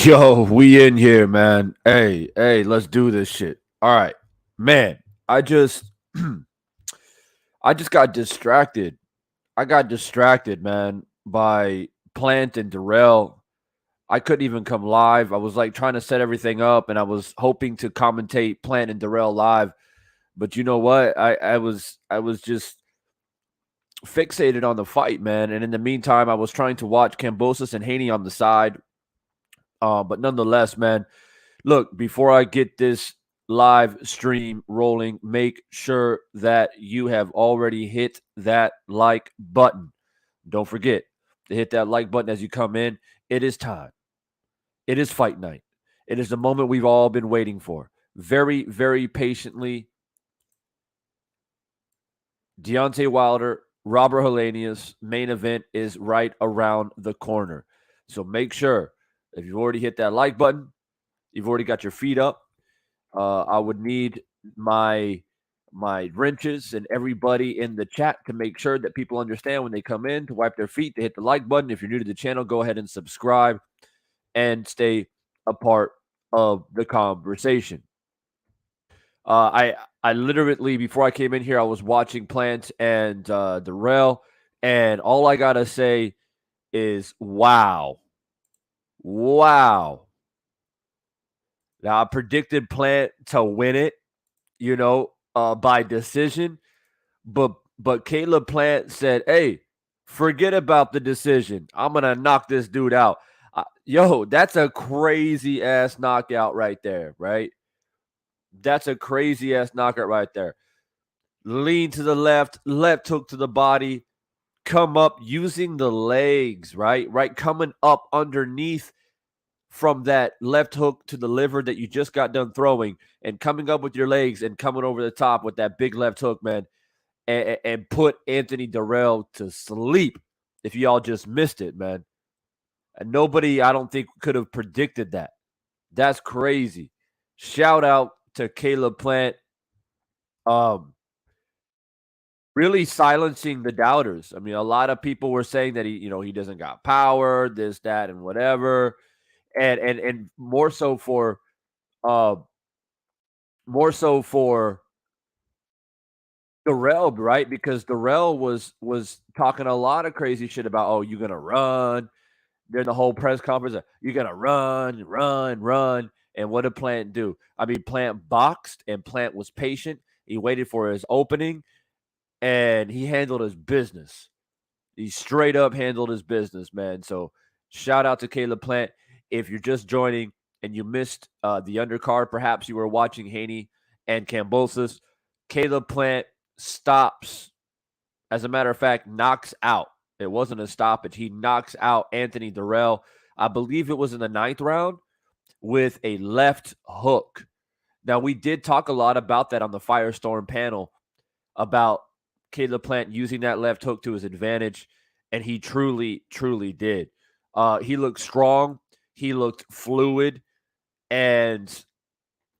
Yo, we in here, man. Hey, let's do this shit. All right, man. I just, I just got distracted. I got distracted, man, by Plant and Dirrell. I couldn't even come live. I was like trying to set everything up, and I was hoping to commentate Plant and Durrell live. But you know what? I was just fixated on the fight, man. And in the meantime, I was trying to watch Kambosos and Haney on the side. But nonetheless, man, look, before I get this live stream rolling, make sure that you have already hit that like button. Don't forget to hit that like button as you come in. It is time. It is fight night. It is the moment we've all been waiting for. Very, very patiently. Deontay Wilder, Robert Helenius, main event is right around the corner. So make sure if you've already hit that like button, you've already got your feet up. I would need my wrenches and everybody in the chat to make sure that people understand when they come in to wipe their feet, to hit the like button. If you're new to the channel, go ahead and subscribe and stay a part of the conversation. I literally before I came in here, I was watching Plant and Dirrell, and all I gotta say is wow. Now I predicted Plant to win it, by decision, but Caleb Plant said, "Hey, forget about the decision. I'm gonna knock this dude out." That's a crazy ass knockout right there, right? That's a crazy ass knockout right there. Lean to the left hook to the body, come up using the legs, right? Right, coming up underneath from that left hook to the liver that you just got done throwing, and coming up with your legs and coming over the top with that big left hook, man, and put Anthony Dirrell to sleep. If y'all just missed it, man, and nobody, I don't think, could have predicted that. That's crazy. Shout out to Caleb Plant. Um, really silencing the doubters. I mean, a lot of people were saying that he doesn't got power, this, that, and whatever, and uh, more so for Durrell, right? Because Durrell was talking a lot of crazy shit about, oh, you're gonna run during the whole press conference. You're gonna run, run, run. And what did Plant do? I mean, Plant boxed, and Plant was patient. He waited for his opening, and he handled his business. He straight up handled his business, man. So shout out to Caleb Plant. If you're just joining and you missed the undercard, perhaps you were watching Haney and Kambosos. Caleb Plant stops. As a matter of fact, knocks out. It wasn't a stoppage. He knocks out Anthony Durrell. I believe it was in the 9th round with a left hook. Now, we did talk a lot about that on the Firestorm panel about Caleb Plant using that left hook to his advantage, and he truly, truly did. He looked strong. He looked fluid, and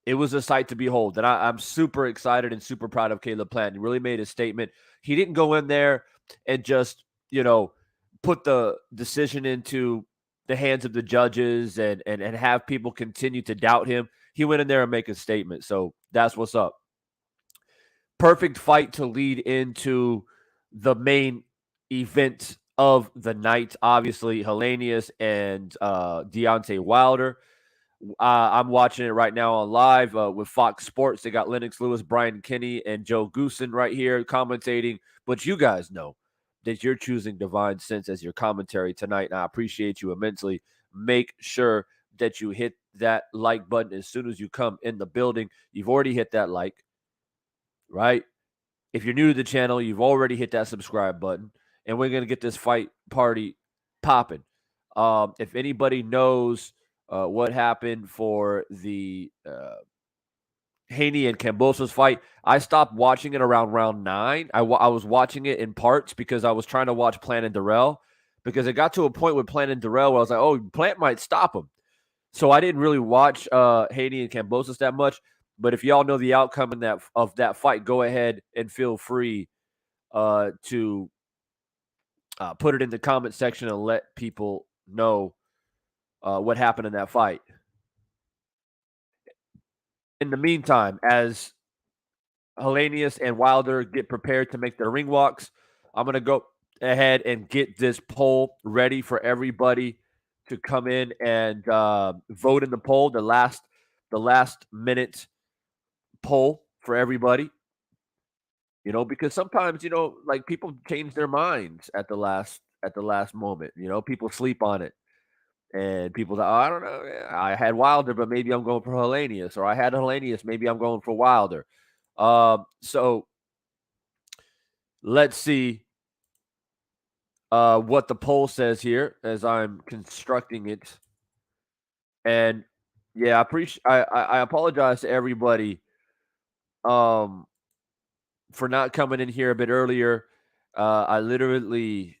it was a sight to behold. And I'm super excited and super proud of Caleb Plant. He really made a statement. He didn't go in there and just, put the decision into the hands of the judges and have people continue to doubt him. He went in there and make a statement. So that's what's up. Perfect fight to lead into the main event of the night. Obviously, Helenius and Deontay Wilder. I'm watching it right now on live with Fox Sports. They got Lennox Lewis, Brian Kinney, and Joe Goosen right here commentating. But you guys know that you're choosing Divine Sense as your commentary tonight, and I appreciate you immensely. Make sure that you hit that like button as soon as you come in the building. You've already hit that like, right? If you're new to the channel, you've already hit that subscribe button, and we're going to get this fight party popping. If anybody knows what happened for the Haney and Kambosos fight, I stopped watching it around round 9. I was watching it in parts because I was trying to watch Plant and Durrell, because it got to a point with Plant and Durrell where I was like, oh, Plant might stop him. So I didn't really watch Haney and Kambosos that much. But if y'all know the outcome of that fight, go ahead and feel free to put it in the comment section and let people know what happened in that fight. In the meantime, as Helenius and Wilder get prepared to make their ring walks, I'm going to go ahead and get this poll ready for everybody to come in and vote in the poll. The last minute poll for everybody. Because sometimes, like, people change their minds at the last moment. People sleep on it. And people say, oh, I don't know. I had Wilder, but maybe I'm going for Helenius. Or I had Helenius, maybe I'm going for Wilder. So let's see what the poll says here as I'm constructing it. And yeah, I apologize to everybody for not coming in here a bit earlier. I literally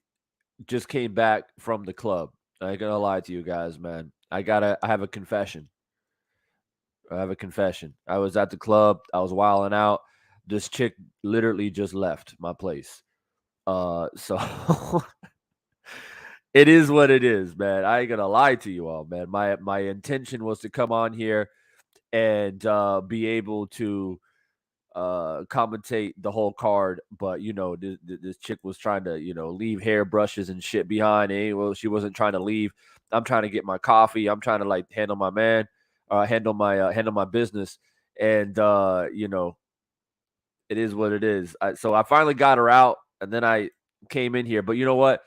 just came back from the club. I ain't gonna lie to you guys, man. I have a confession. I was at the club. I was wilding out. This chick literally just left my place. So it is what it is, man. I ain't gonna lie to you all, man. My intention was to come on here and be able to commentate the whole card, but this chick was trying to leave hairbrushes and shit behind. Well, she wasn't trying to leave. I'm trying to get my coffee. I'm trying to, like, handle my man. handle my business, and it is what it is. So I finally got her out, and then I came in here. But you know what?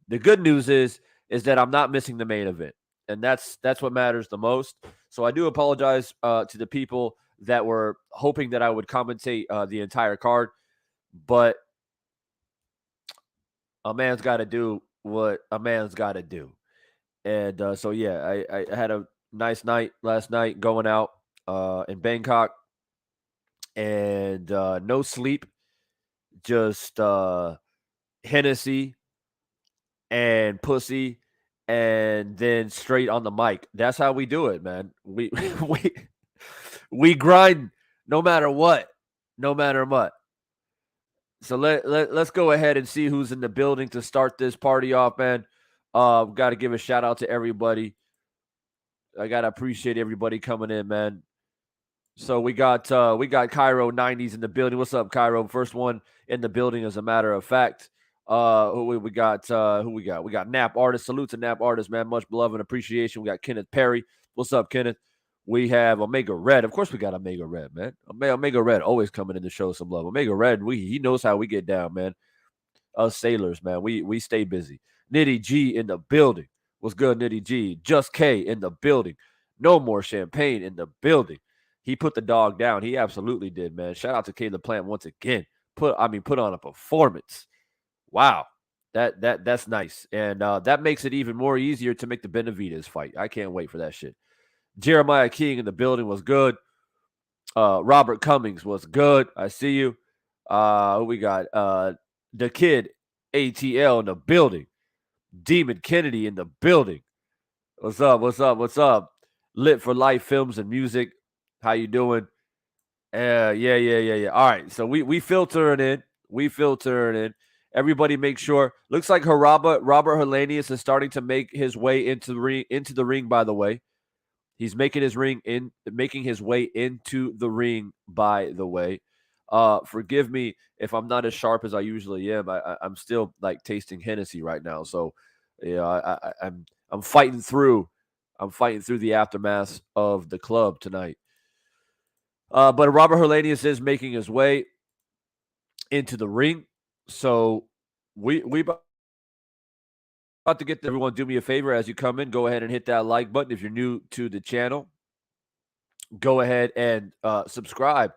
The good news is that I'm not missing the main event, and that's what matters the most. So I do apologize to the people that were hoping that I would commentate the entire card, but a man's got to do what a man's got to do. And so yeah, I had a nice night last night going out in Bangkok, and no sleep, just Hennessy and pussy, and then straight on the mic. That's how we do it, man. We we grind no matter what, no matter what. So let's go ahead and see who's in the building to start this party off, man. Got to give a shout out to everybody. I gotta appreciate everybody coming in, man. So we got Cairo 90s in the building. What's up, Cairo? First one in the building, as a matter of fact. We got who we got? We got Nap Artist. Salute to Nap Artist, man. Much love and appreciation. We got Kenneth Perry. What's up, Kenneth? We have Omega Red. Of course, we got Omega Red, man. Omega Red always coming in to show some love. Omega Red, he knows how we get down, man. Us sailors, man. We stay busy. Nitty G in the building. What's good, Nitty G? Just K in the building. No more champagne in the building. He put the dog down. He absolutely did, man. Shout out to K the Plant once again. Put on a performance. Wow. That's nice. And that makes it even more easier to make the Benavides fight. I can't wait for that shit. Jeremiah King in the building was good. Robert Cummings was good. I see you. Who we got? The Kid ATL in the building. Demon Kennedy in the building. What's up? What's up? What's up? Lit for Life Films and Music. How you doing? Yeah. All right. So we filtering in. We filtering in. Everybody make sure. Looks like Robert Helenius is starting to make his way into the ring, by the way. He's making his way into the ring, by the way. Forgive me if I'm not as sharp as I usually am. I'm still like tasting Hennessy right now. So yeah, I'm fighting through. I'm fighting through the aftermath of the club tonight. But Robert Helenius is making his way into the ring. So we about to get to everyone. Do me a favor as you come in. Go ahead and hit that like button if you're new to the channel. Go ahead and subscribe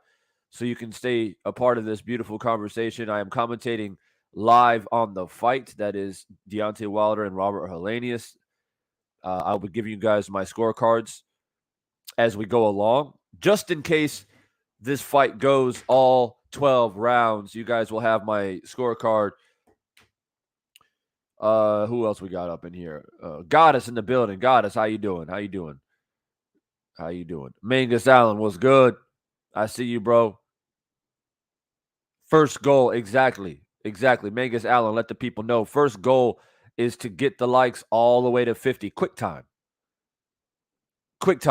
so you can stay a part of this beautiful conversation. I am commentating live on the fight. That is Deontay Wilder and Robert Helenius. I will give you guys my scorecards as we go along, just in case this fight goes all 12 rounds. You guys will have my scorecard. Who else we got up in here? Goddess in the building. Goddess, how you doing? How you doing? Mangus Allen was good. I see you, bro. First goal, exactly. Mangus Allen, let the people know. First goal is to get the likes all the way to 50. Quick time. Get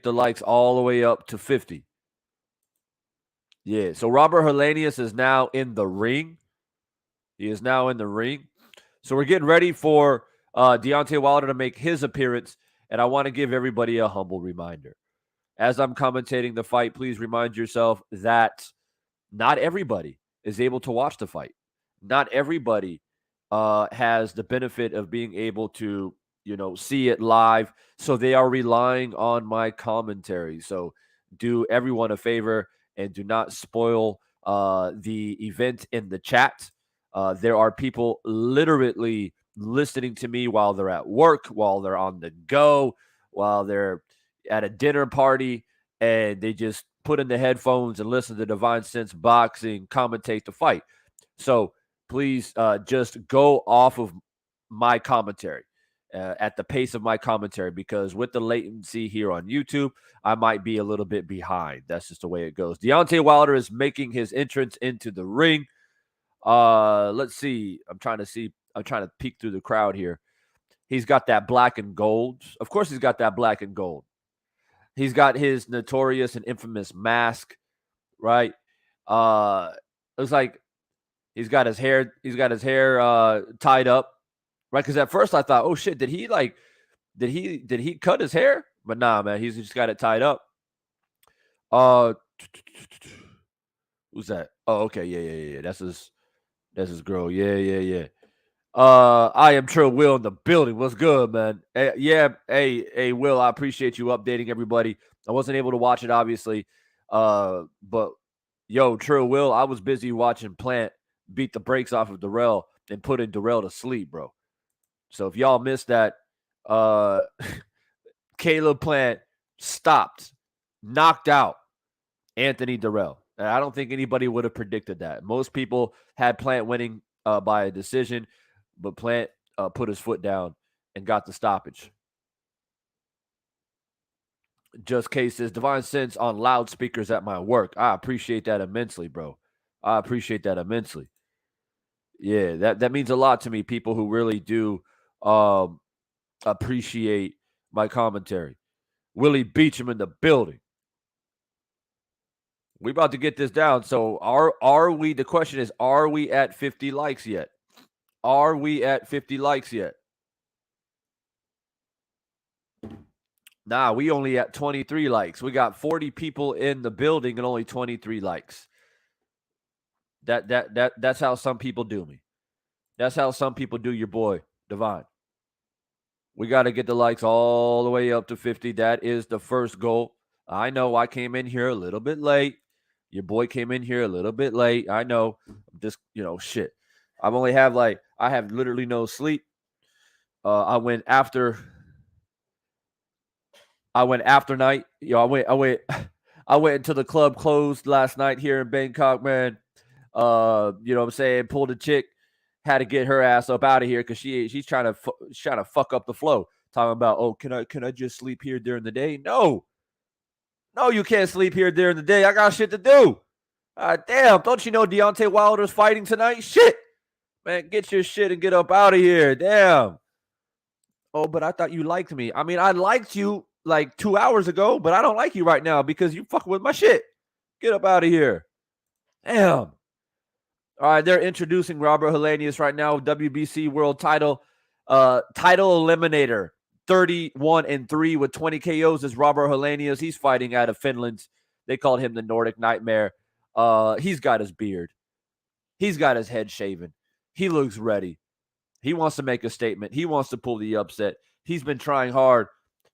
the likes all the way up to 50. Yeah, so Robert Helenius is now in the ring. He is now in the ring. So we're getting ready for Deontay Wilder to make his appearance, and I want to give everybody a humble reminder. As I'm commentating the fight, please remind yourself that not everybody is able to watch the fight. Not everybody has the benefit of being able to, see it live. So they are relying on my commentary. So do everyone a favor and do not spoil the event in the chat. There are people literally listening to me while they're at work, while they're on the go, while they're at a dinner party, and they just put in the headphones and listen to Divine Sense Boxing commentate the fight. So please just go off of my commentary at the pace of my commentary, because with the latency here on YouTube, I might be a little bit behind. That's just the way it goes. Deontay Wilder is making his entrance into the ring. Let's see. I'm trying to peek through the crowd here. He's got that black and gold. Of course, he's got that black and gold. He's got his notorious and infamous mask, right? Looks like he's got his hair tied up, right? Because at first I thought, oh shit, did he like Did he cut his hair? But nah, man, he's just got it tied up. Who's that? Oh, okay, yeah. That's his girl. Yeah. I am Trill Will in the building. What's good, man? Hey, Will, I appreciate you updating everybody. I wasn't able to watch it, obviously. But yo, Trill Will, I was busy watching Plant beat the brakes off of Dirrell and putting Durrell to sleep, bro. So if y'all missed that, Caleb Plant stopped, knocked out Anthony Durrell. And I don't think anybody would have predicted that. Most people had Plant winning by a decision, but Plant put his foot down and got the stoppage. Just Case says, Divine Sense on loudspeakers at my work. I appreciate that immensely, bro. I appreciate that immensely. Yeah, that means a lot to me, people who really do appreciate my commentary. Willie Beecham in the building. We about to get this down. So are we, the question is, are we at 50 likes yet? Are we at 50 likes yet? Nah, we only at 23 likes. We got 40 people in the building and only 23 likes. That's how some people do me. That's how some people do your boy, Divine. We got to get the likes all the way up to 50. That is the first goal. I know I came in here a little bit late. Your boy came in here a little bit late. I know. Just, shit. I have literally no sleep. I went after night. I went into the club closed last night here in Bangkok, man. You know what I'm saying? Pulled a chick, had to get her ass up out of here because she's trying to fuck up the flow. Talking about, oh, can I just sleep here during the day? No, you can't sleep here during the day. I got shit to do. Damn, don't you know Deontay Wilder's fighting tonight? Shit, man, get your shit and get up out of here. Damn. Oh, but I thought you liked me. I mean, I liked you like 2 hours ago, but I don't like you right now because you fucking with my shit. Get up out of here. Damn. All right, they're introducing Robert Helenius right now, WBC world title eliminator. 31-3 with 20 KOs is Robert Helenius. He's fighting out of Finland. They called him the Nordic Nightmare. He's got his beard. He's got his head shaven. He looks ready. He wants to make a statement. He wants to pull the upset. He's been trying hard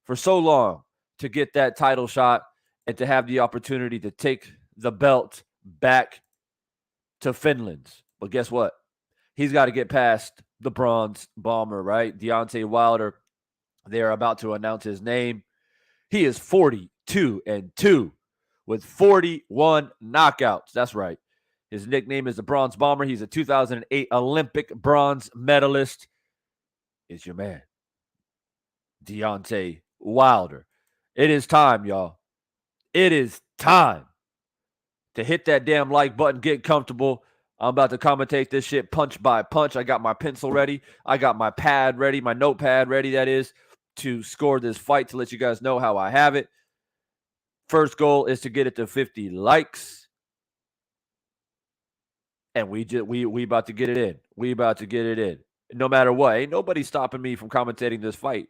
for so long to get that title shot and to have the opportunity to take the belt back to Finland. But guess what? He's got to get past the bronze bomber, right? Deontay Wilder. They're about to announce his name. He is 42-2 with 41 knockouts. That's right. His nickname is the Bronze Bomber. He's a 2008 Olympic bronze medalist. Is your man, Deontay Wilder. It is time, y'all. It is time to hit that damn like button, get comfortable. I'm about to commentate this shit punch by punch. I got my pencil ready. I got my pad ready, my notepad ready, that is, to score this fight, to let you guys know how I have it. First goal is to get it to 50 likes. And we about to get it in. We about to get it in. No matter what. Ain't nobody stopping me from commentating this fight.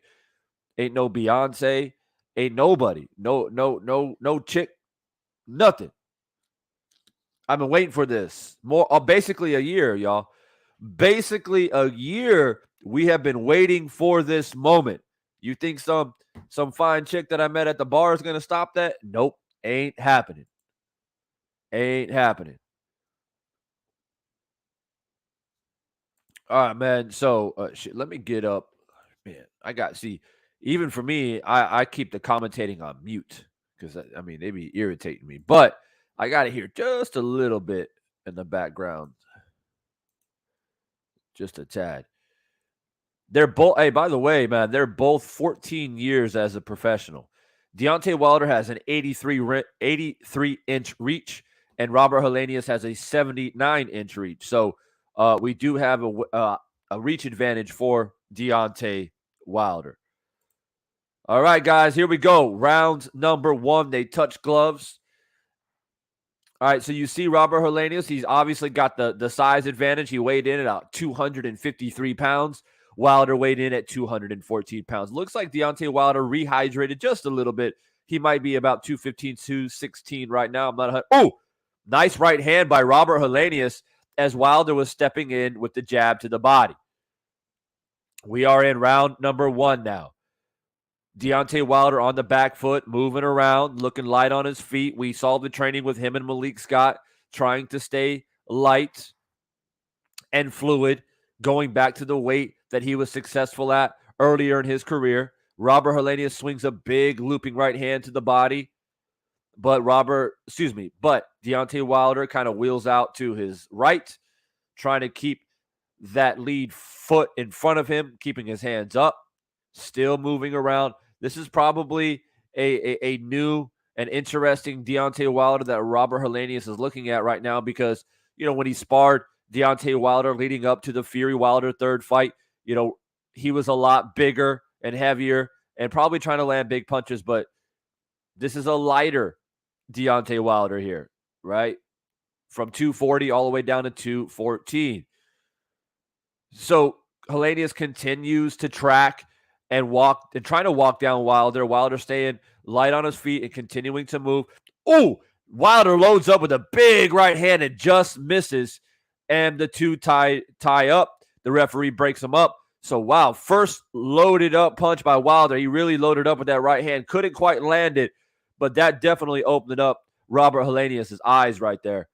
Ain't no Beyonce. Ain't nobody. No chick. Nothing. I've been waiting for this. Basically a year, y'all. Basically a year we have been waiting for this moment. You think some fine chick that I met at the bar is going to stop that? Nope. Ain't happening. Ain't happening. All right, man. So let me get up. Man, even for me, I keep the commentating on mute because, they be irritating me. But I got to hear just a little bit in the background. Just a tad. They're both, hey, by the way, man, they're both 14 years as a professional. Deontay Wilder has an 83-inch reach, and Robert Helenius has a 79-inch reach. So we do have a reach advantage for Deontay Wilder. All right, guys, here we go. Round number 1. They touch gloves. All right, so you see Robert Helenius. He's obviously got the size advantage. He weighed in at about 253 pounds. Wilder weighed in at 214 pounds. Looks like Deontay Wilder rehydrated just a little bit. He might be about 215, 216 right now. I'm not. Oh, nice right hand by Robert Helenius as Wilder was stepping in with the jab to the body. We are in round number 1 now. Deontay Wilder on the back foot, moving around, looking light on his feet. We saw the training with him and Malik Scott trying to stay light and fluid, going back to the weight that he was successful at earlier in his career. Robert Helenius swings a big looping right hand to the body, but Deontay Wilder kind of wheels out to his right, trying to keep that lead foot in front of him, keeping his hands up, still moving around. This is probably a new and interesting Deontay Wilder that Robert Helenius is looking at right now because, when he sparred Deontay Wilder leading up to the Fury Wilder third fight, he was a lot bigger and heavier and probably trying to land big punches, but this is a lighter Deontay Wilder here, right? From 240 all the way down to 214. So Helenius continues to track and walk and trying to walk down Wilder. Wilder staying light on his feet and continuing to move. Oh, Wilder loads up with a big right hand and just misses. And the two tie up. The referee breaks him up. So, wow, first loaded up punch by Wilder. He really loaded up with that right hand. Couldn't quite land it, but that definitely opened up Robert Helenius' eyes right there.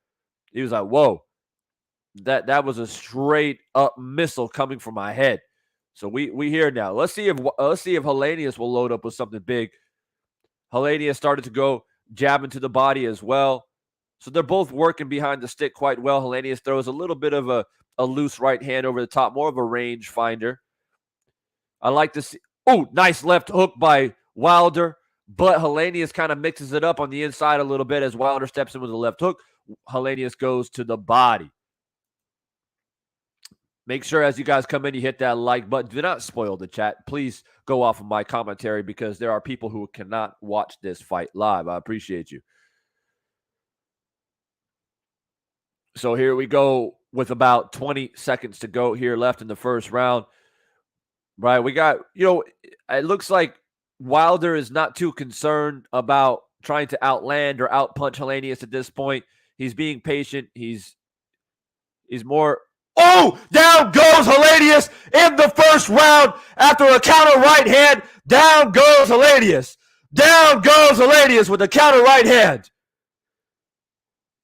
He was like, whoa, that was a straight up missile coming from my head. So we here now. Let's see if Helenius will load up with something big. Helenius started to go jabbing to the body as well. So they're both working behind the stick quite well. Helenius throws a little bit of a loose right hand over the top, more of a range finder. I like to see. Oh, nice left hook by Wilder, but Helenius kind of mixes it up on the inside a little bit as Wilder steps in with a left hook. Helenius goes to the body. Make sure as you guys come in, you hit that like button. Do not spoil the chat. Please go off of my commentary because there are people who cannot watch this fight live. I appreciate you. So here we go with about 20 seconds to go here left in the first round. Right, we got, it looks like Wilder is not too concerned about trying to outland or outpunch Helenius at this point. He's being patient. He's more... Oh, down goes Helenius in the first round after a counter right hand. Down goes Helenius. Down goes Helenius with a counter right hand.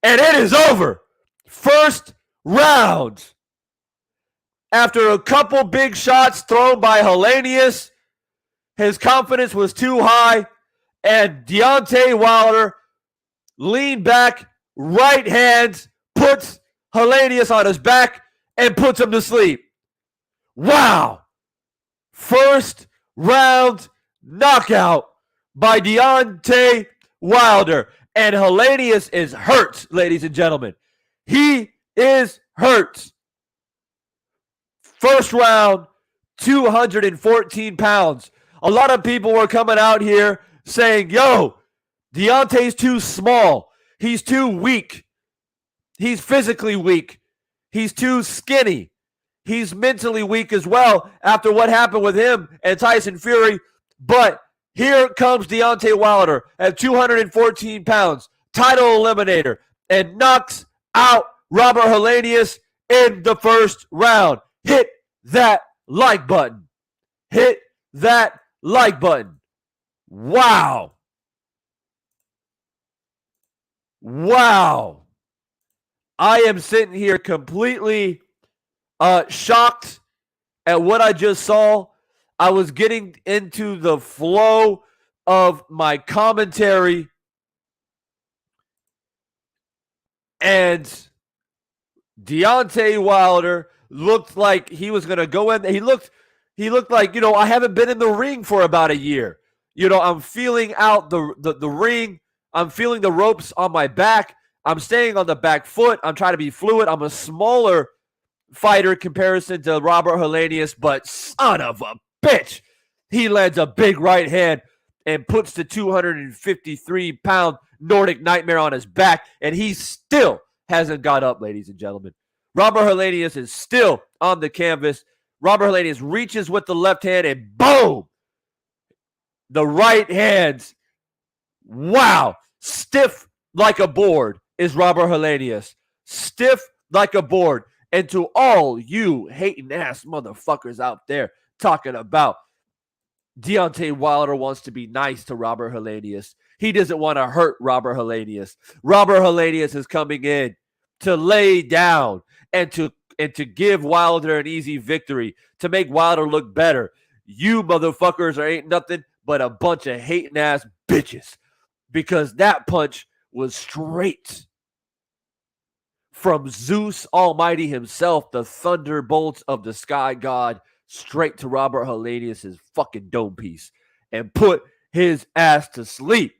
And it is over. First round. After a couple big shots thrown by Helenius, his confidence was too high, and Deontay Wilder leaned back, right hand, puts Helenius on his back, and puts him to sleep. Wow. First round knockout by Deontay Wilder. And Helenius is hurt, ladies and gentlemen. He is hurt. First round, 214 pounds. A lot of people were coming out here saying, yo, Deontay's too small. He's too weak. He's physically weak. He's too skinny. He's mentally weak as well after what happened with him and Tyson Fury. But here comes Deontay Wilder at 214 pounds, title eliminator, and knocks out Robert Helenius in the first round. Hit that like button. Hit that like button. Wow. Wow. I am sitting here completely shocked at what I just saw. I was getting into the flow of my commentary, and Deontay Wilder looked like he was going to go in. He looked like, I haven't been in the ring for about a year. I'm feeling out the ring. I'm feeling the ropes on my back. I'm staying on the back foot. I'm trying to be fluid. I'm a smaller fighter in comparison to Robert Helenius, but son of a bitch, he lands a big right hand and puts the 253-pound Nordic Nightmare on his back, and he still hasn't got up, ladies and gentlemen. Robert Helenius is still on the canvas. Robert Helenius reaches with the left hand and boom! The right hand's, wow, stiff like a board is Robert Helenius. Stiff like a board. And to all you hating ass motherfuckers out there talking about Deontay Wilder wants to be nice to Robert Helenius. He doesn't want to hurt Robert Helenius. Robert Helenius is coming in to lay down and to give Wilder an easy victory, to make Wilder look better. You motherfuckers ain't nothing but a bunch of hating ass bitches, because that punch was straight from Zeus Almighty himself, the thunderbolts of the sky god, straight to Robert Helenius' fucking dome piece and put his ass to sleep.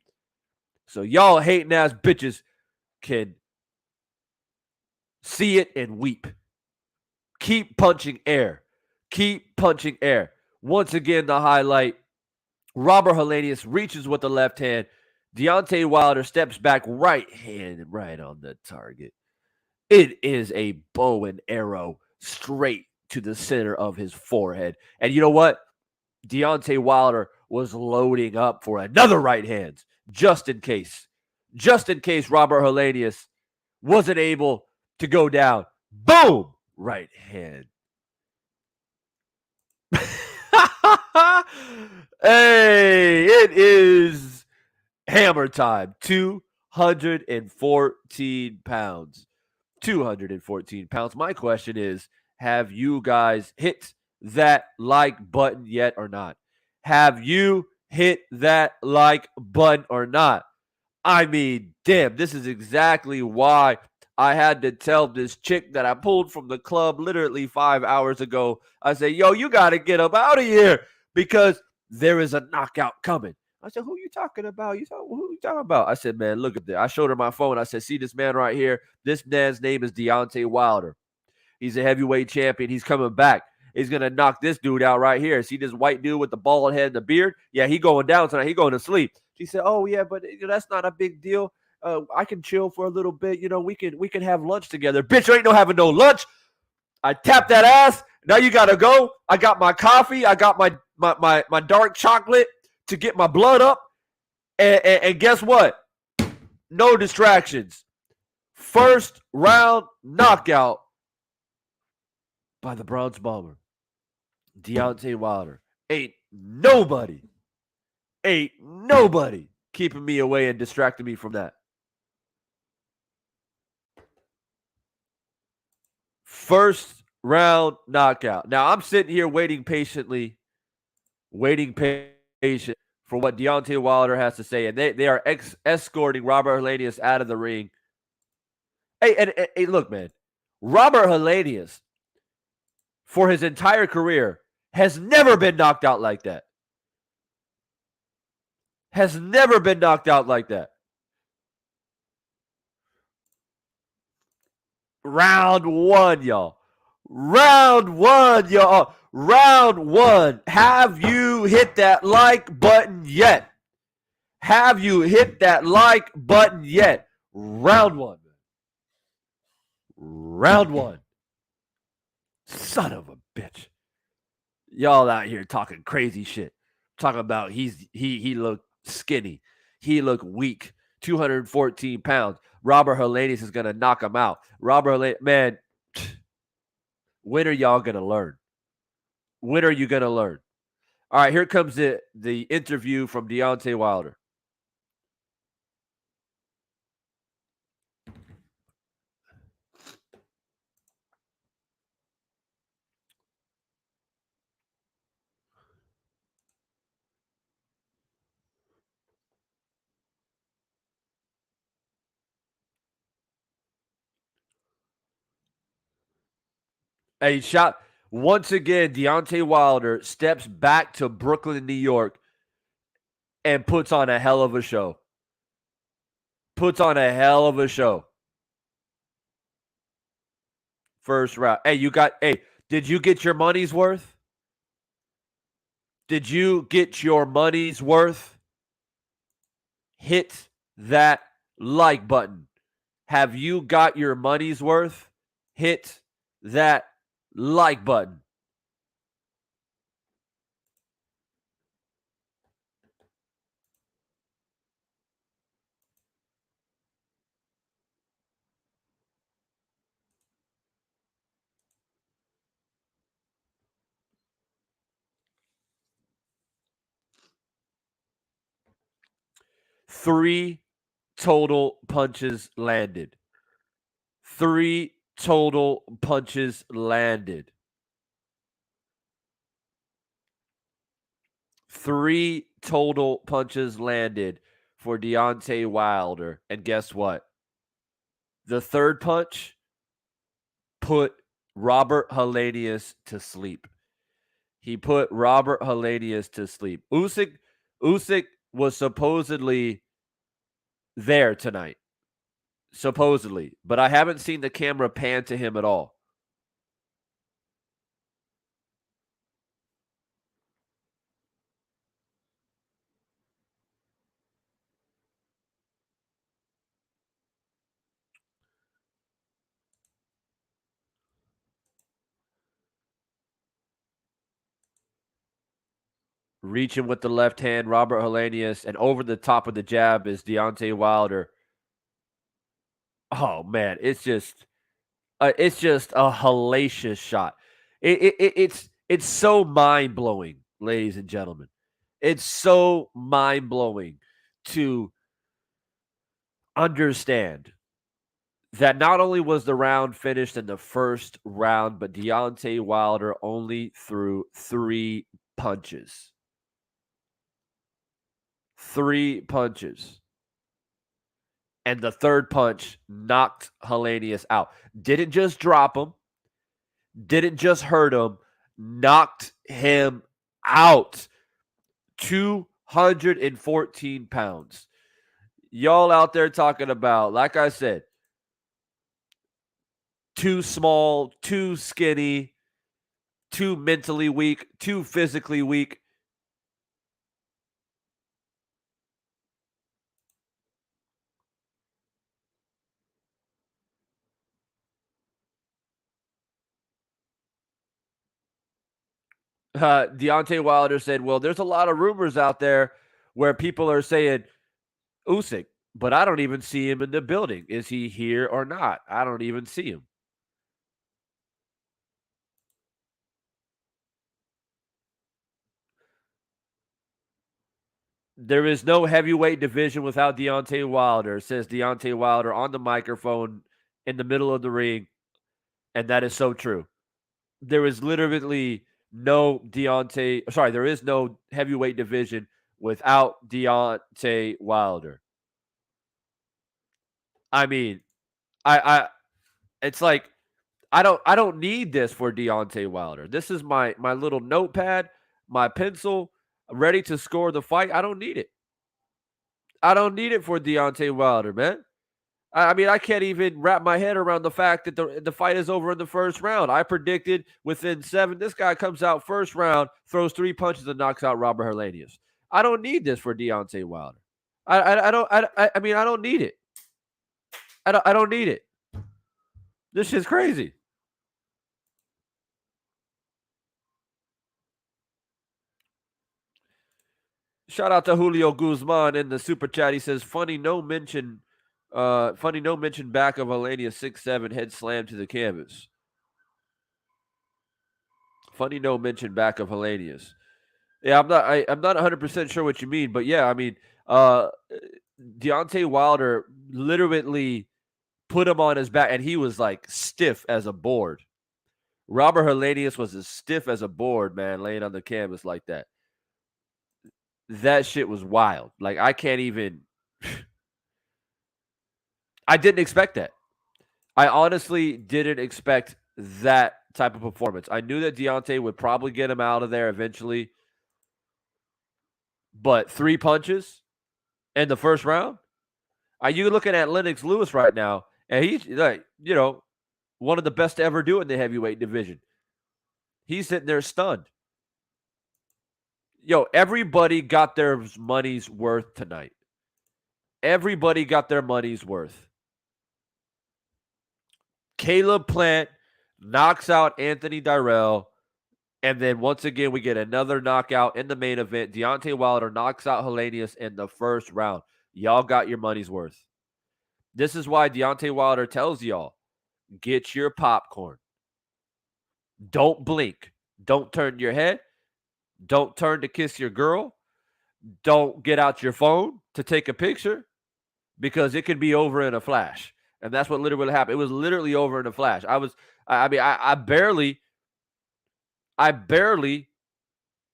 So y'all hating ass bitches can see it and weep. Keep punching air. Keep punching air. Once again, the highlight. Robert Helenius reaches with the left hand. Deontay Wilder steps back, right hand right on the target. It is a bow and arrow straight to the center of his forehead. And you know what? Deontay Wilder was loading up for another right hand, just in case. Just in case Robert Helenius wasn't able to go down. Boom! Right hand. Hey, it is hammer time. 214 pounds. 214 pounds. My question is, have you guys hit that like button yet or not? Have you hit that like button or not? I mean, damn, this is exactly why I had to tell this chick that I pulled from the club literally 5 hours ago. I said, yo, you got to get up out of here because there is a knockout coming. I said, who you talking about? Who you talking about? I said, man, look at that. I showed her my phone. I said, see this man right here? This man's name is Deontay Wilder. He's a heavyweight champion. He's coming back. He's going to knock this dude out right here. See this white dude with the bald head and the beard? Yeah, he going down tonight. He going to sleep. She said, oh, yeah, but that's not a big deal. I can chill for a little bit. We can have lunch together. Bitch, you ain't no having no lunch. I tapped that ass. Now you got to go. I got my coffee. I got my dark chocolate to get my blood up. And guess what? No distractions. First round knockout by the Bronze Bomber, Deontay Wilder. Ain't nobody keeping me away and distracting me from that. First round knockout. Now, I'm sitting here waiting patient for what Deontay Wilder has to say, and they are escorting Robert Helenius out of the ring. Hey, look, man. Robert Helenius, for his entire career, has never been knocked out like that. Has never been knocked out like that. Round one, y'all. Round one. Have you hit that like button yet? Have you hit that like button yet? Round one. Round one. Son of a bitch. Y'all out here talking crazy shit. Talking about he looked skinny. He looked weak. 214 pounds. Robert Helenius is going to knock him out. Robert Helenius, man, when are y'all going to learn? When are you going to learn? All right, here comes the interview from Deontay Wilder. A shot. Once again, Deontay Wilder steps back to Brooklyn, New York, and puts on a hell of a show. Puts on a hell of a show. First round. Hey, did you get your money's worth? Did you get your money's worth? Hit that like button. Have you got your money's worth? Hit that like button. 3 total punches landed. 3 total punches landed. 3 total punches landed for Deontay Wilder. And guess what? The third punch put Robert Helenius to sleep. He put Robert Helenius to sleep. Usyk was supposedly there tonight. Supposedly. But I haven't seen the camera pan to him at all. Reaching with the left hand, Robert Helenius, and over the top of the jab is Deontay Wilder. Oh man, it's just a hellacious shot. It's so mind blowing, ladies and gentlemen. It's so mind blowing to understand that not only was the round finished in the first round, but Deontay Wilder only threw 3 punches. 3 punches. And the third punch knocked Helenius out. Didn't just drop him, didn't just hurt him, knocked him out. 214 pounds. Y'all out there talking about, like I said, too small, too skinny, too mentally weak, too physically weak. Deontay Wilder said, well, there's a lot of rumors out there where people are saying Usyk, but I don't even see him in the building. Is he here or not? I don't even see him. There is no heavyweight division without Deontay Wilder, says Deontay Wilder on the microphone in the middle of the ring. And that is so true. There is literally there is no heavyweight division without Deontay Wilder. I mean, I it's like I don't need this for Deontay Wilder. This is my little notepad, my pencil, ready to score the fight. I don't need it. I don't need it for Deontay Wilder, man. I mean, I can't even wrap my head around the fact that the fight is over in the first round. I predicted within 7. This guy comes out first round, throws 3 punches, and knocks out Robert Helenius. I don't need this for Deontay Wilder. I mean, I don't need it. I don't need it. This shit's crazy. Shout out to Julio Guzman in the super chat. He says, funny no mention back of Helenius 6'7" head slam to the canvas. Funny no mention back of Helenius. Yeah, I'm not 100% sure what you mean, but yeah, I mean, Deontay Wilder literally put him on his back, and he was like stiff as a board. Robert Helenius was as stiff as a board, man, laying on the canvas like that. That shit was wild. Like, I can't even. I didn't expect that. I honestly didn't expect that type of performance. I knew that Deontay would probably get him out of there eventually. But 3 punches in the first round? Are you looking at Lennox Lewis right now? And he's like, one of the best to ever do it in the heavyweight division. He's sitting there stunned. Everybody got their money's worth tonight. Everybody got their money's worth. Caleb Plant knocks out Anthony Dirrell. And then once again, we get another knockout in the main event. Deontay Wilder knocks out Helenius in the first round. Y'all got your money's worth. This is why Deontay Wilder tells y'all, get your popcorn. Don't blink. Don't turn your head. Don't turn to kiss your girl. don't get out your phone to take a picture because it could be over in a flash. And that's what literally happened. It was literally over in a flash. I barely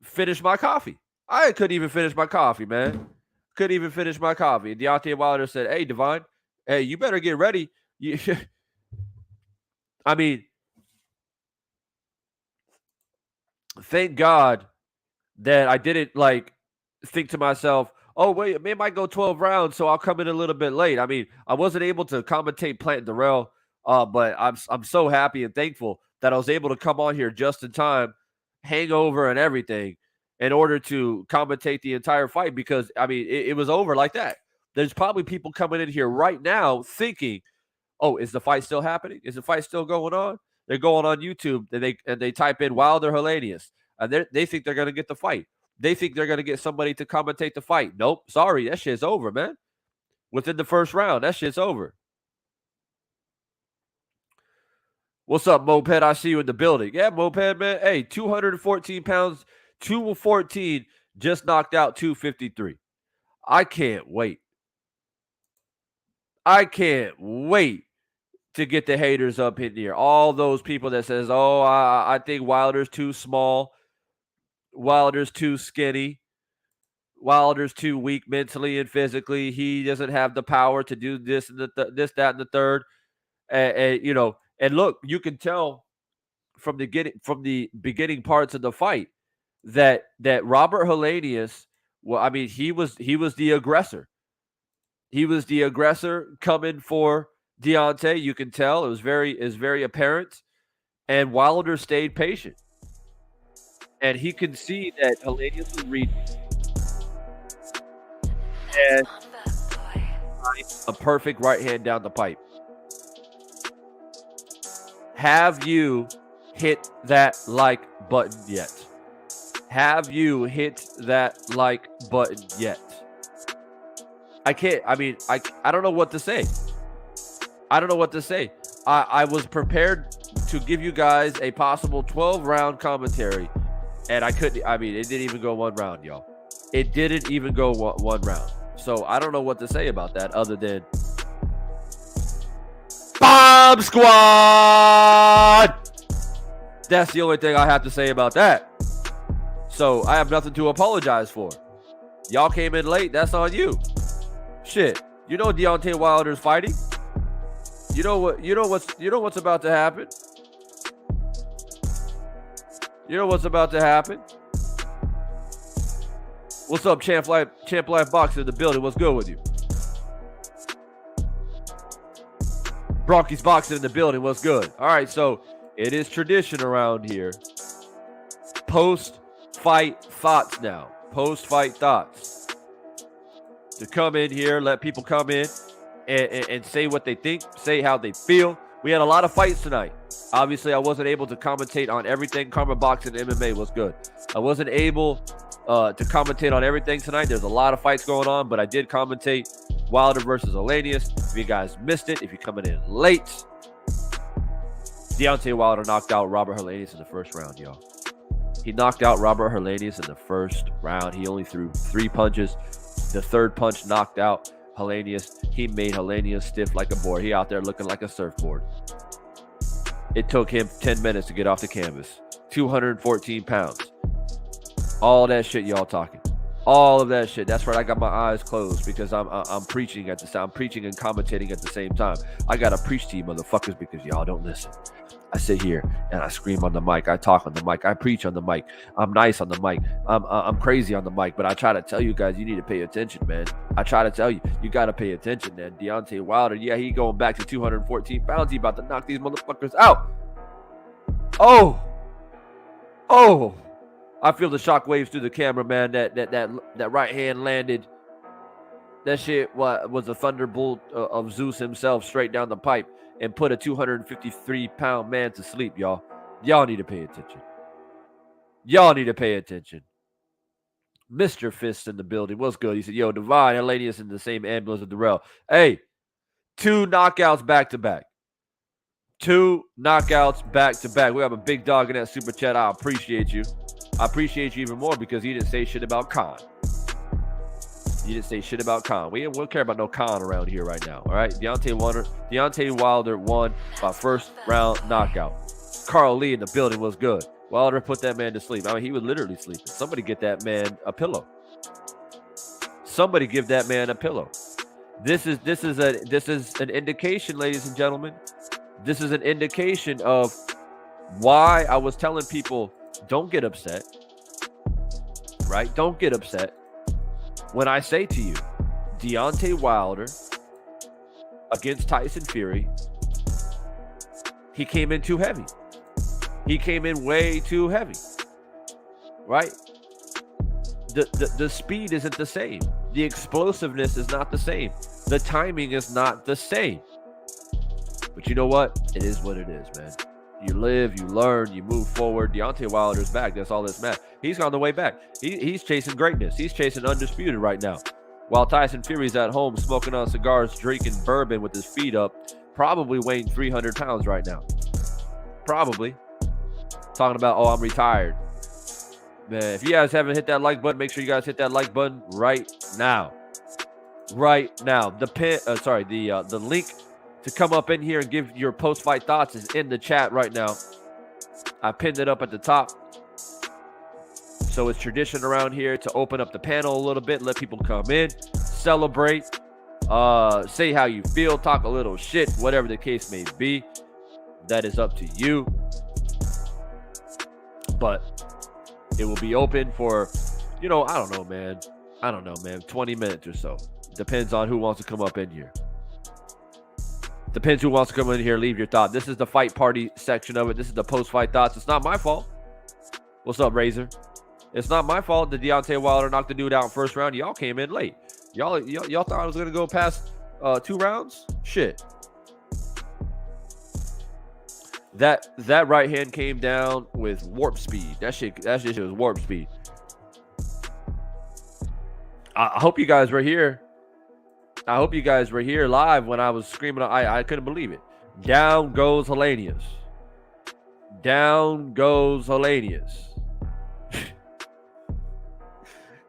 finished my coffee. I couldn't even finish my coffee, man. Couldn't even finish my coffee. And Deontay Wilder said, "Hey, Devin, hey, you better get ready." I mean, thank God that I didn't like think to myself, "Oh, wait, it might go 12 rounds, so I'll come in a little bit late." I mean, I wasn't able to commentate Plant Dirrell, but I'm so happy and thankful that I was able to come on here just in time, hangover and everything, in order to commentate the entire fight because I mean it was over like that. There's probably people coming in here right now thinking, "Oh, is the fight still happening? Is the fight still going on?" They're going on YouTube and they type in Wilder Helenius and they think they're gonna get the fight. They think they're gonna get somebody to commentate the fight. Nope, sorry, that shit's over, man. Within the first round, that shit's over. What's up, Moped? I see you in the building. Yeah, Moped, man. Hey, 214 pounds, 214, just knocked out 253. I can't wait. I can't wait to get the haters up in here. All those people that says, "Oh, I think Wilder's too small. Wilder's too skinny. Wilder's too weak mentally and physically. He doesn't have the power to do this and this, that, and the third." And you know, and look, you can tell from the beginning parts of the fight that Robert Helenius, well, I mean, he was the aggressor. He was the aggressor coming for Deontay. You can tell it was very apparent. And Wilder stayed patient. And he could see that Helenius was reading. And a perfect right hand down the pipe. Have you hit that like button yet? Have you hit that like button yet? I can't. I mean, I don't know what to say. I don't know what to say. I was prepared to give you guys a possible 12-round commentary, and I couldn't. I mean, it didn't even go one round, y'all. It didn't even go one round. So I don't know what to say about that other than Bomb Squad! That's the only thing I have to say about that. So I have nothing to apologize for. Y'all came in late. That's on you. Shit. You know Deontay Wilder's fighting. You know what's about to happen. You know what's about to happen. What's up, Champ Life Boxer in the building? What's good with you? Bronchies Boxing in the building. What's good? All right, so it is tradition around here. Post-fight thoughts now. Post-fight thoughts. To come in here, let people come in and say what they think, say how they feel. We had a lot of fights tonight. Obviously, I wasn't able to commentate on everything. Karma Boxing and MMA was good. I wasn't able to commentate on everything tonight. There's a lot of fights going on, but I did commentate Wilder versus Helenius. If you guys missed it, if you're coming in late, Deontay Wilder knocked out Robert Helenius in the first round, y'all. He knocked out Robert Helenius in the first round. He only threw 3 punches. The third punch knocked out Helenius. He made Helenius stiff like a board. He out there looking like a surfboard. It took him 10 minutes to get off the canvas. 214 pounds. All that shit y'all talking. All of that shit. That's right. I got my eyes closed because I'm preaching at the time. I'm preaching and commentating at the same time. I gotta preach to you motherfuckers because y'all don't listen. I sit here and I scream on the mic. I talk on the mic. I preach on the mic. I'm nice on the mic. I'm crazy on the mic. But I try to tell you guys, you need to pay attention, man. I try to tell you, you got to pay attention, man. Deontay Wilder, yeah, he going back to 214 pounds. He about to knock these motherfuckers out. Oh. I feel the shockwaves through the camera, man. That right hand landed. That shit was a thunderbolt of Zeus himself straight down the pipe and put a 253-pound man to sleep, y'all. Y'all need to pay attention. Y'all need to pay attention. Mr. Fist in the building. What's good? He said, yo, Divine, Helenius in the same ambulance with Durrell. Hey, 2 knockouts back-to-back. 2 knockouts back-to-back. We have a big dog in that super chat. I appreciate you. I appreciate you even more because he didn't say shit about Khan. You didn't say shit about Khan. We don't care about no Khan around here right now. All right, Deontay Wilder won by first round knockout. Carl Lee in the building was good. Wilder put that man to sleep. I mean, he was literally sleeping. Somebody get that man a pillow. Somebody give that man a pillow. This is an indication, ladies and gentlemen. This is an indication of why I was telling people, don't get upset. Right? Don't get upset when I say to you, Deontay Wilder against Tyson Fury, he came in too heavy. He came in way too heavy. Right? The speed isn't the same. The explosiveness is not the same. The timing is not the same. But you know what? It is what it is, man. You live, you learn, you move forward. Deontay Wilder's back. That's all that's matters. He's on the way back. He's chasing greatness. He's chasing undisputed right now. While Tyson Fury's at home smoking on cigars, drinking bourbon with his feet up, probably weighing 300 pounds right now. Probably. Talking about, oh, I'm retired. Man, if you guys haven't hit that like button, make sure you guys hit that like button right now. Right now. The link to come up in here and give your post-fight thoughts is in the chat right now. I pinned it up at the top. So it's tradition around here to open up the panel a little bit, let people come in, celebrate, say how you feel, talk a little shit, whatever the case may be. That is up to you. But it will be open for, I don't know, man. 20 minutes or so. Depends on who wants to come up in here. Depends who wants to come in here, leave your thought. This is the fight party section of it. This is the post-fight thoughts. It's not my fault. What's up, Razor? It's not my fault that Deontay Wilder knocked the dude out in first round. Y'all came in late. Y'all thought I was going to go past 2 rounds? Shit. That right hand came down with warp speed. That shit was warp speed. I hope you guys were here. I hope you guys were here live when I was screaming. I couldn't believe it. Down goes Helenius. Down goes Helenius.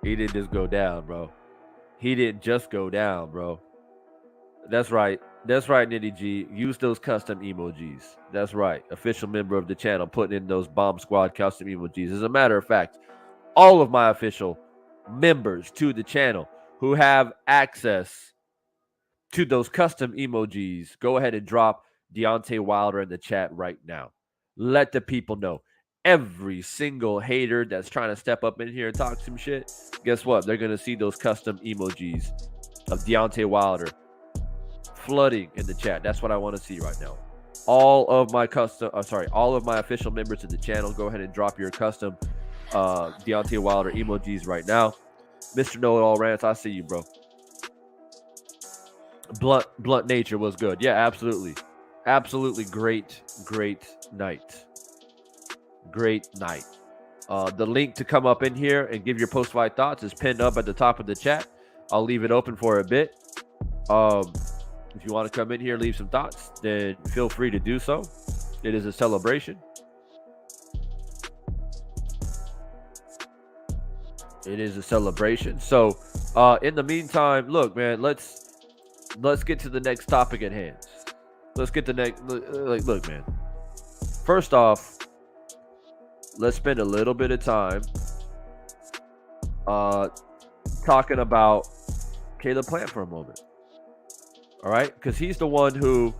He didn't just go down, bro. He didn't just go down, bro. That's right. That's right, Nitty G. Use those custom emojis. That's right. Official member of the channel putting in those Bomb Squad custom emojis. As a matter of fact, all of my official members to the channel who have access to those custom emojis, go ahead and drop Deontay Wilder in the chat right now. Let the people know. Every single hater that's trying to step up in here and talk some shit, guess what? They're going to see those custom emojis of Deontay Wilder flooding in the chat. That's what I want to see right now. All of my official members of the channel, go ahead and drop your custom Deontay Wilder emojis right now. Mr. Know-It-All Rants, I see you, bro. Blunt Nature was good. Yeah, absolutely. Absolutely great night. Great night. The link to come up in here and give your post-fight thoughts is pinned up at the top of the chat. I'll leave it open for a bit. If you want to come in here, leave some thoughts, then feel free to do so. It is a celebration. It is a celebration. So, in the meantime, look, man, let's get to the next topic at hand. Let's get the next. Look, man. First off, let's spend a little bit of time talking about Caleb Plant for a moment. All right, because he's the one who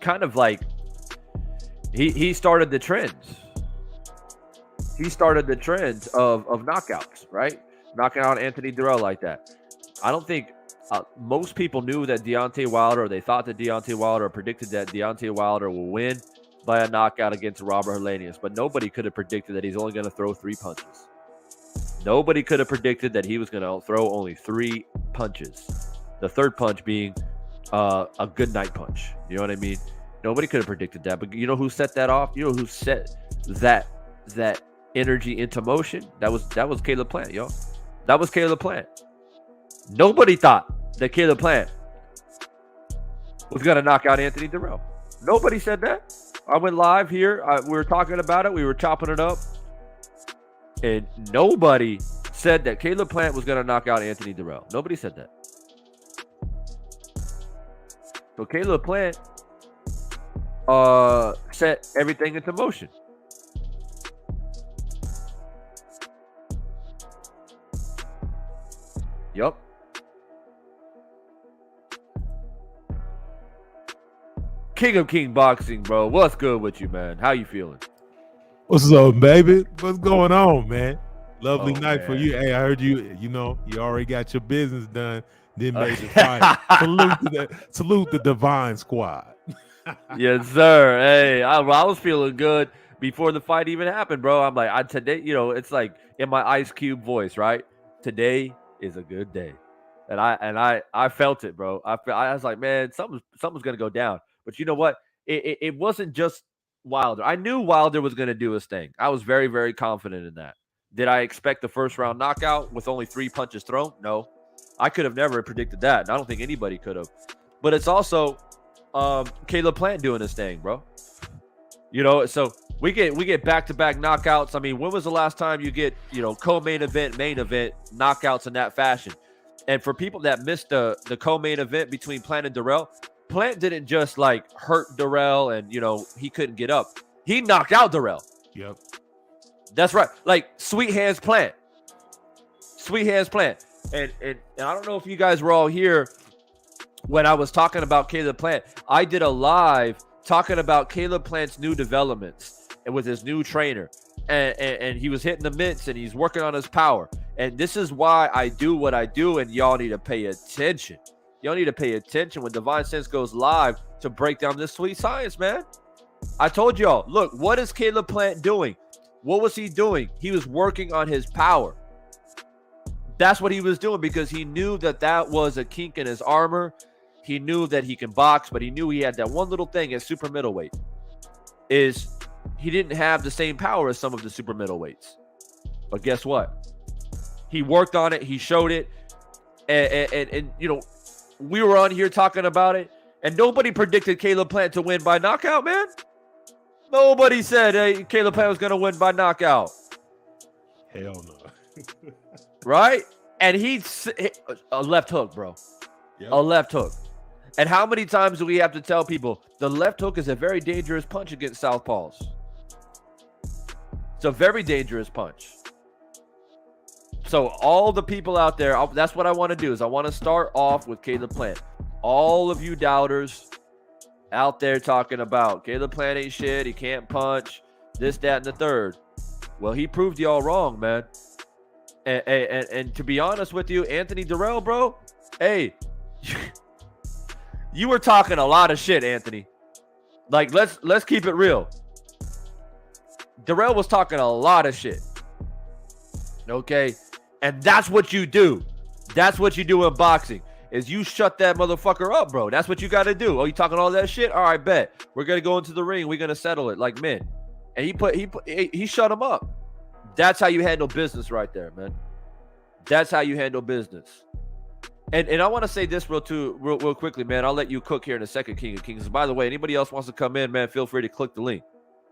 kind of like he started the trends. He started the trends of knockouts, right? Knocking out Anthony Durrell like that. I don't think most people knew that Deontay Wilder, or they thought that Deontay Wilder, or predicted that Deontay Wilder will win by a knockout against Robert Helenius, but nobody could have predicted that he's only going to throw 3 punches. Nobody could have predicted that he was going to throw only 3 punches. The third punch being a good night punch. You know what I mean? Nobody could have predicted that. But you know who set that off? You know who set that energy into motion? That was Caleb Plant, yo. That was Caleb Plant. Nobody thought that Caleb Plant was going to knock out Anthony Durrell. Nobody said that. I went live here. We were talking about it. We were chopping it up. And nobody said that Caleb Plant was going to knock out Anthony Dirrell. Nobody said that. So Caleb Plant set everything into motion. Yup. King of King Boxing, bro. What's good with you, man? How you feeling? What's up, baby? What's going on, man? Lovely night man. for you. Hey, I heard you already got your business done, then made the fight. Salute the Divine Squad. Yes, sir. Hey, I was feeling good before the fight even happened, bro. I'm like, today, it's like in my Ice Cube voice, right? Today is a good day. And I felt it, bro. I was like, man, something's gonna go down. But you know what? It wasn't just Wilder. I knew Wilder was gonna do his thing. I was very, very confident in that. Did I expect the first round knockout with only 3 punches thrown? No. I could have never predicted that. And I don't think anybody could have. But it's also Caleb Plant doing his thing, bro. So we get back-to-back knockouts. I mean, when was the last time you get, co-main event, main event knockouts in that fashion? And for people that missed the co-main event between Plant and Durrell, Plant didn't just like hurt Durrell and he couldn't get up. He knocked out Durrell. Yep. That's right. Like sweet hands Plant. Sweet hands Plant. And I don't know if you guys were all here when I was talking about Caleb Plant. I did a live talking about Caleb Plant's new developments and with his new trainer. And he was hitting the mitts and he's working on his power. And this is why I do what I do, and y'all need to pay attention. Y'all need to pay attention when Divine Sense goes live to break down this sweet science, man. I told y'all, look, what is Caleb Plant doing? What was he doing? He was working on his power. That's what he was doing because he knew that was a kink in his armor. He knew that he can box, but he knew he had that one little thing at super middleweight is he didn't have the same power as some of the super middleweights. But guess what? He worked on it. He showed it. And we were on here talking about it, and nobody predicted Caleb Plant to win by knockout, man. Nobody said, hey, Caleb Plant was going to win by knockout. Hell no. Right? And a left hook, bro. Yep. A left hook. And how many times do we have to tell people the left hook is a very dangerous punch against southpaws? It's a very dangerous punch. So all the people out there, that's what I want to do is I want to start off with Caleb Plant. All of you doubters out there talking about Caleb Plant ain't shit, he can't punch, this, that, and the third. Well, he proved y'all wrong, man. And to be honest with you, Anthony Durrell, bro, hey, you were talking a lot of shit, Anthony. Like, let's keep it real. Durrell was talking a lot of shit. Okay? And that's what you do. That's what you do in boxing. Is you shut that motherfucker up, bro. That's what you got to do. Oh, you talking all that shit? All right, bet. We're going to go into the ring. We're going to settle it like men. And he shut him up. That's how you handle business right there, man. That's how you handle business. And I want to say this real quickly, man. I'll let you cook here in a second, King of Kings. By the way, anybody else wants to come in, man, feel free to click the link.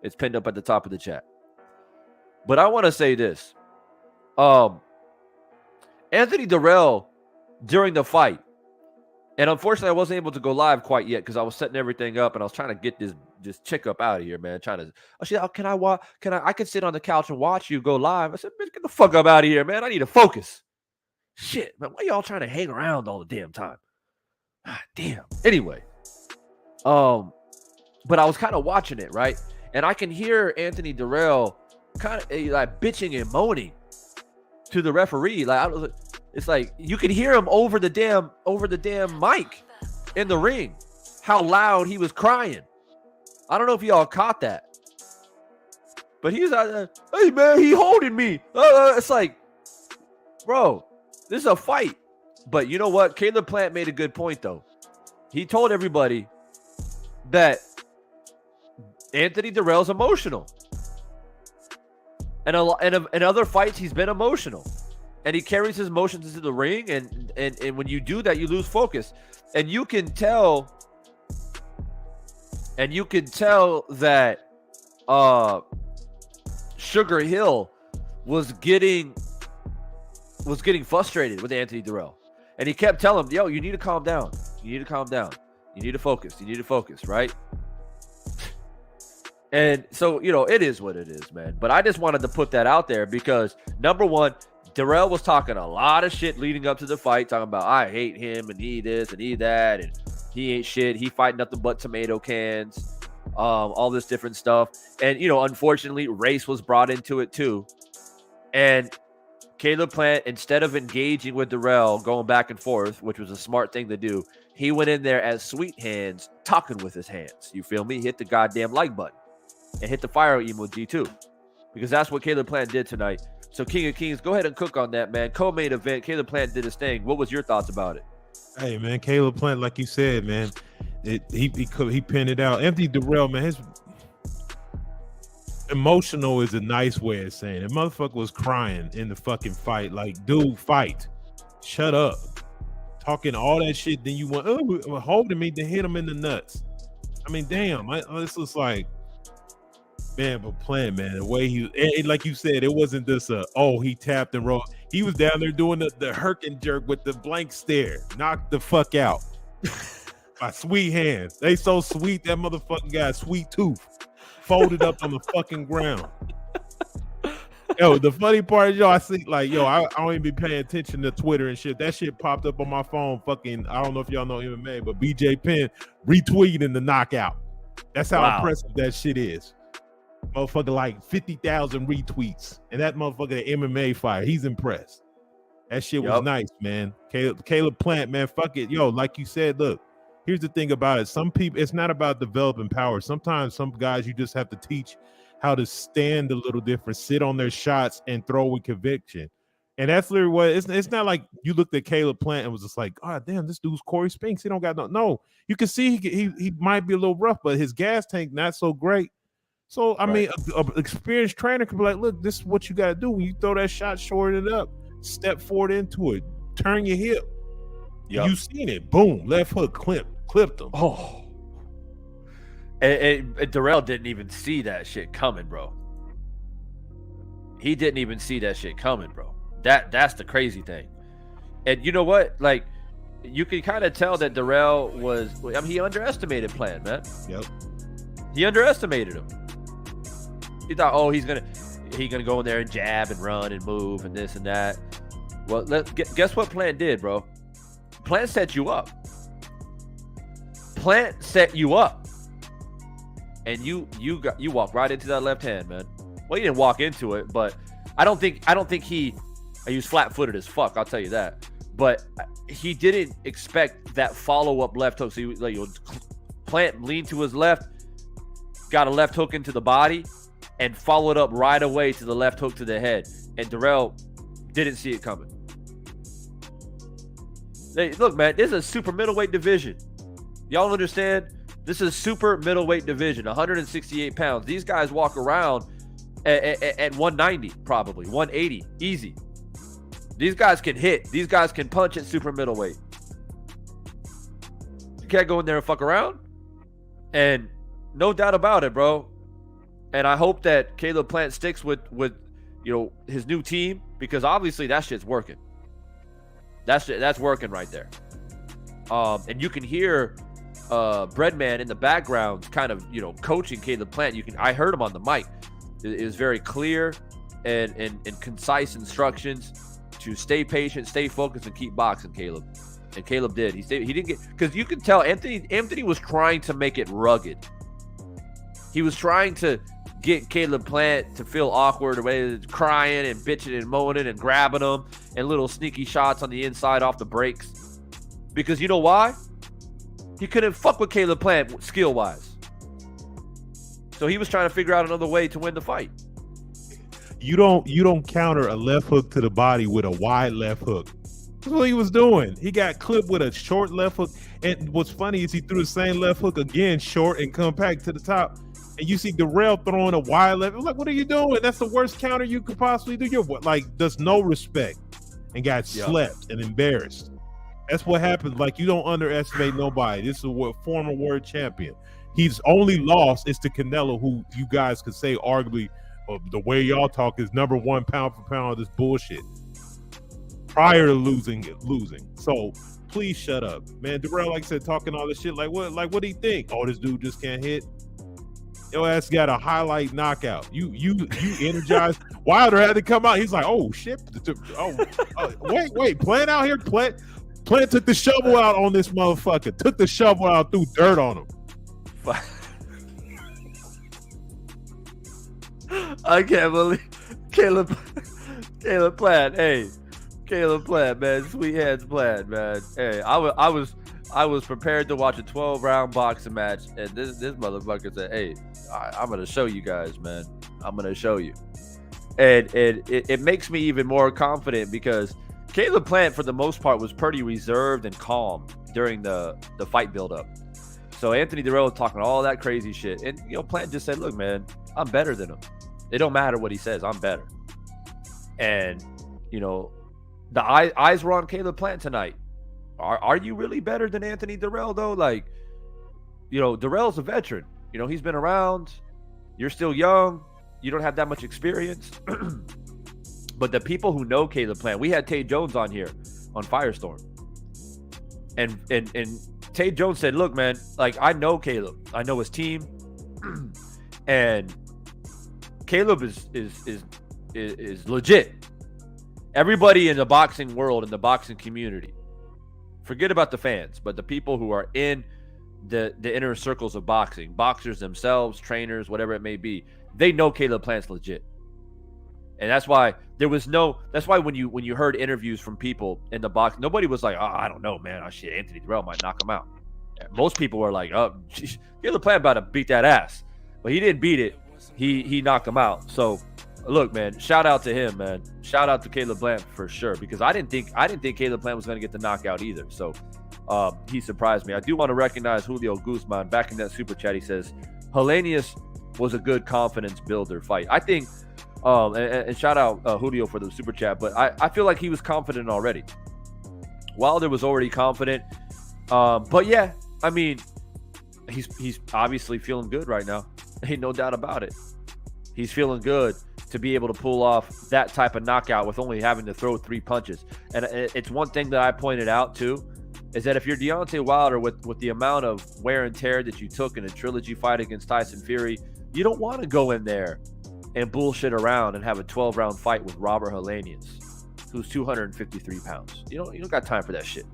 It's pinned up at the top of the chat. But I want to say this. Anthony Dirrell, during the fight, and unfortunately I wasn't able to go live quite yet because I was setting everything up and I was trying to get this chick up out of here, man. Can I could sit on the couch and watch you go live. I said, man, get the fuck up out of here, man. I need to focus. Shit, man, why y'all trying to hang around all the damn time? Ah, damn. Anyway, but I was kind of watching it, right? And I can hear Anthony Dirrell kind of like bitching and moaning to the referee. Like, it's like you can hear him over the damn mic in the ring. How loud he was crying. I don't know if y'all caught that, but he was out there. Hey man, he holding me. It's like, bro, this is a fight. But you know what? Caleb Plant made a good point though. He told everybody that Anthony Dirrell's emotional. And in other fights, he's been emotional. And he carries his emotions into the ring. And when you do that, you lose focus. And you can tell that Sugar Hill was getting frustrated with Anthony Dirrell. And he kept telling him, yo, you need to calm down. You need to calm down. You need to focus. You need to focus, right? And so, it is what it is, man. But I just wanted to put that out there because, number one, Dirrell was talking a lot of shit leading up to the fight, talking about, I hate him and he this and he that, and he ain't shit. He fight nothing but tomato cans, all this different stuff. And, unfortunately, race was brought into it too. And Caleb Plant, instead of engaging with Dirrell, going back and forth, which was a smart thing to do, he went in there as sweet hands, talking with his hands. You feel me? Hit the goddamn like button and hit the fire emoji too, because that's what Caleb Plant did tonight. So King of Kings, go ahead and cook on that, man. Co-main event, Caleb Plant did his thing. What was your thoughts about it? Hey, man, Caleb Plant, like you said, man, he pinned it out. Anthony Durrell, man, his emotional is a nice way of saying it. Motherfucker was crying in the fucking fight. Like, dude, fight. Shut up. Talking all that shit. Then you want holding me to hit him in the nuts. I mean, damn. This was like, man, but Plant, man, the way like you said, it wasn't just he tapped and rolled. He was down there doing the herkin jerk with the blank stare. Knocked the fuck out. By sweet hands. They so sweet, that motherfucker got a sweet tooth. Folded up on the fucking ground. Yo, the funny part is, I see, like, I don't even be paying attention to Twitter and shit. That shit popped up on my phone. Fucking, I don't know if y'all know MMA, but BJ Penn retweeting the knockout. That's how impressive that shit is. Motherfucker, like 50,000 retweets, and that motherfucker, the MMA fighter, he's impressed. That shit was nice, man. Caleb Plant, man, fuck it. Yo, like you said, look. Here's the thing about it. Some people, it's not about developing power. Sometimes some guys you just have to teach how to stand a little different, sit on their shots, and throw with conviction. And that's literally what it's not like you looked at Caleb Plant and was just like, oh, damn, this dude's Corey Spinks. He don't got no. You can see he might be a little rough, but his gas tank not so great. So, I mean, an experienced trainer could be like, look, this is what you got to do. When you throw that shot, shorten it up, step forward into it, turn your hip. Yep. You seen it. Boom, left hook, clipped him. Oh. And Durrell didn't even see that shit coming, bro. He didn't even see that shit coming, bro. That's the crazy thing. And you know what? Like, you can kind of tell that Durrell he underestimated Plant, man. Yep. He underestimated him. He thought, he's gonna go in there and jab and run and move and this and that. Well, guess what Plant did, bro? Plant set you up. Plant set you up, and you walked right into that left hand, man. Well, he didn't walk into it, but I don't think he was flat-footed as fuck. I'll tell you that. But he didn't expect that follow-up left hook. So Plant leaned to his left, got a left hook into the body, and followed up right away to the left hook to the head. And Durrell didn't see it coming. Hey, look, man, this is a super middleweight division. Y'all understand? This is super middleweight division, 168 pounds. These guys walk around at 190, probably 180, easy. These guys can hit. These guys can punch at super middleweight. You can't go in there and fuck around. And no doubt about it, bro. And I hope that Caleb Plant sticks with his new team, because obviously that shit's working. That's working right there. And you can hear Breadman in the background kind of, coaching Caleb Plant. I heard him on the mic. It was very clear and concise instructions to stay patient, stay focused, and keep boxing, Caleb. And Caleb did. He didn't get, because you can tell Anthony was trying to make it rugged. He was trying to get Caleb Plant to feel awkward, crying and bitching and moaning and grabbing him, and little sneaky shots on the inside off the brakes. Because you know why? He couldn't fuck with Caleb Plant skill-wise. So he was trying to figure out another way to win the fight. You don't counter a left hook to the body with a wide left hook. That's what he was doing. He got clipped with a short left hook. And what's funny is he threw the same left hook again, short and compact to the top. And you see Dirrell throwing a wide left. Like, what are you doing? That's the worst counter you could possibly do. You're does no respect, and got slept and embarrassed. That's what happens. Like, you don't underestimate nobody. This is a former world champion. He's only lost is to Canelo, who you guys could say arguably the way y'all talk is number one pound for pound of this bullshit. Prior to losing. So please shut up, man. Durrell, like I said, talking all this shit. Like what do you think? Oh, this dude just can't hit. Your ass got a highlight knockout. You energized. Wilder had to come out. He's like, oh shit. Wait. Plant out here. Plant took the shovel out on this motherfucker. Took the shovel out, threw dirt on him. I can't believe Caleb Plant. Hey, Caleb Plant, man. Sweet hands Plant, man. Hey, I was prepared to watch a 12-round boxing match, and this motherfucker said, hey, I'm gonna show you guys, man. I'm gonna show you. And it makes me even more confident because Caleb Plant, for the most part, was pretty reserved and calm during the fight buildup. So Anthony Dirrell was talking all that crazy shit. And, Plant just said, look, man, I'm better than him. It don't matter what he says. I'm better. And, the eyes were on Caleb Plant tonight. Are you really better than Anthony Dirrell, though? Like, Dirrell's a veteran. He's been around. You're still young. You don't have that much experience. But the people who know Caleb Plant, we had Tay Jones on here on Firestorm. And Tay Jones said, look, man, like, I know Caleb. I know his team. And Caleb is legit. Everybody in the boxing world, in the boxing community, forget about the fans, but the people who are in the inner circles of boxing, boxers themselves, trainers, whatever it may be, they know Caleb Plant's legit. And that's why when you heard interviews from people in the box, nobody was like, oh, I don't know, man. Oh, shit, Anthony Dirrell might knock him out. Most people were like, oh, geez, Caleb Plant about to beat that ass. But he didn't beat it. He knocked him out. So, look, man, shout out to him, man. Shout out to Caleb Plant for sure, because I didn't think Caleb Plant was going to get the knockout either. So, he surprised me. I do want to recognize Julio Guzman. Back in that super chat, he says, Helenius was a good confidence builder fight. I think, and shout out Julio for the super chat, but I feel like he was confident already. Wilder was already confident. But yeah, I mean, he's obviously feeling good right now. Ain't no doubt about it. He's feeling good to be able to pull off that type of knockout with only having to throw 3 punches. And it's one thing that I pointed out too, is that if you're Deontay Wilder with the amount of wear and tear that you took in a trilogy fight against Tyson Fury, you don't want to go in there and bullshit around and have a 12-round fight with Robert Helenius, who's 253 pounds. You don't got time for that shit,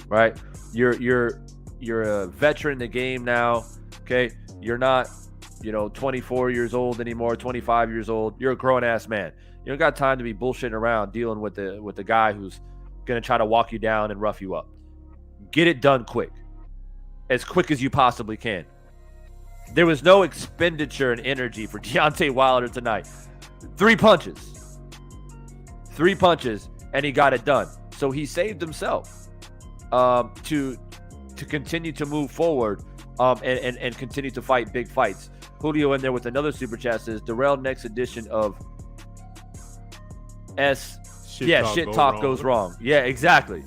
right? You're a veteran in the game now, okay? You're not 24 years old anymore, 25 years old. You're a grown-ass man. You don't got time to be bullshitting around dealing with the guy who's going to try to walk you down and rough you up. Get it done quick. As quick as you possibly can. There was no expenditure and energy for Deontay Wilder tonight. 3 punches. 3 punches, and he got it done. So he saved himself to continue to move forward and continue to fight big fights. Julio in there with another super chat says, Dirrell next edition of Shit Talk Goes Wrong. Yeah, exactly.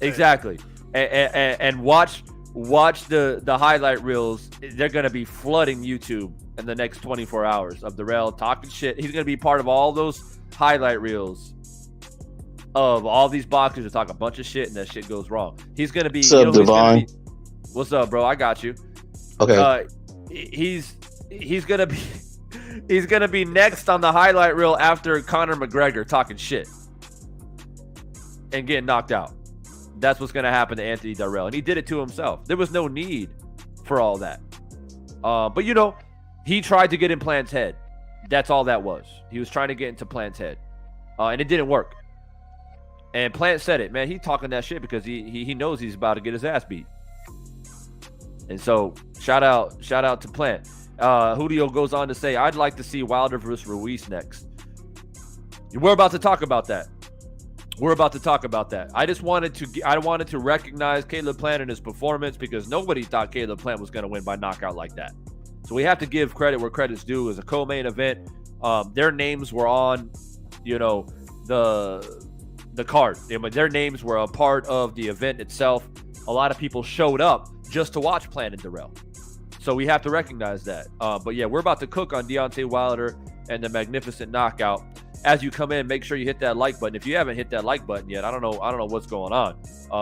Exactly. And watch the highlight reels. They're going to be flooding YouTube in the next 24 hours of Dirrell talking shit. He's going to be part of all those highlight reels of all these boxers that talk a bunch of shit and that shit goes wrong. He's going to be... What's up, Devin? What's up, bro? I got you. Okay. He's going to be next on the highlight reel after Conor McGregor talking shit and getting knocked out. That's what's going to happen to Anthony Dirrell. And he did it to himself. There was no need for all that. But, he tried to get in Plant's head. That's all that was. He was trying to get into Plant's head. And it didn't work. And Plant said it, man. He talking that shit because he knows he's about to get his ass beat. And so, shout out to Plant. Julio goes on to say, I'd like to see Wilder versus Ruiz next. We're about to talk about that. I wanted to recognize Caleb Plant and his performance because nobody thought Caleb Plant was going to win by knockout like that. So we have to give credit where credit's due. As a co-main event, their names were on, the card. Their names were a part of the event itself. A lot of people showed up just to watch Plant and Dirrell. So we have to recognize that. But yeah, we're about to cook on Deontay Wilder and the magnificent knockout. As you come in, make sure you hit that like button. If you haven't hit that like button yet, I don't know what's going on.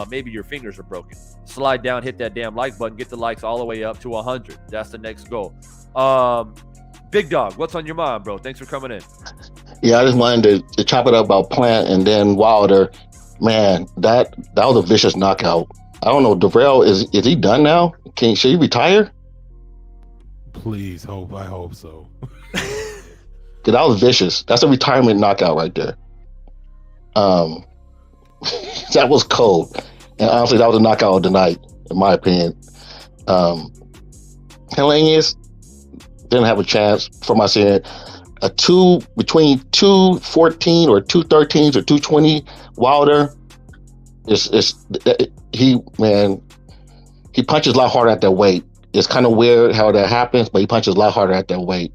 Maybe your fingers are broken. Slide down, hit that damn like button, get the likes all the way up to 100. That's the next goal. Big Dog, what's on your mind, bro? Thanks for coming in. Yeah, I just wanted to chop it up about Plant and then Wilder. Man, that was a vicious knockout. I don't know, Durrell, is he done now? Should he retire? Please, I hope so. That was vicious. That's a retirement knockout right there. That was cold. And honestly, that was a knockout of the night, in my opinion. Helenius didn't have a chance from my side. Between 214 or 213s or 220 Wilder, he punches a lot harder at that weight. It's kind of weird how that happens, but he punches a lot harder at that weight.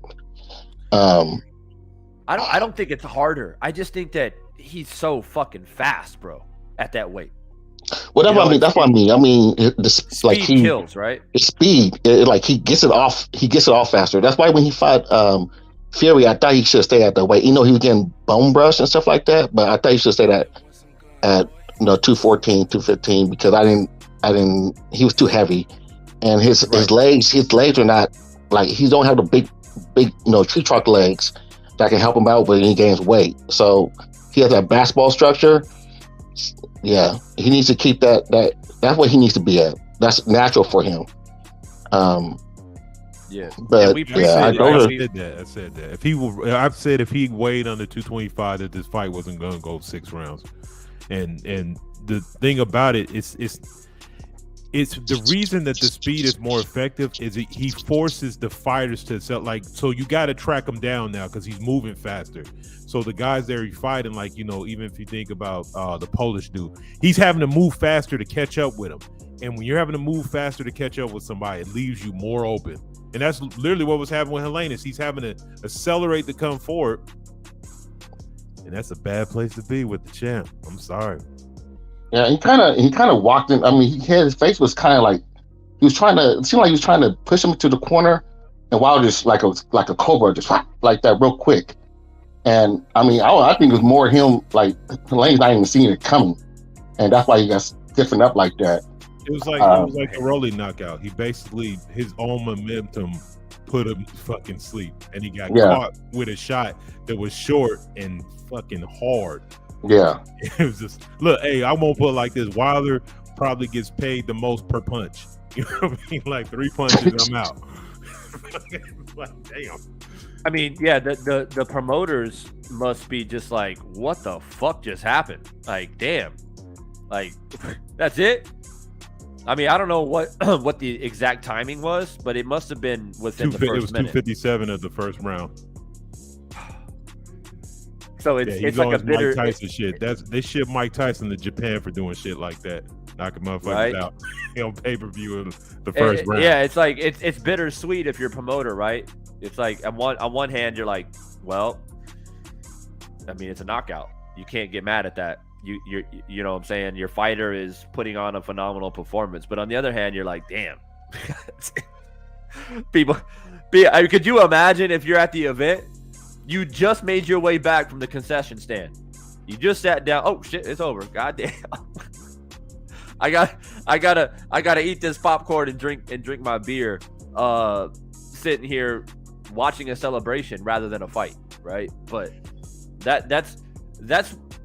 I don't think it's harder. I just think that he's so fucking fast, bro, at that weight. Well, that's what I mean. That's what I mean. I mean, speed kills, right? His speed, he gets it off. He gets it off faster. That's why when he fought Fury, I thought he should stay at that weight. He was getting bone brushed and stuff like that, but I thought he should stay at 214, 215 because I didn't. He was too heavy, and his legs are not like he don't have the big tree trunk legs that can help him out when he gains weight. So he has that basketball structure. Yeah, he needs to keep that. That's what he needs to be at. That's natural for him. Yeah, but I said that. I've said if he weighed under 225, that this fight wasn't going to go 6 rounds. And the thing about it is, it's the reason that the speed is more effective is he forces the fighters to sell, so you got to track him down now because he's moving faster. So the guys there he's fighting, even if you think about the Polish dude, he's having to move faster to catch up with him. And when you're having to move faster to catch up with somebody, it leaves you more open. And that's literally what was happening with Helenius. He's having to accelerate to come forward. And that's a bad place to be with the champ. I'm sorry. Yeah, he kind of walked in. I mean, his face was kind of like it seemed like he was trying to push him to the corner, and Wilder just like a cobra, just like that real quick. And I mean, I think it was more him, like Helenius not even seeing it coming, and that's why he got stiffened up like that. It was like a rolling knockout. He basically his own momentum put him to fucking sleep, and he got caught with a shot that was short and fucking hard. Yeah, it was just look. Hey, I won't put it like this. Wilder probably gets paid the most per punch. You know what I mean? Like 3 punches, and I'm out. Like, damn. I mean, yeah, the promoters must be just like, what the fuck just happened? Like, damn, like that's it. I mean, I don't know what the exact timing was, but it must have been within the first minute. It was 2:57 of the first round. So it's like a bitter Mike Tyson shit. They ship Mike Tyson to Japan for doing shit like that, knocking motherfuckers out on pay-per-view in the first round. Yeah, it's like it's bittersweet if you're a promoter, right? It's like on one hand you're like, well, I mean, it's a knockout. You can't get mad at that. You know what I'm saying? Your fighter is putting on a phenomenal performance, but on the other hand, you're like, damn. Could you imagine if you're at the event? You just made your way back from the concession stand. You just sat down. Oh shit, it's over. God damn. I gotta eat this popcorn and drink my beer. Sitting here watching a celebration rather than a fight, right? But that's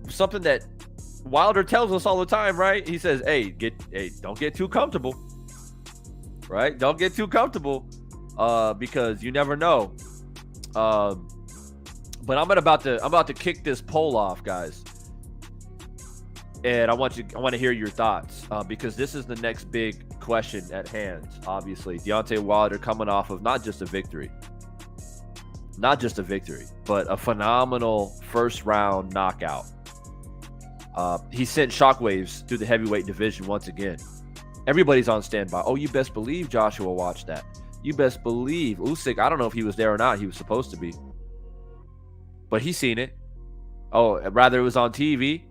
something that Wilder tells us all the time, right? He says, hey, don't get too comfortable. Right? Don't get too comfortable. Because you never know. But I'm about to kick this poll off, guys, and I want to hear your thoughts because this is the next big question at hand. Obviously, Deontay Wilder coming off of not just a victory, but a phenomenal first round knockout. He sent shockwaves through the heavyweight division once again. Everybody's on standby. Oh, you best believe Joshua watched that. You best believe Usyk. I don't know if he was there or not. He was supposed to be. But he's seen it. Oh, rather it was on TV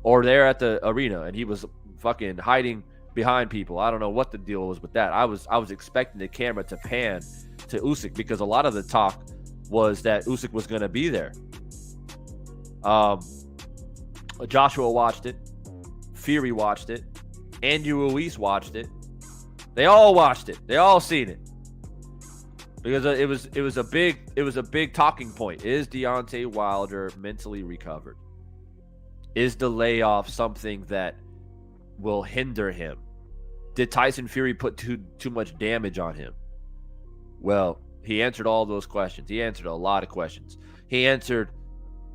or there at the arena, and he was fucking hiding behind people. I don't know what the deal was with that. I was expecting the camera to pan to Usyk because a lot of the talk was that Usyk was going to be there. Joshua watched it. Fury watched it. Andy Ruiz watched it. They all watched it. They all seen it. Because it was a big talking point. Is Deontay Wilder mentally recovered? Is the layoff something that will hinder him? Did Tyson Fury put too much damage on him? Well, he answered all those questions. He answered a lot of questions. He answered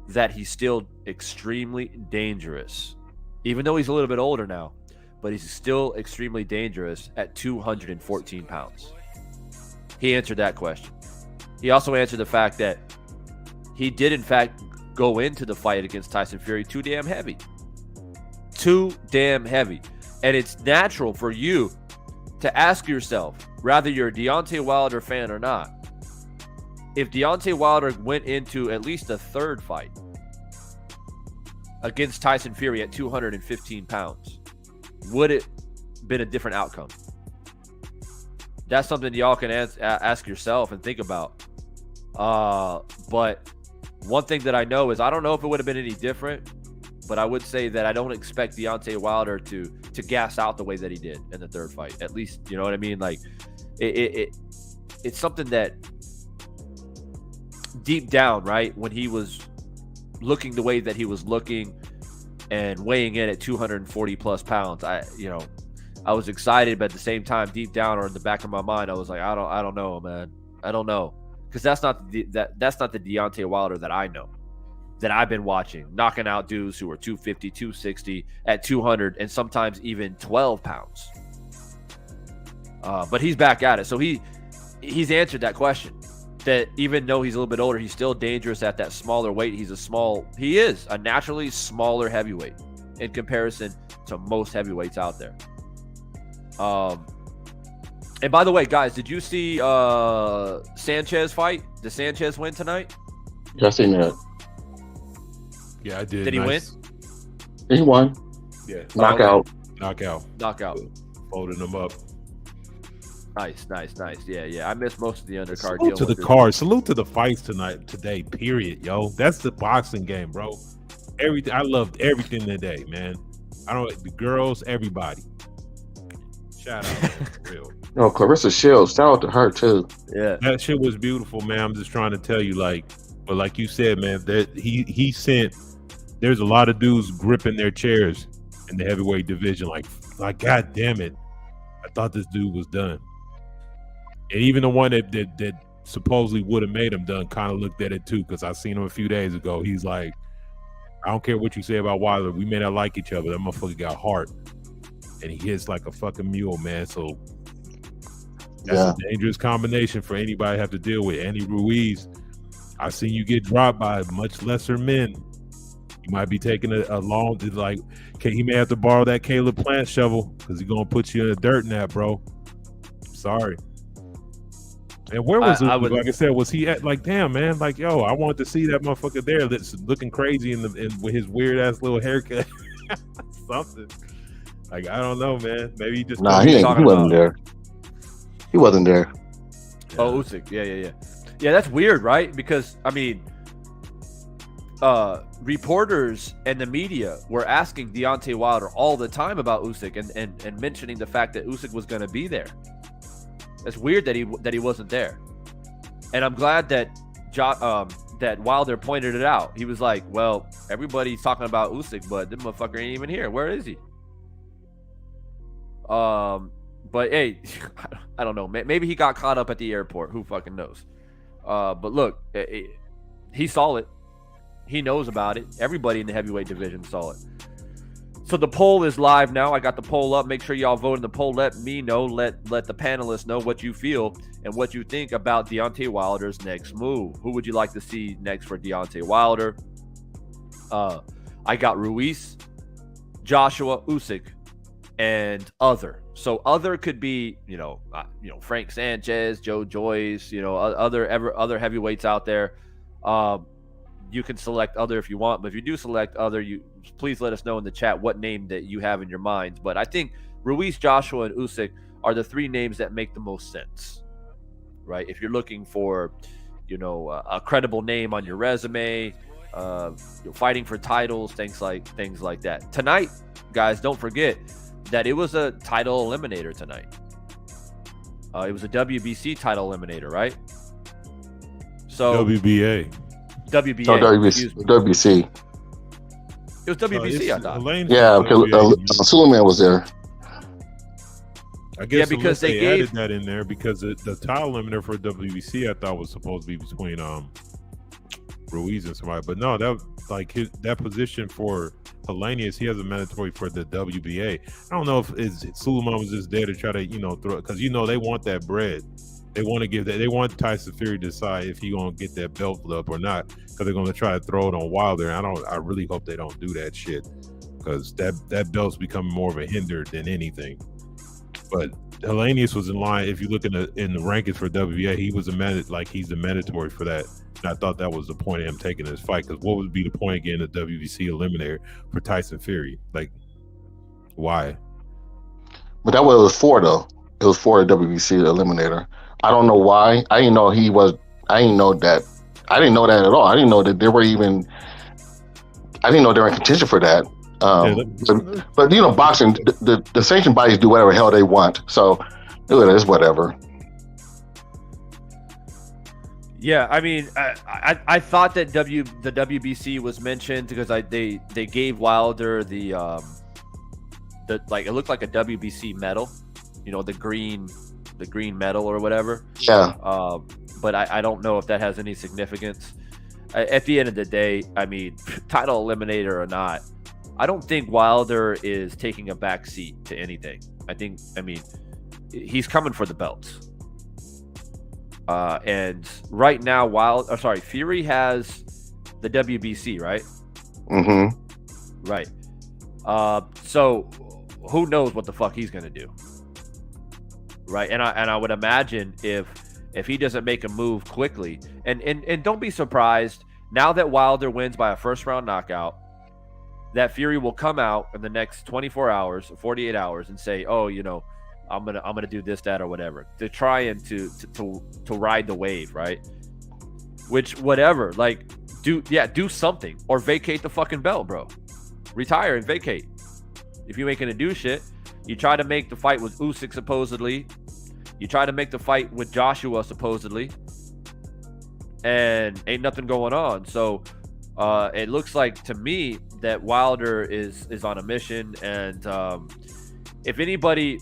that he's still extremely dangerous. Even though he's a little bit older now, but he's still extremely dangerous at 214 pounds. He answered that question. He also answered the fact that he did, in fact, go into the fight against Tyson Fury too damn heavy. Too damn heavy. And it's natural for you to ask yourself, whether you're a Deontay Wilder fan or not, if Deontay Wilder went into at least a third fight against Tyson Fury at 215 pounds, would it been a different outcome? That's something y'all can ask yourself and think about. But one thing that I know is I don't know if it would have been any different, but I would say that I don't expect Deontay Wilder to gas out the way that he did in the third fight. At least, you know what I mean? Like, it's something that deep down, right, when he was looking the way that he was looking and weighing in at 240 plus pounds, I was excited, but at the same time, deep down or in the back of my mind, I was like, I don't know, man. I don't know. Because that's not the Deontay Wilder that I know, that I've been watching, knocking out dudes who are 250, 260 at 200 and sometimes even 12 pounds. But he's back at it. So he's answered that question, that even though he's a little bit older, he's still dangerous at that smaller weight. He is a naturally smaller heavyweight in comparison to most heavyweights out there. And by the way, guys, did you see Sanchez fight? Did Sanchez win tonight? Yeah, I seen that. Yeah, I did. Did he win? He won. Yeah. Knockout. Knockout. Folding them up. Nice. Yeah. I missed most of the undercard. Salute to the card. Salute to the fights today. Period, yo. That's the boxing game, bro. Everything. I loved everything today, man. The girls, everybody. Shout out, real. No, Clarissa Shields. Shout out to her too. Yeah, that shit was beautiful, man. I'm just trying to tell you, but like you said, man, that he sent. There's a lot of dudes gripping their chairs in the heavyweight division, like God damn it, I thought this dude was done. And even the one that supposedly would have made him done kind of looked at it too, because I seen him a few days ago. He's like, I don't care what you say about Wilder, we may not like each other. That motherfucker got heart. And he hits like a fucking mule, man. So that's a dangerous combination for anybody to have to deal with. Andy Ruiz, I seen you get dropped by much lesser men. You might be taking a long, he may have to borrow that Caleb Plant shovel because he's gonna put you in the dirt in that, bro. Sorry. And where was it? Like I said, was he at damn, man? Yo, I wanted to see that motherfucker there that's looking crazy with his weird ass little haircut. Something. I don't know, man. Maybe he just he wasn't there. He wasn't there. Yeah. Oh, Usyk. Yeah. Yeah, that's weird, right? Because reporters and the media were asking Deontay Wilder all the time about Usyk and mentioning the fact that Usyk was going to be there. It's weird that he wasn't there. And I'm glad that that Wilder pointed it out. He was like, well, everybody's talking about Usyk, but this motherfucker ain't even here. Where is he? But hey, I don't know. Maybe he got caught up at the airport. Who fucking knows? But look, he saw it. He knows about it. Everybody in the heavyweight division saw it. So the poll is live now. I got the poll up. Make sure y'all vote in the poll. Let me know. Let the panelists know what you feel and what you think about Deontay Wilder's next move. Who would you like to see next for Deontay Wilder? I got Ruiz, Joshua, Usyk, and other. So other could be, Frank Sanchez, Joe Joyce, other heavyweights out there. You can select other if you want, but if you do select other, please let us know in the chat what name that you have in your minds. But I think Ruiz, Joshua, and Usyk are the three names that make the most sense, right? If you're looking for a credible name on your resume, fighting for titles, things like that. Tonight, guys, don't forget that it was a title eliminator tonight. It was a WBC title eliminator, right? So WBA. WBA. No, WBC. It was WBC, I thought. Yeah, because Suleiman was there. I guess because they added that in there because the title eliminator for WBC I thought was supposed to be between Ruiz and somebody, but no, that position for Helenius, he has a mandatory for the WBA. I don't know if Suleiman was just there to try to throw, because they want that bread. They want to give that. They want Tyson Fury to decide if he gonna get that belt up or not, because they're gonna try to throw it on Wilder. And I really hope they don't do that shit, because that belt's becoming more of a hinder than anything. But Helenius was in line. If you look in the rankings for WBA, he was he's the mandatory for that. And I thought that was the point of him taking this fight, because what would be the point again of WBC eliminator for Tyson Fury? Like, why? But that was for though. It was for a WBC eliminator. I don't know why. I didn't know he was. I didn't know that. I didn't know that at all. I didn't know that they were even. I didn't know they were in contention for that. But boxing, the sanction bodies do whatever the hell they want. So it is whatever. Yeah, I mean, I thought that the WBC was mentioned because they gave Wilder the it looked like a WBC medal, the green medal or whatever. Yeah. But I don't know if that has any significance. At the end of the day, I mean, title eliminator or not, I don't think Wilder is taking a back seat to anything. I mean, he's coming for the belts. And right now, Fury has the WBC, right? Mm-hmm. Right. So who knows what the fuck he's gonna do, right? And I would imagine if he doesn't make a move quickly, and don't be surprised now that Wilder wins by a first round knockout, that Fury will come out in the next 24 hours, 48 hours, and say, "Oh, I'm gonna do this, that, or whatever," to try and to ride the wave, right? Which whatever, do something or vacate the fucking belt, bro. Retire and vacate. If you ain't gonna do shit, you try to make the fight with Usyk supposedly, you try to make the fight with Joshua supposedly, and ain't nothing going on. So it looks like to me that Wilder is on a mission, and if anybody,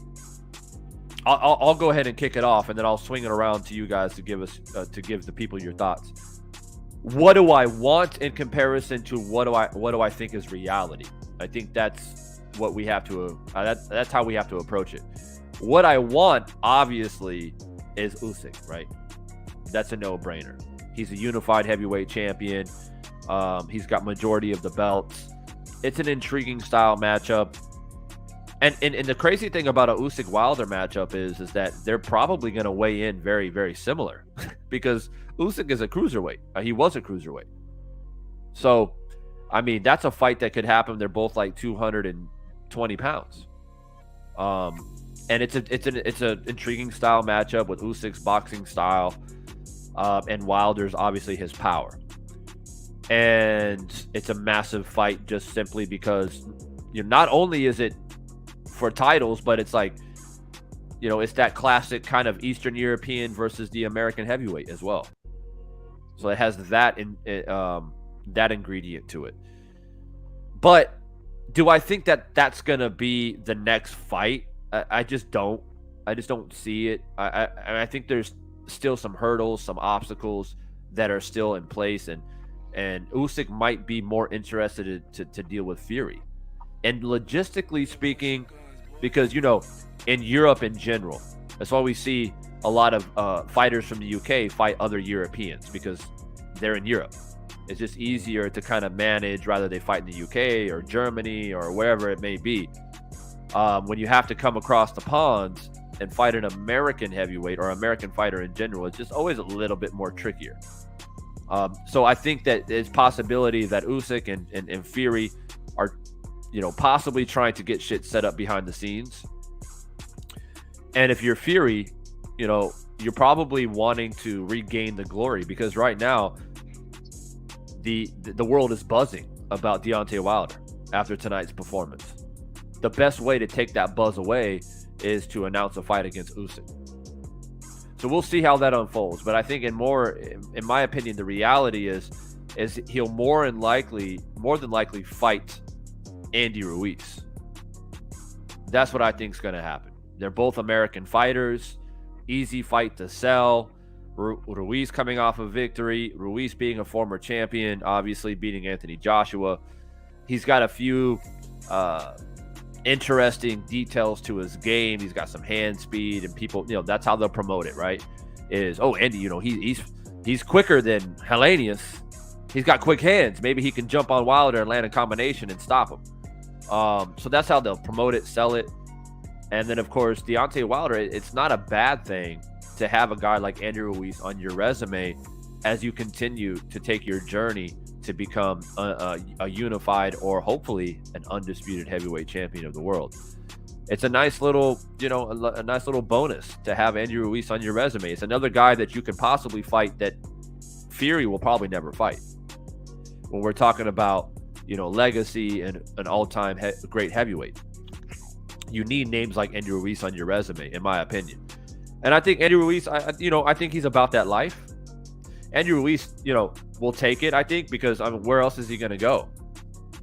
I'll go ahead and kick it off, and then I'll swing it around to you guys to give the people your thoughts. What do I want in comparison to what do I think is reality? I think that's what we have to. That's how we have to approach it. What I want, obviously, is Usyk, right? That's a no-brainer. He's a unified heavyweight champion. He's got majority of the belts. It's an intriguing style matchup. And the crazy thing about a Usyk Wilder matchup is that they're probably going to weigh in very, very similar because Usyk is a cruiserweight. He was a cruiserweight. So, I mean, that's a fight that could happen. They're both like 220 pounds. And it's an intriguing style matchup with Usyk's boxing style, and Wilder's obviously his power. And it's a massive fight just simply because not only is it for titles, but it's it's that classic kind of Eastern European versus the American heavyweight as well. So it has that that ingredient to it. But do I think that that's gonna be the next fight? I just don't. I just don't see it. I think there's still some hurdles, some obstacles that are still in place, and Usyk might be more interested to deal with Fury. And logistically speaking, because in Europe in general, that's why we see a lot of fighters from the UK fight other Europeans, because they're in Europe. It's just easier to kind of manage rather they fight in the UK or Germany or wherever it may be. When you have to come across the ponds and fight an American heavyweight or American fighter in general, it's just always a little bit more trickier. So I think that there's possibility that Usyk and Fury are, possibly trying to get shit set up behind the scenes. And if you're Fury, you you're probably wanting to regain the glory because right now the world is buzzing about Deontay Wilder after tonight's performance. The best way to take that buzz away is to announce a fight against Usyk. So we'll see how that unfolds. But I think in my opinion, the reality is he'll more than likely fight Andy Ruiz. That's what I think is going to happen. They're both American fighters. Easy fight to sell. Ruiz coming off a victory. Ruiz being a former champion, obviously beating Anthony Joshua. He's got a few interesting details to his game. He's got some hand speed, and people, that's how they'll promote it, right? Andy, he's quicker than Helenius. He's got quick hands. Maybe he can jump on Wilder and land a combination and stop him. So that's how they'll promote it, sell it. And then, of course, Deontay Wilder, it's not a bad thing to have a guy like Andy Ruiz on your resume as you continue to take your journey to become a unified or hopefully an undisputed heavyweight champion of the world. It's a nice little, a nice little bonus to have Andy Ruiz on your resume. It's another guy that you can possibly fight that Fury will probably never fight. When we're talking about, legacy and an all-time great heavyweight, you need names like Andy Ruiz on your resume, in my opinion. And I think Andy Ruiz, I think he's about that life. Andy Ruiz, will take it, I think, because where else is he going to go?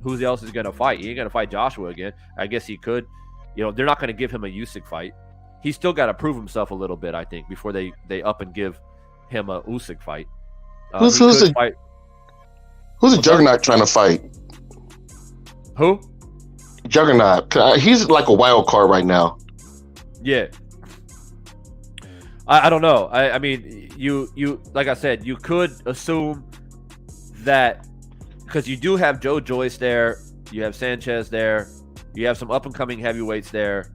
Who else is going to fight? He ain't going to fight Joshua again. I guess he could. They're not going to give him a Usyk fight. He's still got to prove himself a little bit, I think, before they up and give him a Usyk fight. Who's the Juggernaut trying to fight? Who? Juggernaut. He's like a wild card right now. Yeah. I don't know. I mean, you like I said, you could assume that because you do have Joe Joyce there, you have Sanchez there, you have some up-and-coming heavyweights there.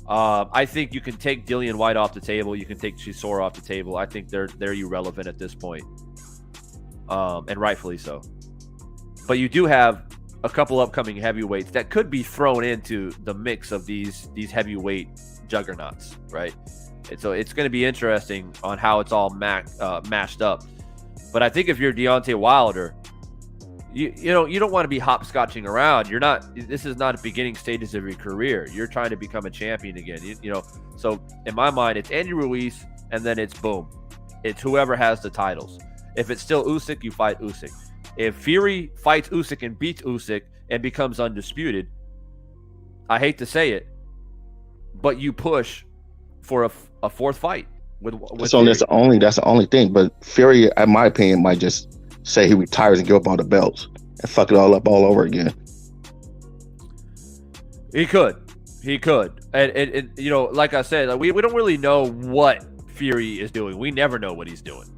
I think you can take Dillian White off the table. You can take Chisora off the table. I think they're irrelevant at this point, and rightfully so. But you do have a couple upcoming heavyweights that could be thrown into the mix of these heavyweight juggernauts, right? And so it's going to be interesting on how it's all mashed up. But I think if you're Deontay Wilder, you don't want to be hopscotching around. You're not. This is not the beginning stages of your career. You're trying to become a champion again. So in my mind, it's Andy Ruiz, and then it's boom. It's whoever has the titles. If it's still Usyk, you fight Usyk. If Fury fights Usyk and beats Usyk and becomes undisputed, I hate to say it, but you push for a fourth fight with so that's the only thing. But Fury, in my opinion, might just say he retires and give up all the belts and fuck it all up all over again. He could, and like I said, we don't really know what Fury is doing. We never know what he's doing.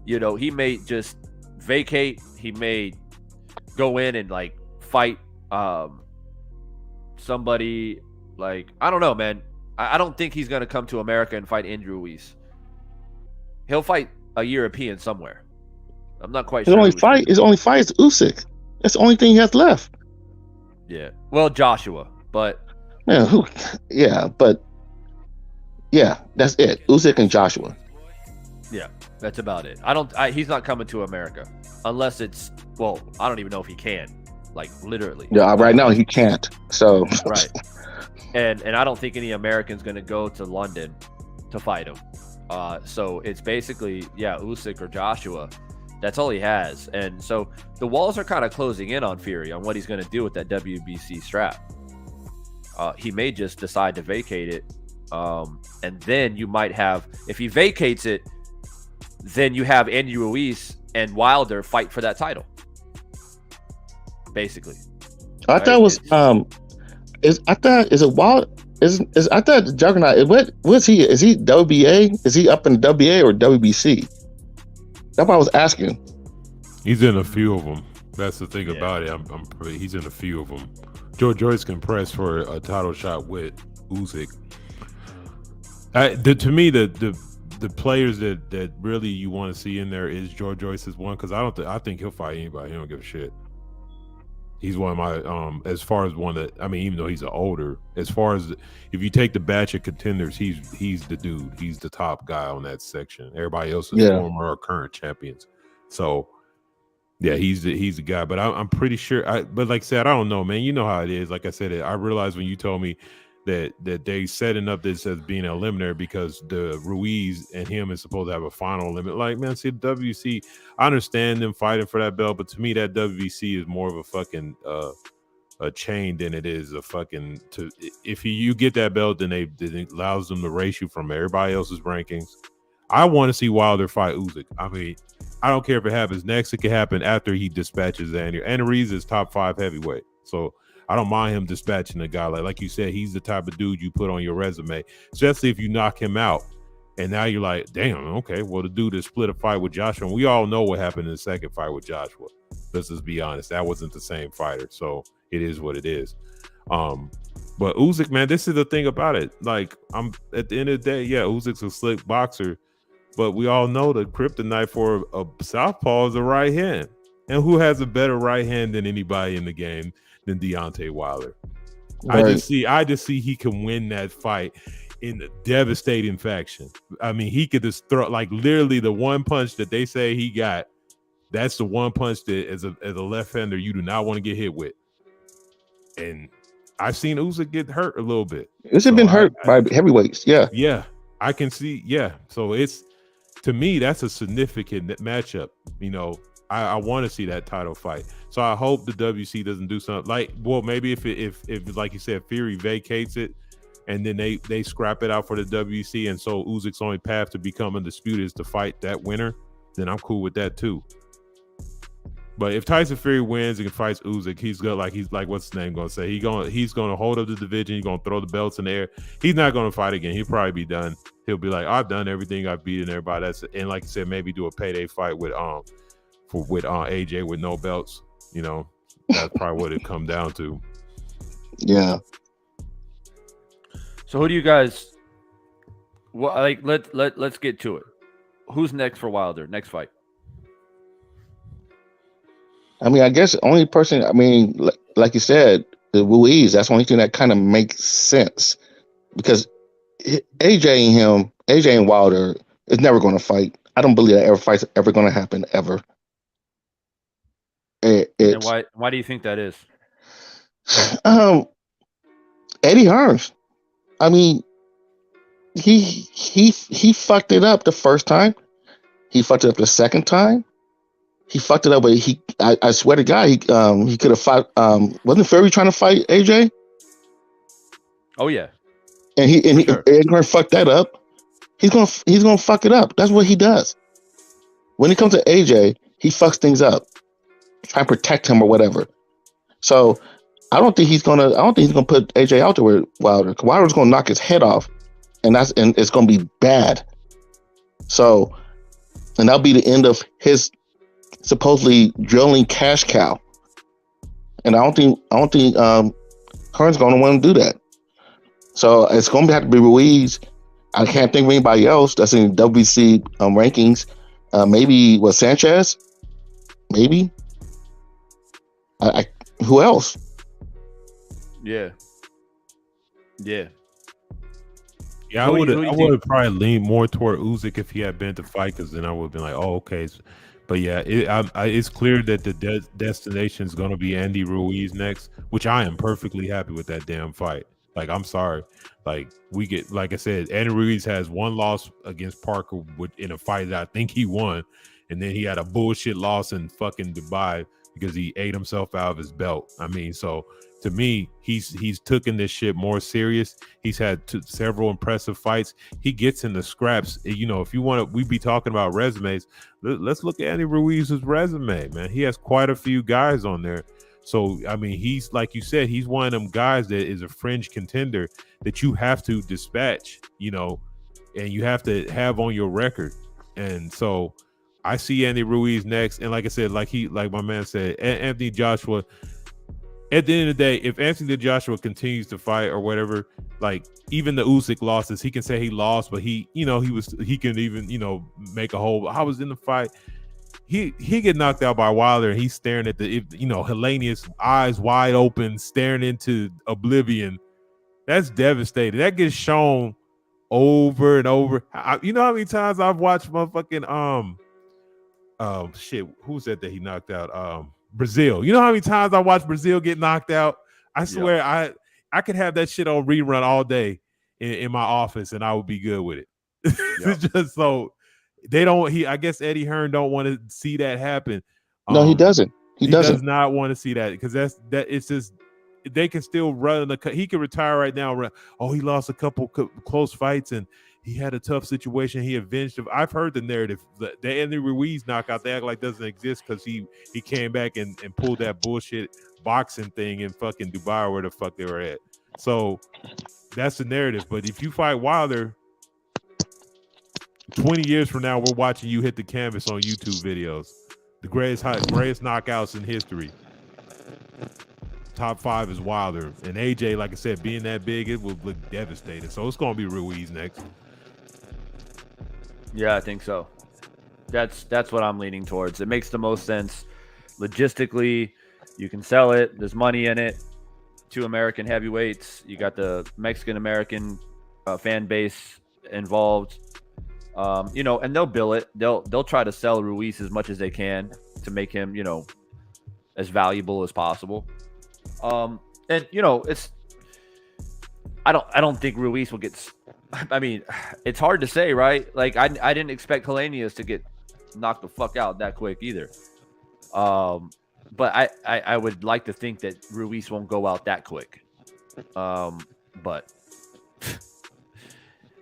He may just vacate. He may go in and fight somebody. I don't know, man. I don't think he's going to come to America and fight Andy Ruiz. He'll fight a European somewhere. I'm not quite sure. His only fight is Usyk. That's the only thing he has left. Yeah. Well, Joshua, but man, that's it. Usyk and Joshua. Yeah, that's about it. He's not coming to America unless it's. Well, I don't even know if he can. Literally. Yeah, right now he can't. So. Right. And I don't think any American's going to go to London to fight him. So it's basically, Usyk or Joshua. That's all he has. And so the walls are kind of closing in on Fury on what he's going to do with that WBC strap. He may just decide to vacate it. And then you might have, if he vacates it, then you have Andy Ruiz and Wilder fight for that title. Basically. I thought it was, I thought the Juggernaut. What was he? Is he WBA? Is he up in WBA or WBC? That's what I was asking. He's in a few of them. That's the thing about it. He's in a few of them. Joe Joyce can press for a title shot with Usyk. To me, the players that really you want to see in there is Joe Joyce is one, because I think he'll fight anybody. He don't give a shit. He's one of my as far as one that, I mean, even though he's older, as far as if you take the batch of contenders, he's the dude. He's the top guy on that section. Everybody else is former or current champions. So yeah, he's the guy. But I'm pretty sure. But like I said, I don't know, man. You know how it is. Like I said, I realized when you told me that they setting up this as being an eliminator because the Ruiz and him is supposed to have a final limit. Like, man, see, the WC, I understand them fighting for that belt, but to me, that WC is more of a fucking a chain than it is a fucking. If you get that belt, then it allows them to race you from everybody else's rankings. I want to see Wilder fight Usyk. I mean, I don't care if it happens next. It could happen after he dispatches Andy. Andy Ruiz is top 5 heavyweight, so I don't mind him dispatching a guy like you said. He's the type of dude you put on your resume, especially if you knock him out. And now you're like, damn, okay, well, the dude that split a fight with Joshua, and we all know what happened in the second fight with Joshua. Let's just be honest, that wasn't the same fighter, so it is what it is. But Usyk, man, this is the thing about it. Like, I'm at the end of the day, yeah, Usyk's a slick boxer, but we all know the kryptonite for a southpaw is a right hand. And who has a better right hand than anybody in the game than Deontay Wilder? Right. I just see he can win that fight in a devastating fashion. I mean, he could just throw, like, literally the one punch that they say he got. That's the one punch that as a left-hander you do not want to get hit with. And I've seen Usyk get hurt a little bit. Usyk been hurt by heavyweights, yeah. Yeah, I can see, yeah. So it's, to me, that's a significant matchup. You know, I want to see that title fight. So I hope the WC doesn't do something like, well, maybe if like you said, Fury vacates it and then they scrap it out for the WC, and so Usyk's only path to become undisputed is to fight that winner, then I'm cool with that too. But if Tyson Fury wins and fights Usyk, he's like what's his name gonna say? He's gonna hold up the division. He's gonna throw the belts in the air. He's not gonna fight again. He'll probably be done. He'll be like, I've done everything. I've beaten everybody. And like I said, maybe do a payday fight with AJ with no belts. You know, that's probably what it come down to. Yeah. So who do you guys? Well, like let's get to it. Who's next for Wilder? Next fight. I mean, I guess the only person, I mean, like you said, the Ruiz, that's the only thing that kind of makes sense. Because AJ and Wilder is never going to fight. I don't believe that fight's ever going to happen, ever. And why do you think that is? Eddie Hearns. I mean, he fucked it up the first time. He fucked it up the second time. He fucked it up, but I swear to God, he could have fought. Wasn't Fury trying to fight AJ? Oh yeah, and Hearns fucked that up. He's gonna fuck it up. That's what he does. When it comes to AJ, he fucks things up, try and protect him or whatever. So I don't think he's gonna put AJ out there with Wilder. Wilder's gonna knock his head off, and it's gonna be bad. So, and that'll be the end of his supposedly drilling cash cow, and I don't think Hearn's going to want to do that. So it's going to have to be Ruiz. I can't think of anybody else that's in WBC rankings. Maybe Sanchez. Maybe. Who else? Yeah. Yeah, I would have probably leaned more toward Usyk if he had been to fight, because then I would have been like, oh, okay. But yeah, it's clear that the destination is going to be Andy Ruiz next, which I am perfectly happy with that damn fight. Like, I'm sorry. Like, like I said, Andy Ruiz has one loss against Parker in a fight that I think he won. And then he had a bullshit loss in fucking Dubai because he ate himself out of his belt. I mean, so to me, he's taken this shit more serious. He's had several impressive fights. He gets in the scraps. You know, if you want to, we be talking about resumes. Let's look at Andy Ruiz's resume, man. He has quite a few guys on there. So, I mean, he's, like you said, he's one of them guys that is a fringe contender that you have to dispatch, you know, and you have to have on your record. And so I see Andy Ruiz next. And like I said, like my man said, Anthony Joshua, at the end of the day, if Anthony Joshua continues to fight or whatever, like even the Usyk losses, he can say he lost, but he can even, you know, make a whole. I was in the fight. he get knocked out by Wilder, and he's staring at Helenius, eyes wide open, staring into oblivion. That's devastating. That gets shown over and over. You know how many times I've watched motherfucking who's that he knocked out? Brazil. You know how many times I watched Brazil get knocked out? I swear I could have that shit on rerun all day in my office, and I would be good with it. It's just so they don't. I guess Eddie Hearn don't want to see that happen. No, he doesn't. He does not want to see that, because it's just they can still run he can retire right now. Oh, he lost a couple close fights and he had a tough situation. He avenged him. I've heard the narrative. The Andy Ruiz knockout, they act like doesn't exist because he came back and pulled that bullshit boxing thing in fucking Dubai or where the fuck they were at. So that's the narrative. But if you fight Wilder, 20 years from now, we're watching you hit the canvas on YouTube videos. The greatest knockouts in history. Top 5 is Wilder. And AJ, like I said, being that big, it would look devastating. So it's going to be Ruiz next. Yeah, I think so. That's what I'm leaning towards. It makes the most sense. Logistically, you can sell it. There's money in it. 2 American heavyweights. You got the Mexican-American fan base involved. And they'll bill it. They'll try to sell Ruiz as much as they can to make him, as valuable as possible. It's I don't think Ruiz will get. I mean, it's hard to say, right? Like I didn't expect Helenius to get knocked the fuck out that quick either. But I would like to think that Ruiz won't go out that quick. But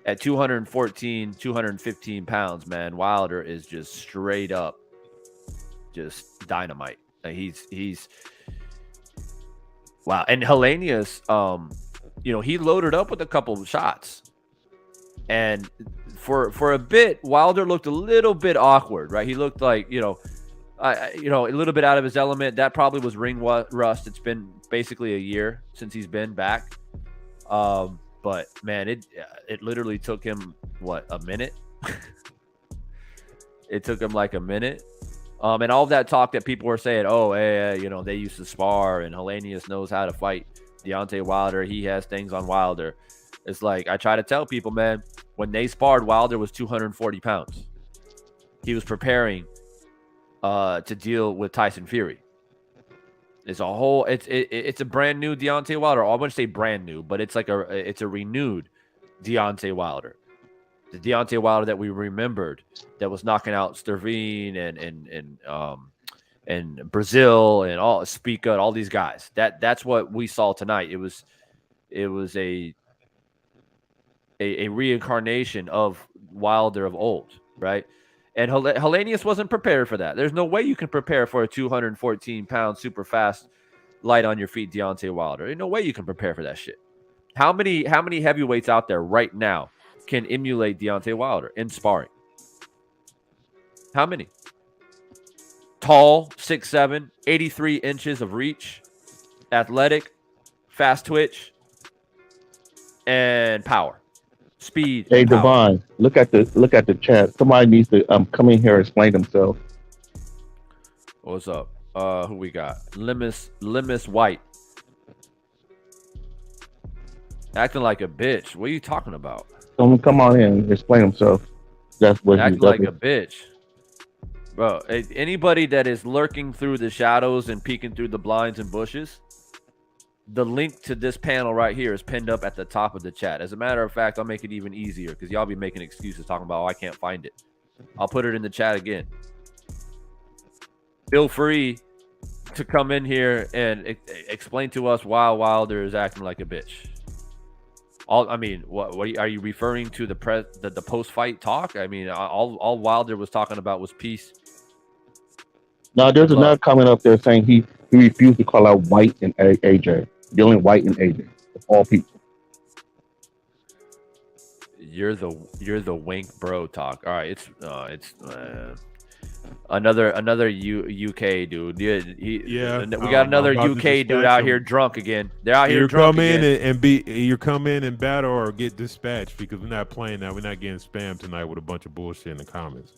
at 214, 215 pounds, man, Wilder is just straight up just dynamite. He's wow. And Helenius, he loaded up with a couple of shots. And for a bit, Wilder looked a little bit awkward, right? He looked like, a little bit out of his element. That probably was ring rust. It's been basically a year since he's been back. But man, it literally took him a minute. It took him like a minute. And all of that talk that people were saying, they used to spar and Helenius knows how to fight Deontay Wilder. He has things on Wilder. It's like, I try to tell people, man, when they sparred, Wilder was 240 pounds. He was preparing to deal with Tyson Fury. It's a brand new Deontay Wilder. I wouldn't say brand new, but it's a renewed Deontay Wilder. The Deontay Wilder that we remembered, that was knocking out Stervine and Brazil and all Spica, all these guys. That's what we saw tonight. It was a reincarnation of Wilder of old, right? And Helenius wasn't prepared for that. There's no way you can prepare for a 214-pound, super fast, light on your feet Deontay Wilder. There's no way you can prepare for that shit. How many heavyweights out there right now can emulate Deontay Wilder in sparring? How many? Tall, 6'7", 83 inches of reach, athletic, fast twitch, and power. Speed. Hey, Devon, look at the chat. Somebody needs to come in here and explain themselves. What's up? Who we got? Limus White. Acting like a bitch. What are you talking about? Someone come on in and explain himself. That's what Acting like a bitch. Bro, anybody that is lurking through the shadows and peeking through the blinds and bushes, the link to this panel right here is pinned up at the top of the chat. As a matter of fact, I'll make it even easier because y'all be making excuses talking about, I can't find it. I'll put it in the chat again. Feel free to come in here and explain to us why Wilder is acting like a bitch. What are you referring to the post-fight talk? I mean, all Wilder was talking about was peace. No, there's another comment up there saying he refused to call out White and AJ. Dylan White and AJ, of all people. You're the wink bro talk. All right, it's another UK dude. Yeah, we got another UK dude out here drunk again. They're out here drunk again. You come in and battle or get dispatched because we're not playing that. We're not getting spammed tonight with a bunch of bullshit in the comments.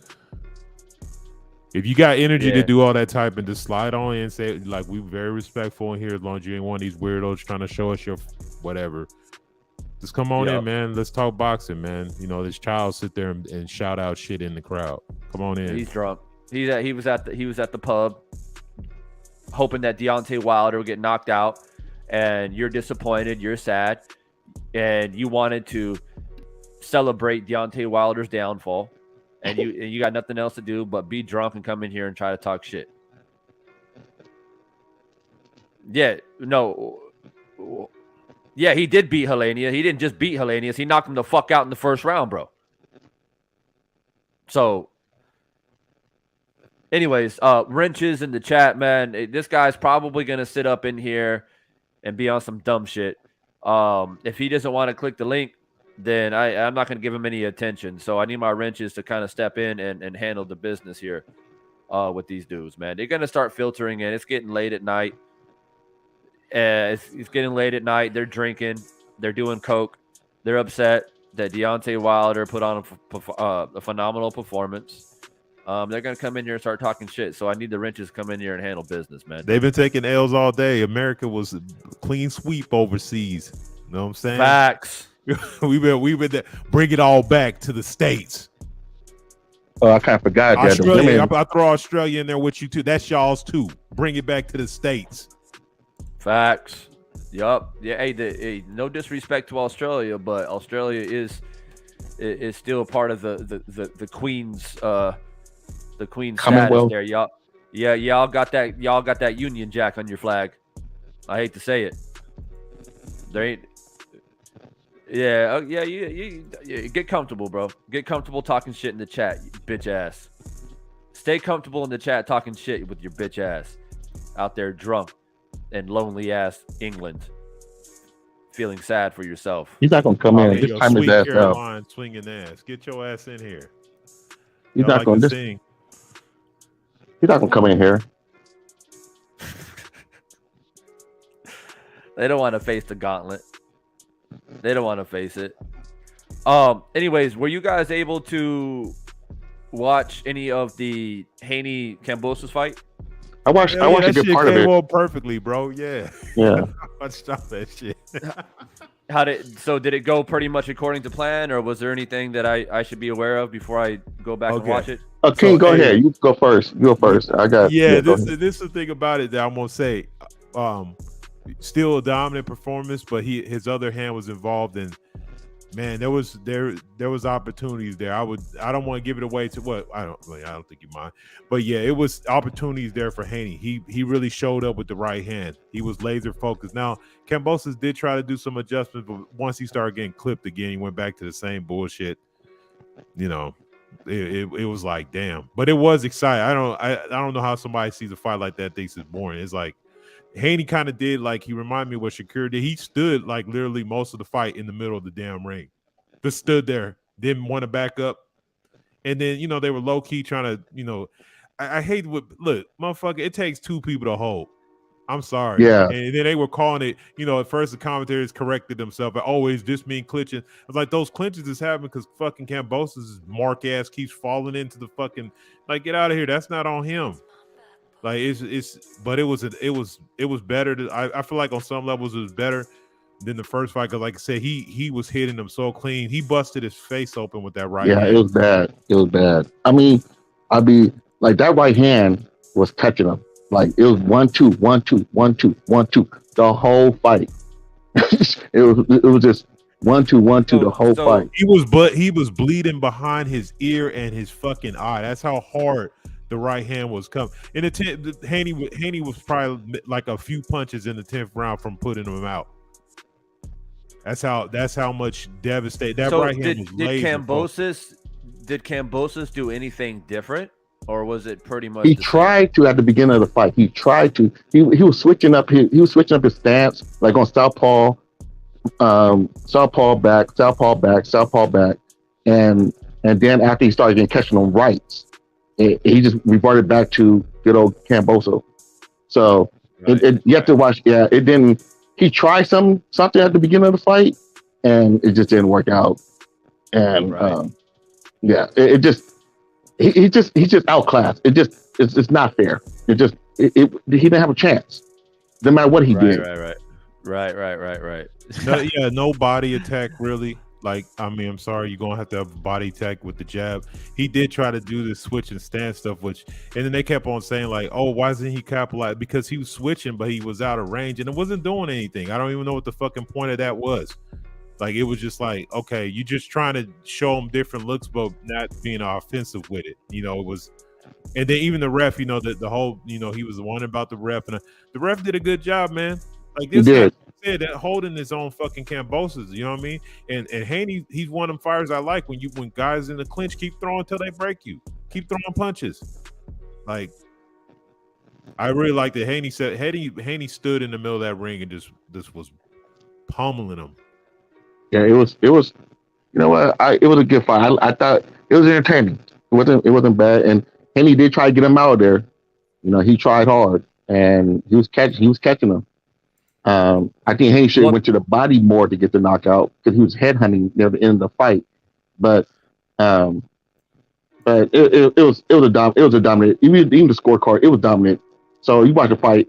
If you got energy to Yeah. do all that typing, just slide on in and say, like, we very respectful in here as long as you ain't one of these weirdos trying to show us your whatever. Just come on in, man. Let's talk boxing, man. You know, this child sit there and shout out shit in the crowd. Come on in. He's drunk. He was at the pub, hoping that Deontay Wilder would get knocked out, and you're disappointed. You're sad, and you wanted to celebrate Deontay Wilder's downfall, and you got nothing else to do but be drunk and come in here and try to talk shit. Yeah, no. Yeah, he did beat Helenius. He didn't just beat Helenius. He knocked him the fuck out in the first round, bro. So, anyways, wrenches in the chat, man. This guy's probably going to sit up in here and be on some dumb shit. If he doesn't want to click the link, then I'm not going to give him any attention. So I need my wrenches to kind of step in and handle the business here with these dudes, man. They're going to start filtering in. It's getting late at night. It's getting late at night. They're drinking. They're doing coke. They're upset that Deontay Wilder put on a phenomenal performance. They're going to come in here and start talking shit. So I need the wrenches to come in here and handle business, man. They've been taking L's all day. America was a clean sweep overseas. You know what I'm saying? Facts. we've been there. Bring it all back to the States. Oh, I kind of forgot that. Australia, I throw Australia in there with you too. That's y'all's too. Bring it back to the States. Facts. Yup. Yeah. Hey, no disrespect to Australia, but Australia is still part of the Queen's status there. Y'all. Yeah, y'all got that Union Jack on your flag. I hate to say it. There ain't. Yeah. You get comfortable, bro. Get comfortable talking shit in the chat, you bitch ass. Stay comfortable in the chat talking shit with your bitch ass out there drunk. And lonely ass England, feeling sad for yourself. He's not gonna come in. This time his ass out. Swinging ass. Get your ass in here. He's not gonna sing. He's not gonna come in here. They don't want to face the gauntlet. They don't want to face it. Anyways, were you guys able to watch any of the Haney Kambosos fight? I watched a good part of it. Well, perfectly, bro. Yeah. Yeah. Let's stop that shit. Did it go pretty much according to plan, or was there anything that I should be aware of before I go back and watch it? Okay, go ahead. You go first. I got. Yeah, this is the thing about it that I'm gonna say. Still a dominant performance, but his other hand was involved in. Man, there was opportunities there. I don't want to give it away to what I don't think you mind, but yeah, it was opportunities there for Haney. He really showed up with the right hand. He was laser focused. Now Kambosos did try to do some adjustments, but once he started getting clipped again, he went back to the same bullshit. You know, it was like damn, but it was exciting. I don't know how somebody sees a fight like that thinks it's boring. It's like. Haney kind of did like he reminded me of what Shakur did. He stood like literally most of the fight in the middle of the damn ring. Just stood there, didn't want to back up. And then, they were low key trying to, I hate what look, motherfucker, it takes two people to hold. I'm sorry. Yeah. And then they were calling it, at first the commentators corrected themselves. Always this mean clinching. I was like, those clinches is happening because fucking Kambosos' mark ass keeps falling into the fucking like get out of here. That's not on him. Like but it was better. I feel like on some levels it was better than the first fight because, like I said, he was hitting him so clean. He busted his face open with that right hand. Yeah, it was bad. It was bad. I mean, like that right hand was touching him. Like it was 1-2, 1-2, 1-2, 1-2 the whole fight. it was just 1-2, 1-2 the whole fight. He was bleeding behind his ear and his fucking eye. That's how hard. The right hand was coming. In the Haney was probably like a few punches in the 10th round from putting him out. That's how much devastated that right hand was. Did Kambosos do anything different, or was it pretty much? He tried to at the beginning of the fight. He tried to. He was switching up his stance, like on southpaw, southpaw back, and then after he started getting catching on rights. He just reverted back to good old Kambosos. So you have to watch. Yeah, it didn't. He tried something at the beginning of the fight, and it just didn't work out. And it just He just outclassed. It's not fair. He didn't have a chance. No matter what he did. Right. No body attack really. Like, I mean, I'm sorry, you're gonna have to have a body attack with the jab. He did try to do this switch and stand stuff, and then they kept on saying like, oh, why isn't he capitalize? Because he was switching, but he was out of range and it wasn't doing anything. I don't even know what the fucking point of that was. Like, it was just like, okay, you just trying to show him different looks, but not being offensive with it. You know, it was, and then even the ref, you know, the whole, you know, he was the one about the ref, and the ref did a good job, man. Like this guy said, that holding his own fucking Kambosos, you know what I mean? And Haney, he's one of them fighters I like when guys in the clinch keep throwing till they break you, keep throwing punches. Like, I really like that Haney said Haney stood in the middle of that ring and just was pummeling him. Yeah, it was. You know what? It was a good fight. I thought it was entertaining. It wasn't bad. And Haney did try to get him out of there. You know, he tried hard, and he was catching him. I think Haney should have went to the body more to get the knockout because he was headhunting near the end of the fight. But it was a dominant. Even the scorecard, it was dominant. So you watch the fight.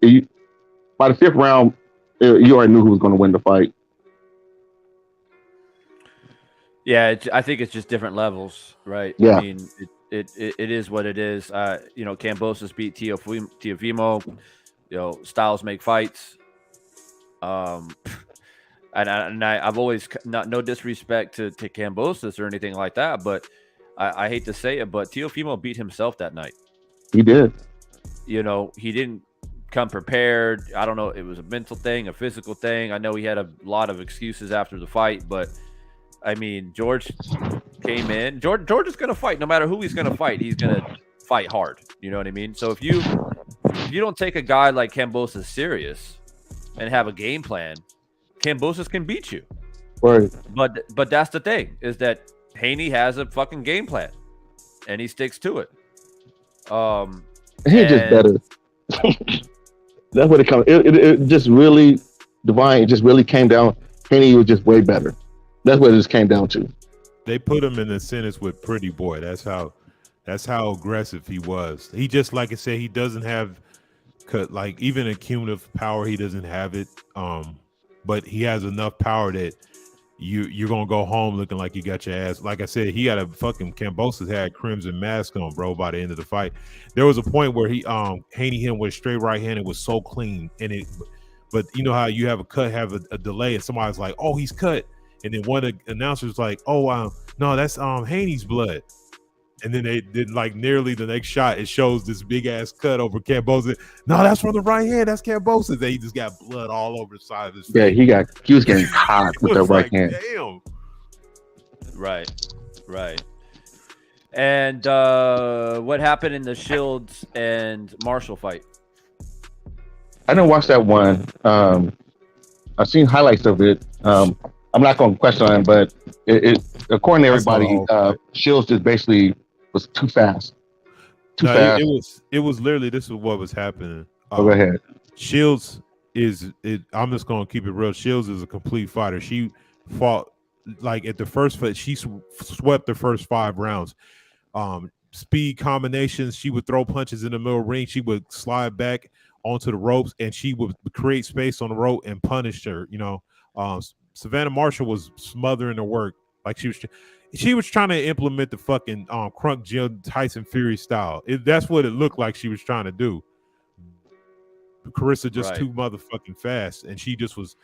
By the fifth round, you already knew who was going to win the fight. Yeah, I think it's just different levels, right? Yeah. I mean, it is what it is. You know, Kambosos beat Teofimo. You know, styles make fights. And I've always no disrespect to Kambosos or anything like that, but I hate to say it, but Teofimo beat himself that night. He did. You know, he didn't come prepared. I don't know. It was a mental thing, a physical thing. I know he had a lot of excuses after the fight, but I mean, George came in. George is going to fight no matter who he's going to fight. He's going to fight hard. You know what I mean? So if you don't take a guy like Kambosos serious and have a game plan, Kambosos can beat you. Right. But that's the thing, is that Haney has a fucking game plan and he sticks to it. He's just better. That's what it comes. It just really divine. It just really came down. Haney was just way better. That's what it just came down to. They put him in the sentence with Pretty Boy. That's how aggressive he was. He just, like I said, he doesn't have like even a cumulative power. He doesn't have it. But he has enough power that you're gonna go home looking like you got your ass. Like I said, he had a fucking Kambosos had crimson mask on, bro. By the end of the fight, there was a point where he Haney hit him with a straight right hand. It was so clean, but you know how you have a cut, have a delay, and somebody's like, "Oh, he's cut," and then one of the announcers like, "Oh, no, that's Haney's blood." And then they did like nearly the next shot. It shows this big ass cut over Kambosos. No, that's from the right hand. That's Kambosos. He just got blood all over the side of his face. Yeah, he was getting caught with the right hand. Damn. Right. And what happened in the Shields and Marshall fight? I didn't watch that one. I've seen highlights of it. I'm not going to question it, but it according to everybody, Shields just basically was too fast. Fast. It was literally, this is what was happening. Go ahead. Shields I'm just gonna keep it real. Shields is a complete fighter. She fought like at the first fight, she swept the first 5 rounds. Speed combinations, she would throw punches in the middle ring, she would slide back onto the ropes, and she would create space on the rope and punish her. You know, Savannah Marshall was smothering her work. Like she was trying to implement the fucking Crunk Jim Tyson Fury style. That's what it looked like she was trying to do. Carissa just too motherfucking fast, and she just was.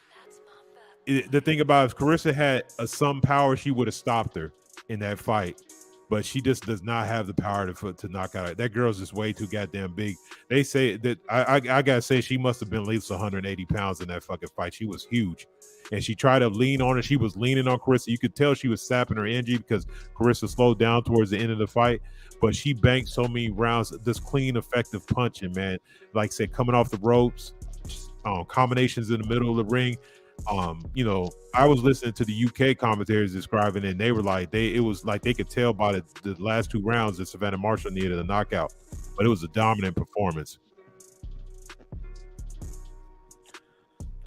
The thing about it, if Carissa had some power, she would have stopped her in that fight. But she just does not have the power to knock out. That girl's just way too goddamn big. They say that I gotta say she must have been at least 180 pounds in that fucking fight. She was huge. And she tried to lean on her. She was leaning on Carissa. You could tell she was sapping her energy because Carissa slowed down towards the end of the fight. But she banked so many rounds, this clean, effective punching, man. Like I said, coming off the ropes, combinations in the middle of the ring. You know, I was listening to the UK commentators describing it, and they were like, it was like they could tell by the last 2 rounds that Savannah Marshall needed a knockout. But it was a dominant performance.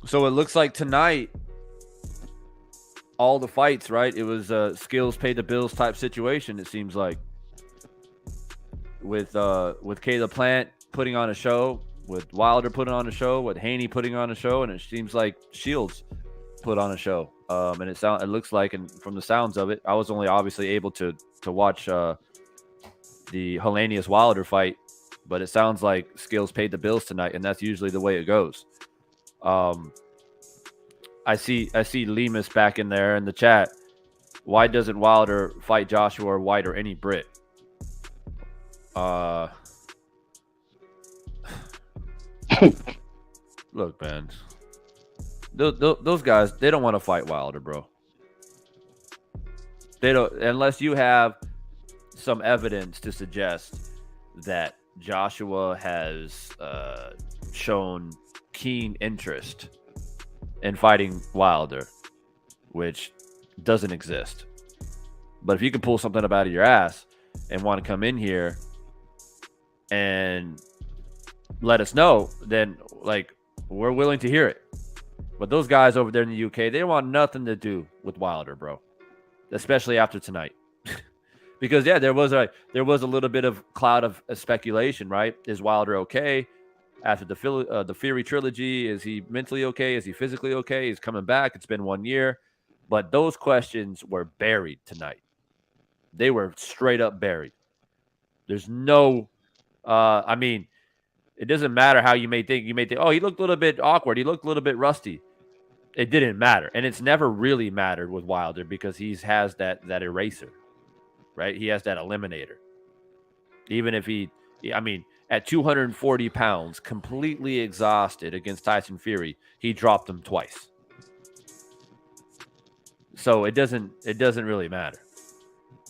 So it looks like tonight, all the fights, right? It was skills pay the bills type situation, it seems like. Caleb Plant putting on a show, with Wilder putting on a show, with Haney putting on a show, and it seems like Shields put on a show. And it looks like, and from the sounds of it, I was only obviously able to watch the Helenius Wilder fight, but it sounds like Skills paid the bills tonight, and that's usually the way it goes. I see Lemus back in there in the chat. Why doesn't Wilder fight Joshua or White or any Brit? Look, man, those guys, they don't want to fight Wilder, bro. They don't, unless you have some evidence to suggest that Joshua has shown keen interest in fighting Wilder, which doesn't exist. But if you can pull something up out of your ass and want to come in here and let us know, then like we're willing to hear it. But those guys over there in the UK, they want nothing to do with Wilder, bro. Especially after tonight. Because yeah, there was a little bit of cloud of speculation, right? Is Wilder okay after the Fury trilogy? Is he mentally okay? Is he physically okay? He's coming back. It's been 1 year. But those questions were buried tonight. They were straight up buried. There's no I mean, it doesn't matter how you may think. You may think, oh, he looked a little bit awkward. He looked a little bit rusty. It didn't matter. And it's never really mattered with Wilder because he has that eraser, right? He has that eliminator. Even if at 240 pounds, completely exhausted against Tyson Fury, he dropped him twice. So it doesn't really matter.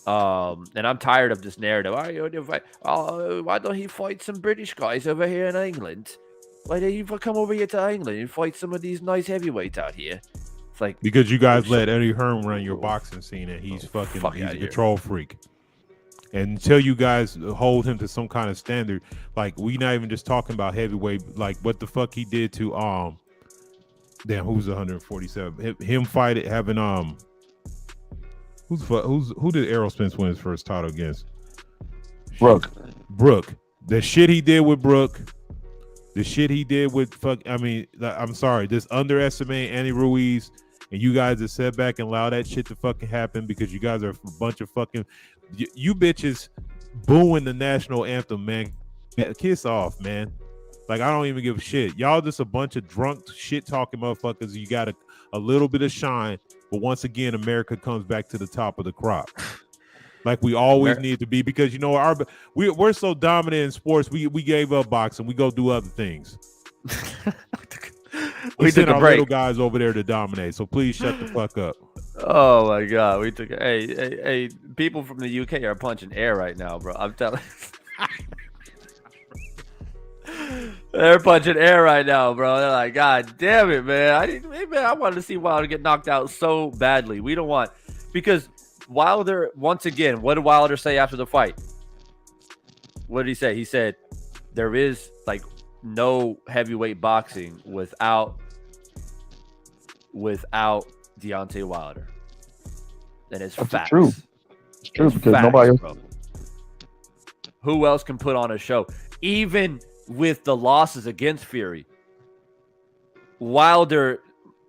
And I'm tired of this narrative. Why don't he fight some British guys over here in England? Why don't you come over here to England and fight some of these nice heavyweights out here? It's like, because you guys let Eddie Hearn run your boxing scene, and he's he's a control freak. And until you guys hold him to some kind of standard, like we not even just talking about heavyweight, like what the fuck he did to who's 147? Him fight it, having who did Errol Spence win his first title against? Brooke. The shit he did with Brooke. The shit he did with I'm sorry, this underestimate Andy Ruiz, and you guys have sat back and allow that shit to fucking happen because you guys are a bunch of fucking you bitches booing the national anthem, man. Kiss off, man. Like, I don't even give a shit. Y'all just a bunch of drunk shit talking motherfuckers. You got a little bit of shine, but once again, America comes back to the top of the crop. Like we always need to be, because you know we're so dominant in sports. We gave up boxing. We go do other things. we sent our little guys over there to dominate. So please shut the fuck up. Oh my god, we took. Hey, people from the UK are punching air right now, bro. I'm telling. They're punching air right now, bro. They're like, God damn it, man. I wanted to see Wilder get knocked out so badly. We don't want, because Wilder, once again, what did Wilder say after the fight? What did he say? He said there is like no heavyweight boxing without Deontay Wilder. And it's facts. True. It's true, because facts, nobody else. bro. Who else can put on a show? Even with the losses against Fury, Wilder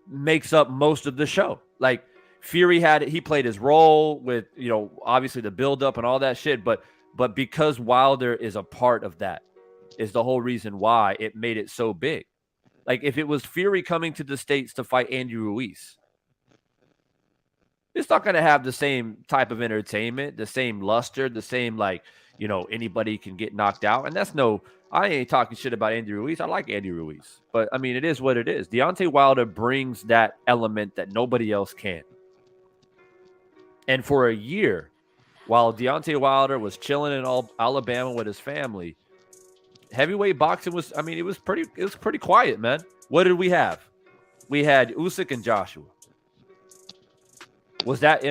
makes up most of the show. Like, Fury he played his role with, obviously the buildup and all that shit, but because Wilder is a part of that is the whole reason why it made it so big. Like, if it was Fury coming to the States to fight Andy Ruiz, it's not going to have the same type of entertainment, the same luster, the same, like, anybody can get knocked out. And I ain't talking shit about Andy Ruiz. I like Andy Ruiz. But, I mean, it is what it is. Deontay Wilder brings that element that nobody else can. And for a year, while Deontay Wilder was chilling in Alabama with his family, heavyweight boxing was pretty quiet, man. What did we have? We had Usyk and Joshua. Was that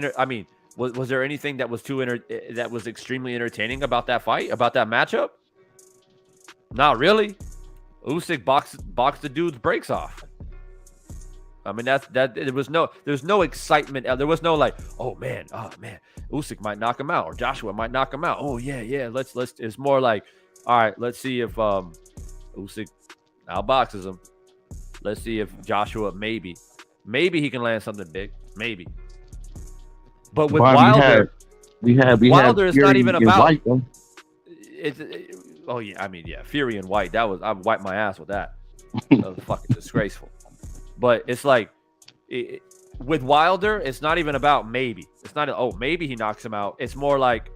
was there anything that was that was extremely entertaining about that fight, about that matchup? Not really. Usyk boxed the dude's brakes off. I mean, that there's no excitement. There was no like, oh man, Usyk might knock him out or Joshua might knock him out. Oh yeah. Let's. It's more like, all right, let's see if Usyk outboxes him. Let's see if Joshua maybe he can land something big, maybe. But with Wilder, Wilder is not even about. Oh yeah, I mean yeah, Fury and White. I wiped my ass with that. That was fucking disgraceful. But it's like with Wilder, it's not even about maybe. It's not maybe he knocks him out. It's more like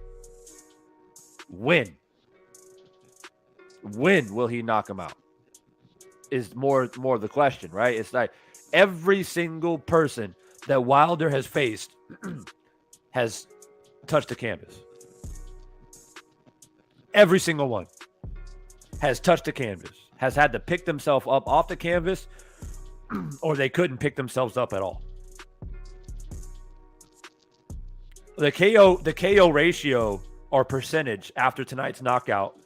when will he knock him out? Is more the question, right? It's like every single person that Wilder has faced has touched the canvas. Every single one has touched the canvas, has had to pick themselves up off the canvas, or they couldn't pick themselves up at all. The KO ratio or percentage after tonight's knockout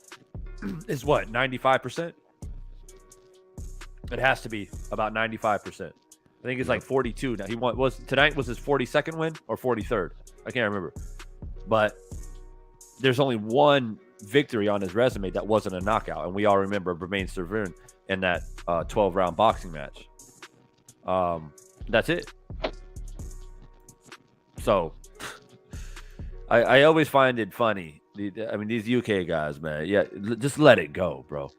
is what, 95%? It has to be about 95%. I think it's like 42 now. Tonight was his 42nd win or 43rd. I can't remember. But there's only one victory on his resume that wasn't a knockout, and we all remember Bermane Stiverne in that 12-round boxing match. That's it. So I always find it funny. I mean, these UK guys, man. Yeah, just let it go, bro.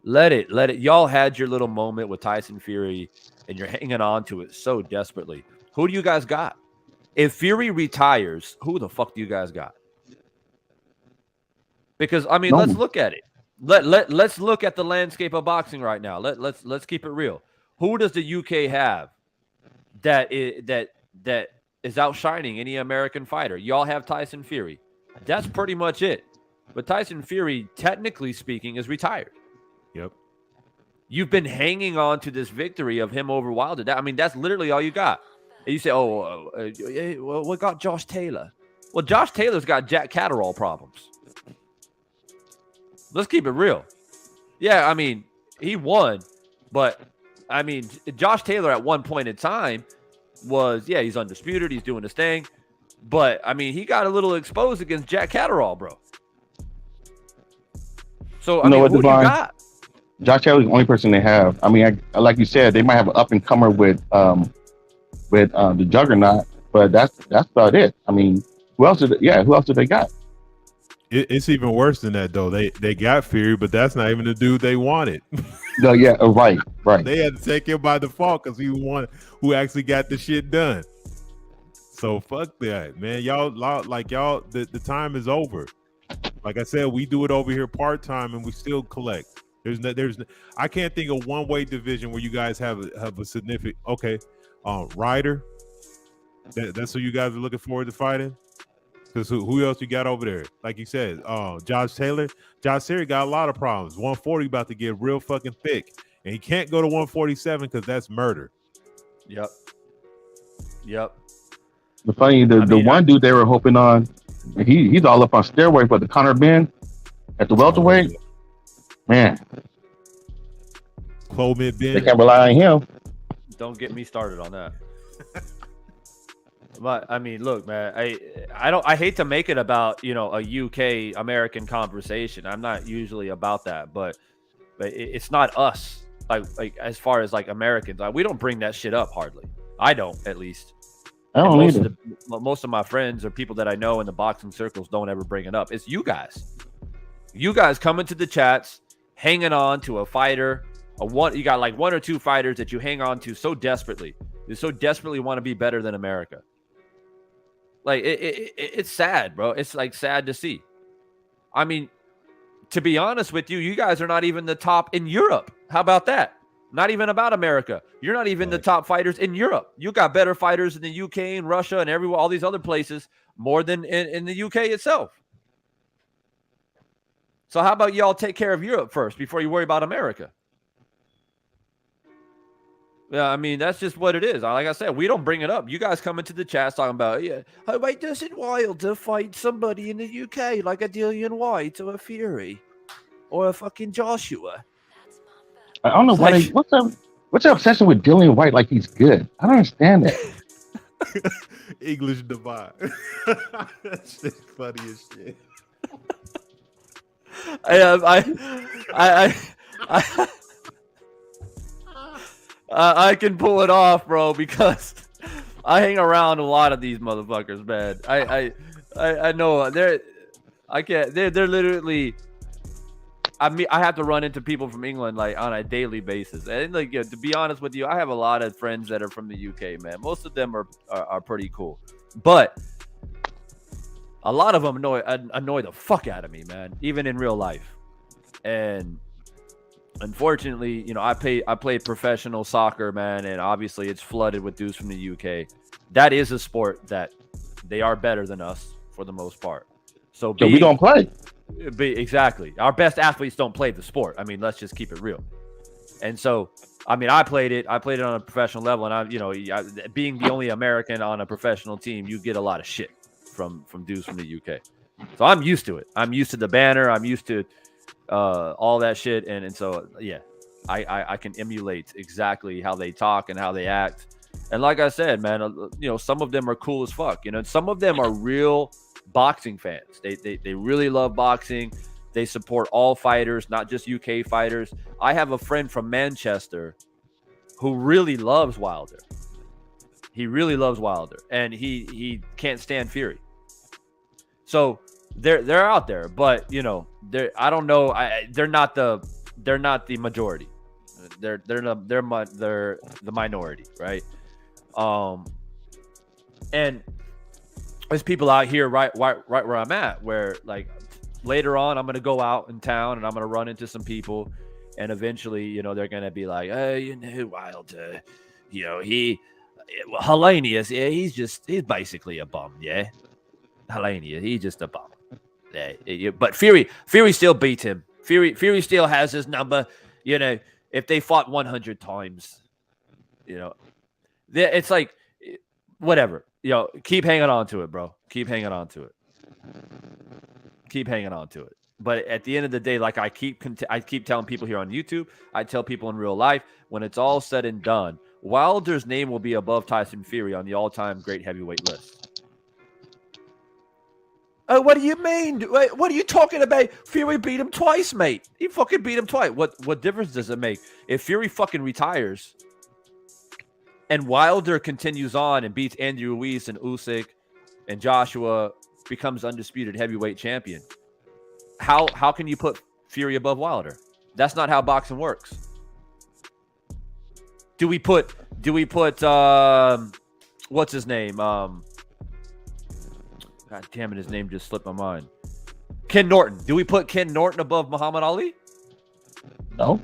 Let it. Y'all had your little moment with Tyson Fury, and you're hanging on to it so desperately. Who do you guys got? If Fury retires, who the fuck do you guys got? Because I mean, let's look at it. Let's look at the landscape of boxing right now. Let's keep it real. Who does the UK have that is outshining any American fighter? Y'all have Tyson Fury. That's pretty much it. But Tyson Fury, technically speaking, is retired. Yep. You've been hanging on to this victory of him over Wilder. I mean, that's literally all you got. And you say, well, what got Josh Taylor? Well, Josh Taylor's got Jack Catterall problems. Let's keep it real. Yeah, I mean, he won, but I mean, Josh Taylor at one point in time was, he's undisputed. He's doing his thing. But I mean, he got a little exposed against Jack Catterall, bro. So, I mean, who do you got? Josh Taylor's the only person they have. I mean, like you said, they might have an up-and-comer with the Juggernaut, but that's about it. I mean, who else did they got? It's even worse than that, though. They got Fury, but that's not even the dude they wanted. No, yeah, right. They had to take him by default because he won. Who actually got the shit done? So fuck that, man. The time is over. Like I said, we do it over here part time, and we still collect. I can't think of one weight division where you guys have a significant. Okay, Ryder. That's who you guys are looking forward to fighting. Because who else you got over there? Like you said, Josh Taylor. Josh Taylor got a lot of problems. 140 about to get real fucking thick, and he can't go to 147 because that's murder. Yep. The one dude they were hoping on, he's all up on steroids, but the Conor Ben at the welterweight, man, Clomid Ben. They can't rely on him. Don't get me started on that. But I mean, look, man, I hate to make it about, a UK American conversation. I'm not usually about that, but it's not us. Like as far as like Americans, we don't bring that shit up hardly. I don't, at least. I don't either. Most of my friends or people that I know in the boxing circles don't ever bring it up. It's you guys. You guys come into the chats, hanging on to a fighter. You got like one or two fighters that you hang on to so desperately. You so desperately want to be better than America. Like it's sad, bro. It's like sad to see. I mean, to be honest with you, you guys are not even the top in Europe. How about that? Not even about America. You're not even the top fighters in Europe. You got better fighters in the UK and Russia and everywhere, all these other places, more than in the UK itself. So how about y'all take care of Europe first before you worry about America? Yeah, I mean, that's just what it is. Like I said, we don't bring it up. You guys come into the chat talking about, wait, doesn't Wilder fight somebody in the UK like a Dillian White or a Fury or a fucking Joshua? I don't know why What's your obsession with Dillian White like he's good? I don't understand that. English divide. That's funny as shit. I can pull it off, bro, because I hang around a lot of these motherfuckers, man. I know they're literally. I mean, I have to run into people from England like on a daily basis, and like to be honest with you, I have a lot of friends that are from the UK, man. Most of them are pretty cool, but a lot of them annoy the fuck out of me, man, even in real life. And unfortunately, I played professional soccer, man, and obviously it's flooded with dudes from the UK. That is a sport that they are better than us for the most part. So we don't play. Exactly. Our best athletes don't play the sport. I mean, let's just keep it real. And so, I mean, I played it on a professional level, and being the only American on a professional team, you get a lot of shit from dudes from the UK. So I'm used to it. I'm used to the banner. I'm used to all that shit. And so, yeah, I can emulate exactly how they talk and how they act. And like I said, man, some of them are cool as fuck. Some of them are real boxing fans. They really love boxing. They support all fighters, not just UK fighters. I have a friend from Manchester who really loves Wilder. He really loves Wilder, and he can't stand Fury. So they're out there, but I don't know. They're not the majority. They're the minority, right? And there's people out here right where I'm at, where like later on I'm gonna go out in town and I'm gonna run into some people, and eventually they're gonna be like, hey, Wilder, Helenius, yeah, he's basically a bum, yeah. Helenius, he's just a bum. Yeah, but Fury still beat him. Fury still has his number. If they fought 100 times, it's like whatever. Keep hanging on to it, bro. Keep hanging on to it. Keep hanging on to it. But at the end of the day, like I keep telling people here on YouTube, I tell people in real life, when it's all said and done, Wilder's name will be above Tyson Fury on the all-time great heavyweight list. What do you mean? What are you talking about? Fury beat him twice, mate. He fucking beat him twice. What difference does it make if Fury fucking retires and Wilder continues on and beats Andy Ruiz and Usyk and Joshua, becomes undisputed heavyweight champion? How can you put Fury above Wilder? That's not how boxing works. Do we put what's his name? God damn it, his name just slipped my mind. Ken Norton. Do we put Ken Norton above Muhammad Ali? No.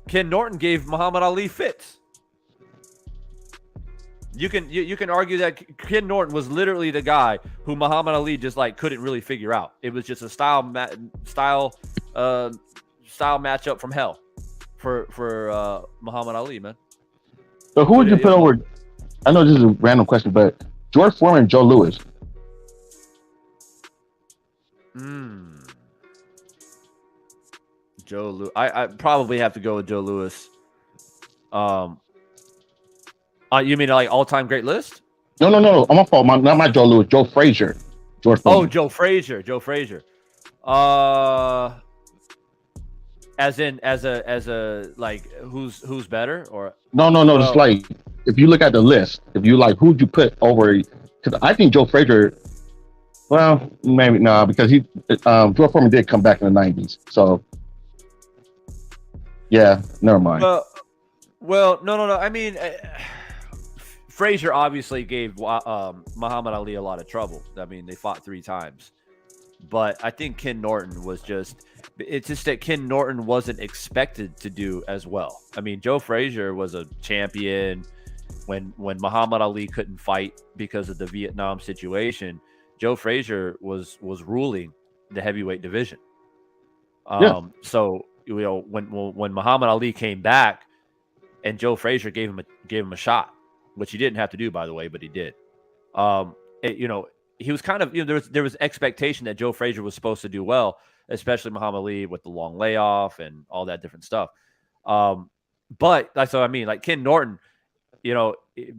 Ken Norton gave Muhammad Ali fits. You can argue that Ken Norton was literally the guy who Muhammad Ali just like couldn't really figure out. It was just a style matchup from hell for Muhammad Ali, man. So who would you put over? I know this is a random question, but George Foreman and Joe Louis. Joe Louis. I probably have to go with Joe Louis. You mean like all-time great list? No. I'm my fault. Not my Joe Louis. Joe Frazier. George Foreman. Oh, Joe Frazier. As a like who's better or no. Just like if you look at the list, if you like who'd you put over? Because I think Joe Frazier. Well, maybe no, because George Foreman did come back in the '90s. So yeah, never mind. Well, no. I mean, Frazier obviously gave Muhammad Ali a lot of trouble. I mean, they fought 3 times. But I think Ken Norton was it's just that Ken Norton wasn't expected to do as well. I mean, Joe Frazier was a champion when Muhammad Ali couldn't fight because of the Vietnam situation. Joe Frazier was ruling the heavyweight division. So when Muhammad Ali came back and Joe Frazier gave him a shot, which he didn't have to do, by the way, but he did. he was kind of, there was expectation that Joe Frazier was supposed to do well, especially Muhammad Ali with the long layoff and all that different stuff. But that's what I mean. Like Ken Norton,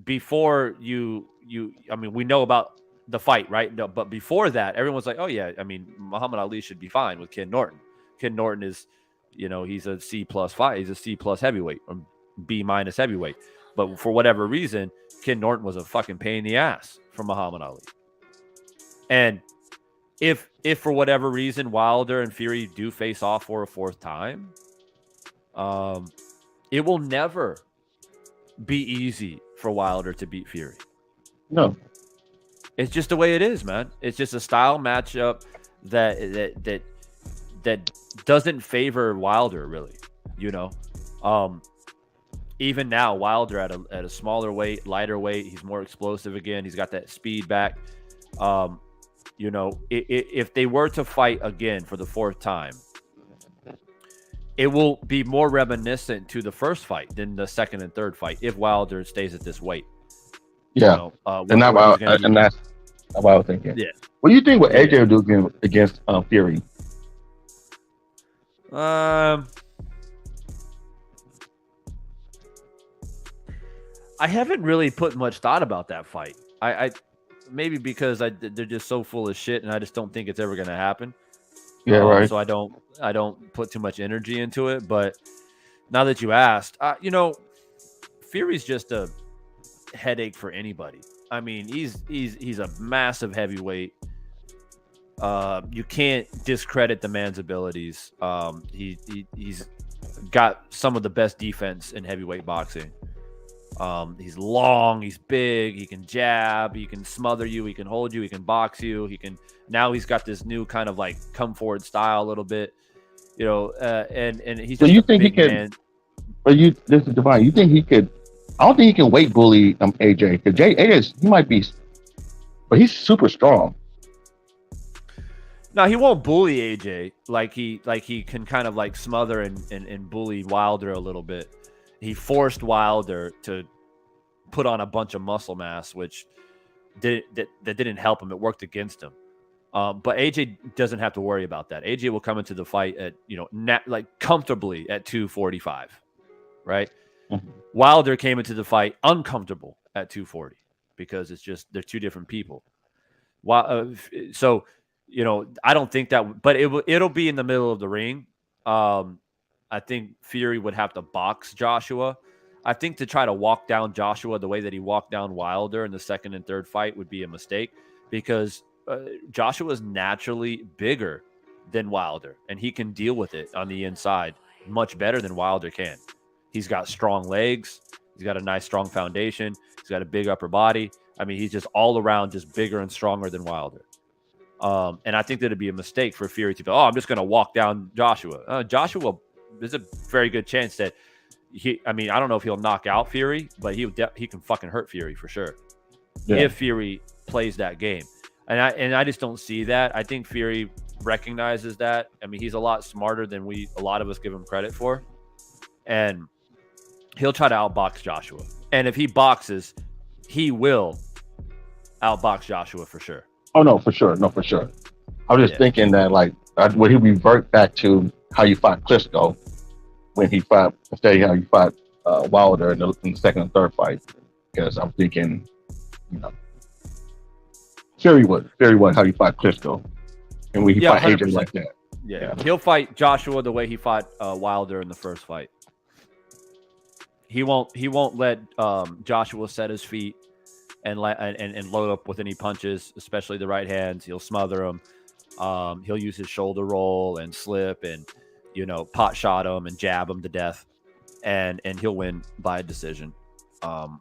before I mean, we know about the fight, right? No, but before that, everyone's like, oh yeah, I mean, Muhammad Ali should be fine with Ken Norton. Ken Norton is, he's a C+ fight. He's a C+ heavyweight or B- heavyweight. But for whatever reason, Ken Norton was a fucking pain in the ass for Muhammad Ali. And if for whatever reason Wilder and Fury do face off for a fourth time, it will never be easy for Wilder to beat Fury. No. It's just the way it is, man. It's just a style matchup that doesn't favor Wilder, really. Even now, Wilder at a smaller weight, lighter weight, he's more explosive again. He's got that speed back. If they were to fight again for the fourth time, it will be more reminiscent to the first fight than the second and third fight if Wilder stays at this weight. Yeah, and that's what I was thinking. Yeah. What do you think? What AJ will do against Fury? I haven't really put much thought about that fight. I maybe because they're just so full of shit, and I just don't think it's ever going to happen. Yeah, right. So I don't put too much energy into it. But now that you asked, Fury's just a headache for anybody. I mean, he's a massive heavyweight. You can't discredit the man's abilities. He's got some of the best defense in heavyweight boxing. He's long, he's big, he can jab, he can smother you, he can hold you, he can box you, he's got this new kind of like come forward style a little bit, and he's so just you think he could man. But this is Divine, you think he could? I don't think he can weight bully AJ, because AJ he might be, but he's super strong. No, he won't bully AJ like he can kind of like smother and bully Wilder a little bit. He forced Wilder to put on a bunch of muscle mass, which didn't help him. It worked against him. But AJ doesn't have to worry about that. AJ will come into the fight at comfortably at 245, right? Mm-hmm. Wilder came into the fight uncomfortable at 240 because it's just they're two different people. So I don't think that, but it'll be in the middle of the ring. I think Fury would have to box Joshua. I think to try to walk down Joshua the way that he walked down Wilder in the second and third fight would be a mistake because Joshua is naturally bigger than Wilder, and he can deal with it on the inside much better than Wilder can. He's got strong legs. He's got a nice, strong foundation. He's got a big upper body. I mean, he's just all around just bigger and stronger than Wilder. And I think that it'd be a mistake for Fury to go, I'm just going to walk down Joshua. Joshua, there's a very good chance that I don't know if he'll knock out Fury, but he can fucking hurt Fury for sure. Yeah. If Fury plays that game. And I just don't see that. I think Fury recognizes that. I mean, he's a lot smarter than a lot of us give him credit for. And he'll try to outbox Joshua. And if he boxes, he will outbox Joshua for sure. Oh, no, for sure. No, for sure. I was just thinking that, would he revert back to how you fought Klitschko when he fought, instead of how you fought Wilder in the second and third fight? Because I'm thinking, Fury would how you fought Klitschko, and when he fought 100%. AJ like that. Yeah, he'll fight Joshua the way he fought Wilder in the first fight. He won't let Joshua set his feet and load up with any punches, especially the right hands. He'll smother him. He'll use his shoulder roll and slip and pot shot him and jab him to death, and he'll win by a decision. But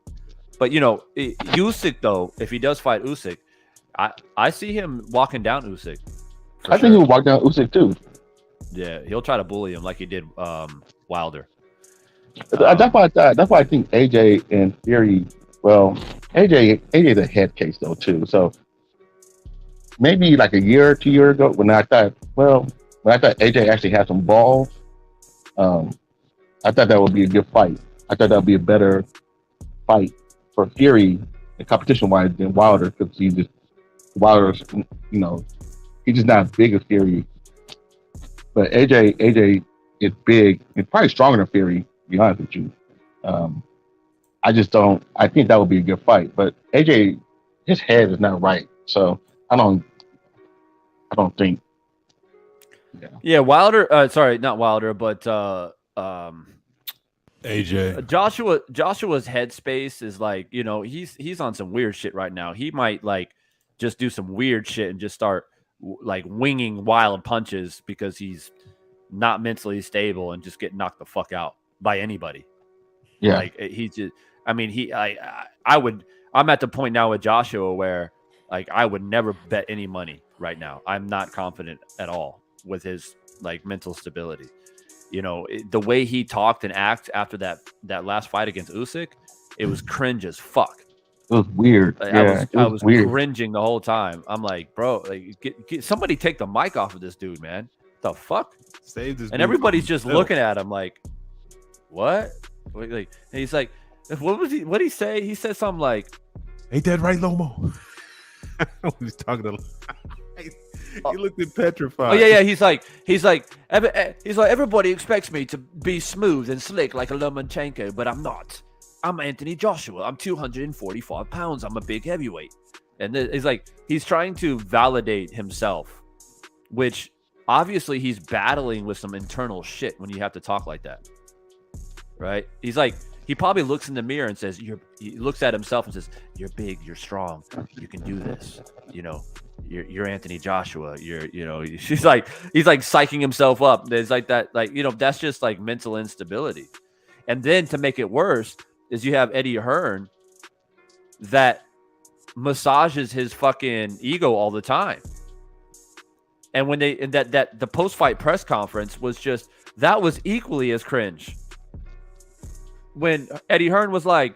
Usyk though, if he does fight Usyk, I see him walking down Usyk. I think he'll walk down Usyk too. Yeah, he'll try to bully him like he did Wilder. That's why I think AJ and Fury. Well, AJ's a head case though too. So maybe like a year or 2 years ago, when I thought AJ actually had some balls, I thought that would be a good fight. I thought that would be a better fight for Fury, competition wise, than Wilder, because Wilder's, he's just not as big as Fury. But AJ is big and probably stronger than Fury. To be honest with you, I just don't. I think that would be a good fight. But AJ, his head is not right, so I don't. I don't think. Yeah, Wilder. Sorry, not Wilder, but AJ. Joshua's headspace is like, he's on some weird shit right now. He might like just do some weird shit and just start like winging wild punches because he's not mentally stable and just get knocked the fuck out by anybody. Yeah, like he's just. I mean, I'm at the point now with Joshua where like I would never bet any money right now. I'm not confident at all with his like mental stability. The way he talked and acted after that last fight against Usyk, it was cringe as fuck. It was weird. Yeah, I was weird. cringing the whole time. I'm like, bro, like, get somebody take the mic off of this dude, man. The fuck? Save this. And everybody's just looking at him like, what? Like, and he's like, what did he say? He said something like, "Ain't that right, Lomo?" He's talking to. He looked at petrified. Oh yeah. He's like, everybody expects me to be smooth and slick like a Lomachenko, but I'm not. I'm Anthony Joshua. I'm 245 pounds. I'm a big heavyweight. And he's like, he's trying to validate himself, which obviously he's battling with some internal shit when you have to talk like that, right? He's like, he probably looks in the mirror and says, he looks at himself and says, "You're big, you're strong, you can do this. You're Anthony Joshua. He's like psyching himself up. There's like that, like, that's just like mental instability. And then to make it worse is you have Eddie Hearn that massages his fucking ego all the time. And when that the post-fight press conference was just, that was equally as cringe. When Eddie Hearn was like,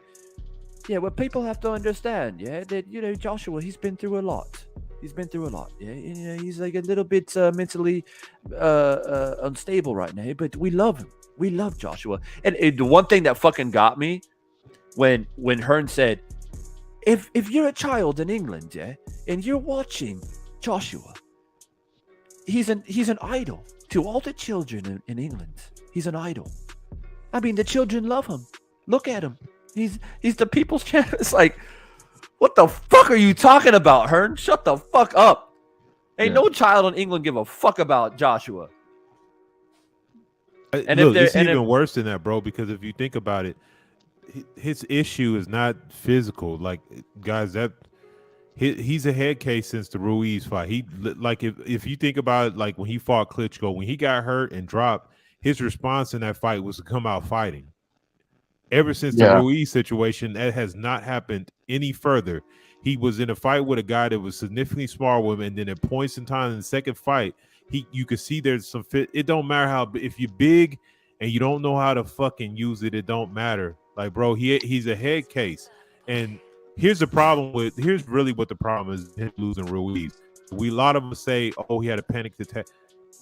yeah, well, people have to understand, yeah, that, Joshua, he's been through a lot. Yeah. He's like a little bit mentally unstable right now, but we love him. We love Joshua. And the one thing that fucking got me when Hearn said, if you're a child in England, yeah, and you're watching Joshua, he's an idol to all the children in England. He's an idol. I mean, the children love him. Look at him. He's the people's champion. It's like, what the fuck are you talking about, Hearn? Shut the fuck up. Ain't no child in England give a fuck about Joshua. And look, it's even worse than that, bro, because if you think about it, his issue is not physical. Like, guys, he's a head case since the Ruiz fight. He, like, if you think about it, like when he fought Klitschko, when he got hurt and dropped, his response in that fight was to come out fighting. Ever since the Ruiz situation, that has not happened any further. He was in a fight with a guy that was significantly smaller with him, and then at points in time in the second fight, you could see there's some fit. It don't matter how, if you're big and you don't know how to fucking use it, it don't matter. Like, bro, he's a head case. And here's really what the problem is, him losing Ruiz. A lot of us say, oh, he had a panic attack.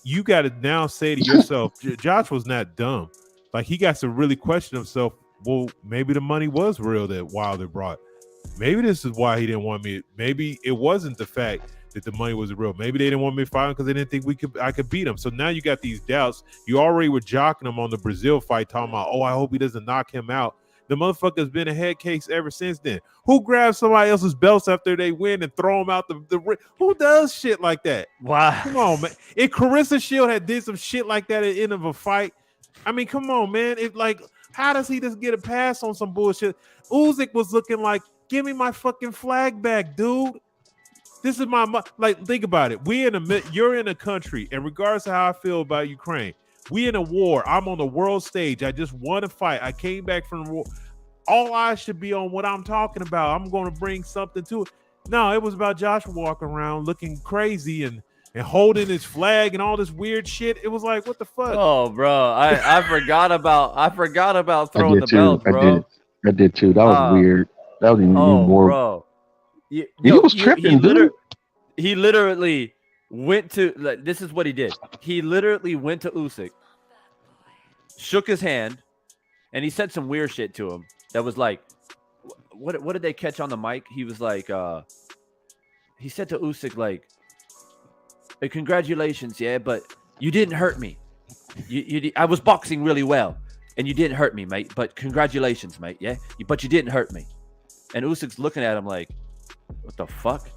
You got to now say to yourself, Josh was not dumb. Like, he got to really question himself. Well, maybe the money was real that Wilder brought. Maybe this is why he didn't want me. Maybe it wasn't the fact that the money was real. Maybe they didn't want me to fight him because they didn't think I could beat him. So now you got these doubts. You already were jocking him on the Brazil fight, talking about, oh, I hope he doesn't knock him out. The motherfucker's been a head case ever since then. Who grabs somebody else's belts after they win and throw them out the ring? Who does shit like that? Wow. Come on, man. If Carissa Shield had did some shit like that at the end of a fight, I mean, come on, man. How does he just get a pass on some bullshit? Usyk was looking like, give me my fucking flag back, dude. This is think about it. You're in a country, and regardless of how I feel about Ukraine, we in a war. I'm on the world stage. I just won a fight. I came back from the war. All eyes should be on what I'm talking about. I'm going to bring something to it. No, it was about Joshua walking around looking crazy and holding his flag and all this weird shit. It was like, what the fuck? Oh, bro, I forgot about throwing the belt, bro. I did too. That was weird. That was even more. Bro, he was tripping, dude. He literally went to. This is what he did. He literally went to Usyk, shook his hand, and he said some weird shit to him. That was like, what did they catch on the mic? He was like, he said to Usyk like, hey, congratulations, yeah, but you didn't hurt me. I was boxing really well, and you didn't hurt me, mate. But congratulations, mate, yeah. But you didn't hurt me. And Usyk's looking at him like, what the fuck?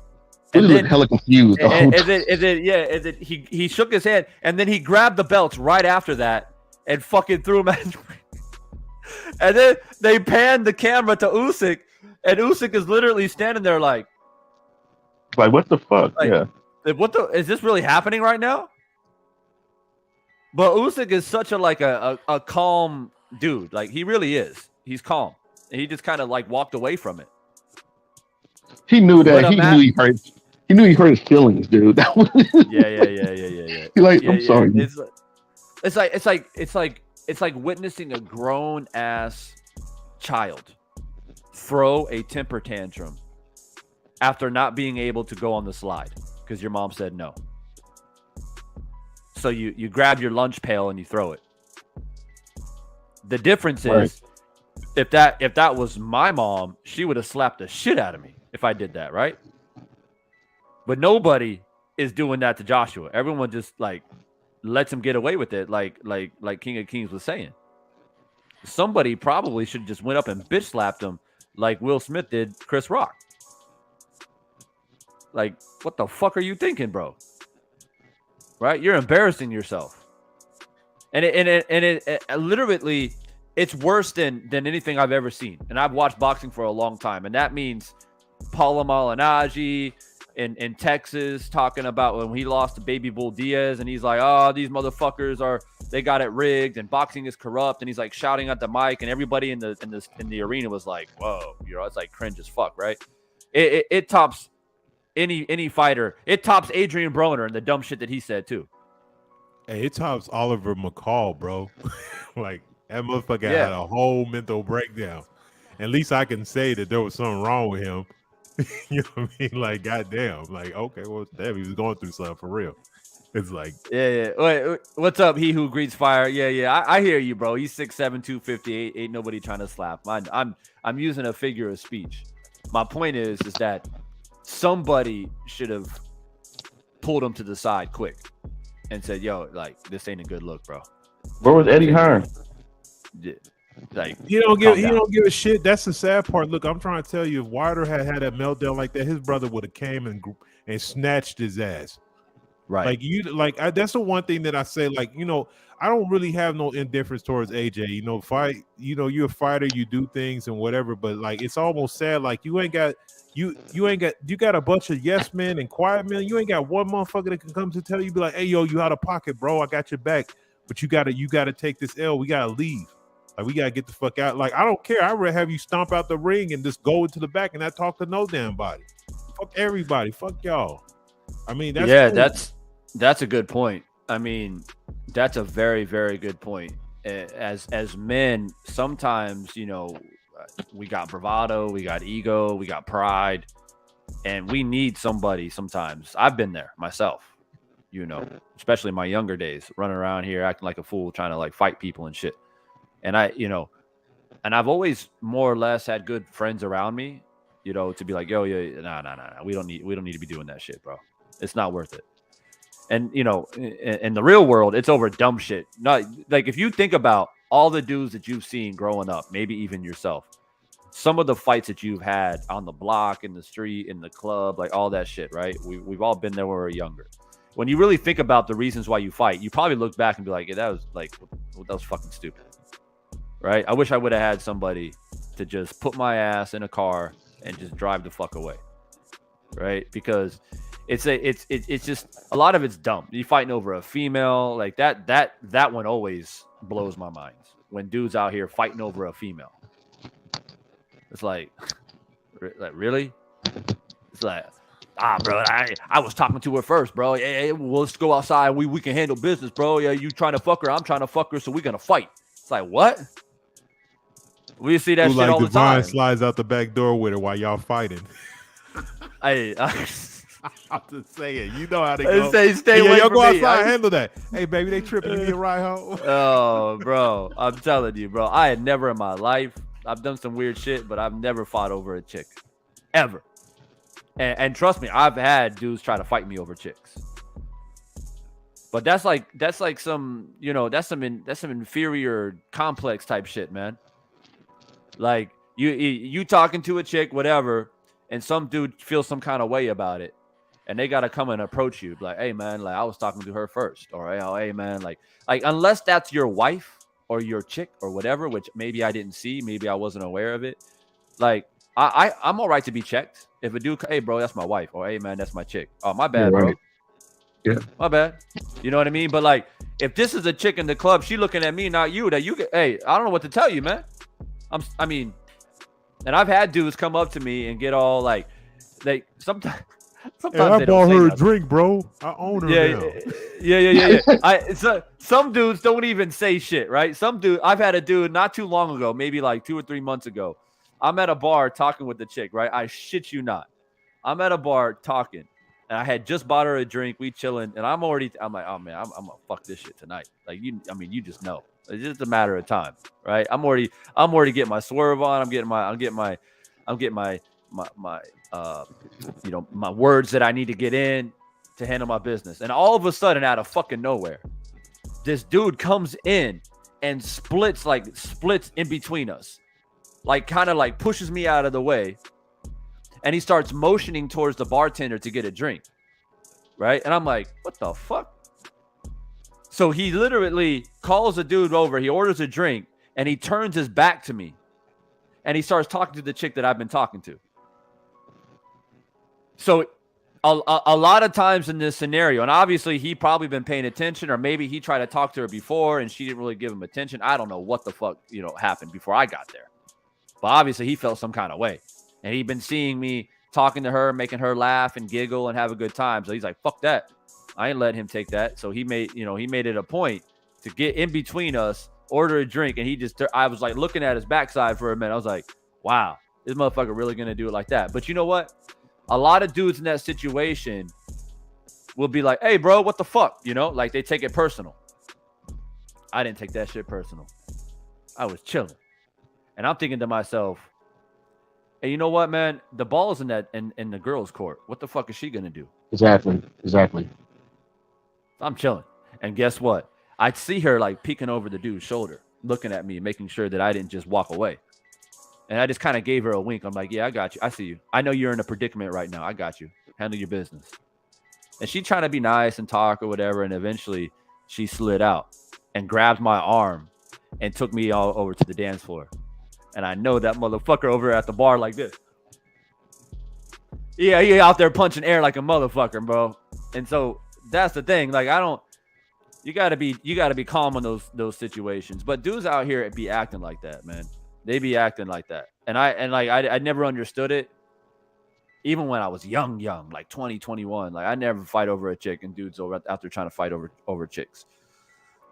He looked hella confused. And then he shook his hand, and then he grabbed the belts right after that and fucking threw him at. And then they panned the camera to Usyk, and Usyk is literally standing there like what the fuck? Yeah. What the is this really happening right now? But Usyk is such a calm dude. Like he really is. He's calm. And he just kind of like walked away from it. He knew that. He knew he hurt his feelings, dude. Yeah. I'm sorry. It's like witnessing a grown ass child throw a temper tantrum after not being able to go on the slide because your mom said no. So you grab your lunch pail and you throw it. The difference is if that was my mom, she would have slapped the shit out of me if I did that, right? But nobody is doing that to Joshua. Everyone just like lets him get away with it, like King of Kings was saying. Somebody probably should have just went up and bitch slapped him like Will Smith did Chris Rock. Like, what the fuck are you thinking, bro? Right? You're embarrassing yourself. And it literally, it's worse than anything I've ever seen. And I've watched boxing for a long time. And that means Paula Malignaggi in Texas talking about when he lost to Baby Bull Diaz. And he's like, oh, these motherfuckers they got it rigged and boxing is corrupt. And he's like shouting at the mic. And everybody in the arena was like, whoa, it's like cringe as fuck, right? It tops any fighter. It tops Adrian Broner and the dumb shit that he said too. Hey, it tops Oliver McCall, bro. Like that motherfucker had a whole mental breakdown. At least I can say that there was something wrong with him. You know what I mean? Like, goddamn. Like, okay, well, damn, he was going through something for real. It's like, yeah. Wait, what's up? He who greets fire. Yeah. I hear you, bro. He's 6'7", 258. Ain't nobody trying to slap. I'm using a figure of speech. My point is that somebody should have pulled him to the side quick and said, yo, like, this ain't a good look, bro. Where was Eddie Hearn? Yeah. Like, he don't give a shit. That's the sad part. Look, I'm trying to tell you, if Wilder had a meltdown like that, his brother would have came and snatched his ass. Right. Like that's the one thing that I say, like, I don't really have no indifference towards AJ. Fight, you're a fighter, you do things and whatever, but like it's almost sad. Like you got a bunch of yes men and quiet men. You ain't got one motherfucker that can come to tell you, be like, hey yo, you out of pocket, bro. I got your back. But you gotta take this L. We gotta leave. Like we gotta get the fuck out. Like I don't care. I'd rather have you stomp out the ring and just go into the back and not talk to no damn body. Fuck everybody. Fuck y'all. I mean, that's a good point. I mean, that's a very, very good point. As men, sometimes we got bravado, we got ego, we got pride, and we need somebody. Sometimes I've been there myself. Especially in my younger days, running around here acting like a fool, trying to like fight people and shit. And I've always more or less had good friends around me, to be like, yo, nah. We don't need to be doing that shit, bro. It's not worth it. And, in the real world, it's over dumb shit. Not like if you think about all the dudes that you've seen growing up, maybe even yourself, some of the fights that you've had on the block, in the street, in the club, like all that shit, right? We've all been there when we were younger. When you really think about the reasons why you fight, you probably look back and be like, yeah, that was fucking stupid. Right? I wish I would have had somebody to just put my ass in a car and just drive the fuck away. Right? Because it's just a lot of it's dumb. You fighting over a female, like that one always blows my mind. When dudes out here fighting over a female. It's like really? It's like, bro, I was talking to her first, bro. Yeah, well, let's go outside. We can handle business, bro. Yeah, you trying to fuck her, I'm trying to fuck her, so we're gonna fight. It's like, what? We see that shit all the time. Divine slides out the back door with her while y'all fighting. I'm just saying, you know how they go. Stay away y'all from go me. outside, handle that. Hey, baby, they tripping. Give me a ride home. Oh, bro, I'm telling you, bro. I had never in my life. I've done some weird shit, but I've never fought over a chick, ever. And trust me, I've had dudes try to fight me over chicks. But that's like some, you know, that's some inferior complex type shit, man. Like you talking to a chick, whatever, and some dude feels some kind of way about it, and they gotta come and approach you, like, hey man, like I was talking to her first, or hey man, like unless that's your wife or your chick or whatever, which maybe I didn't see, maybe I wasn't aware of it. Like I'm all right to be checked. If a dude, hey bro, that's my wife, or hey man, that's my chick. Oh my bad, right. bro. Yeah. My bad. You know what I mean? But like, if this is a chick in the club, she looking at me, not you. That you get, hey, I don't know what to tell you, man. I mean, and I've had dudes come up to me and get all like, they sometimes. Hey, I bought her a drink, bro. I own her now. Yeah. Some dudes don't even say shit, right? I've had a dude not too long ago, maybe like 2 or 3 months ago. I'm at a bar talking with the chick, right? I shit you not. I'm at a bar talking, and I had just bought her a drink. We chilling, and I'm like, oh man, I'm gonna fuck this shit tonight. Like you just know. It's just a matter of time, right? I'm already getting my swerve on. I'm getting my you know, my words that I need to get in to handle my business. And all of a sudden, out of fucking nowhere, this dude comes in and splits in between us, like kind of like pushes me out of the way, and he starts motioning towards the bartender to get a drink, right? And I'm like, what the fuck? So he literally calls a dude over, he orders a drink, and he turns his back to me, and he starts talking to the chick that I've been talking to. So a lot of times in this scenario, and obviously he probably been paying attention, or maybe he tried to talk to her before and she didn't really give him attention. I don't know what the fuck, you know, happened before I got there. But obviously he felt some kind of way. And he'd been seeing me talking to her, making her laugh and giggle and have a good time. So he's like, fuck that. I ain't letting him take that. So he made it a point to get in between us, order a drink, and I was like looking at his backside for a minute. I was like, wow, this motherfucker really gonna do it like that. But you know what? A lot of dudes in that situation will be like, hey, bro, what the fuck? You know, like they take it personal. I didn't take that shit personal. I was chilling. And I'm thinking to myself, hey, you know what, man? The ball is in the girls' court. What the fuck is she going to do? Exactly. I'm chilling. And guess what? I'd see her like peeking over the dude's shoulder, looking at me, making sure that I didn't just walk away. And I just kind of gave her a wink. I'm like, yeah, I got you. I see you. I know you're in a predicament right now. I got you. Handle your business. And she trying to be nice and talk or whatever. And eventually she slid out and grabbed my arm and took me all over to the dance floor. And I know that motherfucker over at the bar like this. Yeah, he out there punching air like a motherfucker, bro. And so that's the thing. Like, you gotta be calm on those situations. But dudes out here be acting like that, man. They be acting like that. And I never understood it. Even when I was young, like 20, 21, like I never fight over a chick and dudes out there trying to fight over chicks.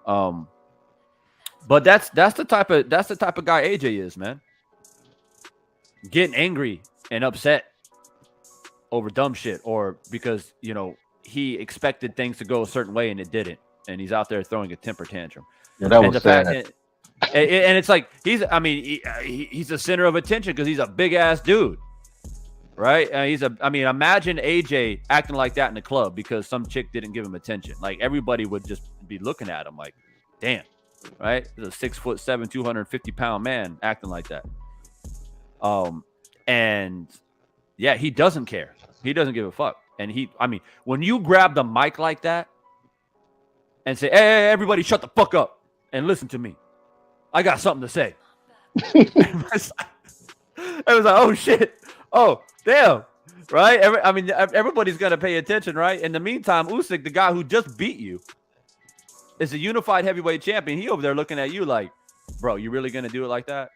But that's the type of guy AJ is, man. Getting angry and upset over dumb shit, or because, you know, he expected things to go a certain way and it didn't, and he's out there throwing a temper tantrum. Yeah, that was sad. And it's like he's the center of attention because he's a big ass dude, right? Imagine AJ acting like that in the club because some chick didn't give him attention. Like everybody would just be looking at him like, damn, right? He's a 6'7", 250-pound man acting like that. And yeah, he doesn't care. He doesn't give a fuck. And when you grab the mic like that and say, hey, everybody shut the fuck up and listen to me, I got something to say. It was like, oh shit. Oh, damn. Right? Everybody's going to pay attention, right? In the meantime, Usyk, the guy who just beat you, is a unified heavyweight champion. He over there looking at you like, bro, you really going to do it like that?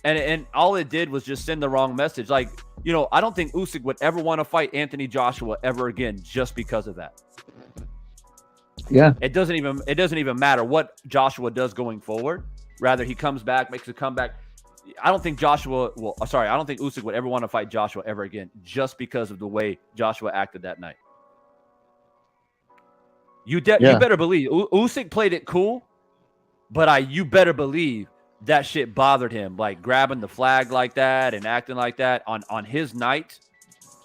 And all it did was just send the wrong message. Like, you know, I don't think Usyk would ever want to fight Anthony Joshua ever again just because of that. Yeah. It doesn't even matter what Joshua does going forward. Rather, he comes back, makes a comeback. I don't think Usyk would ever want to fight Joshua ever again just because of the way Joshua acted that night. You better believe Usyk played it cool, but you better believe that shit bothered him, like grabbing the flag like that and acting like that on his night.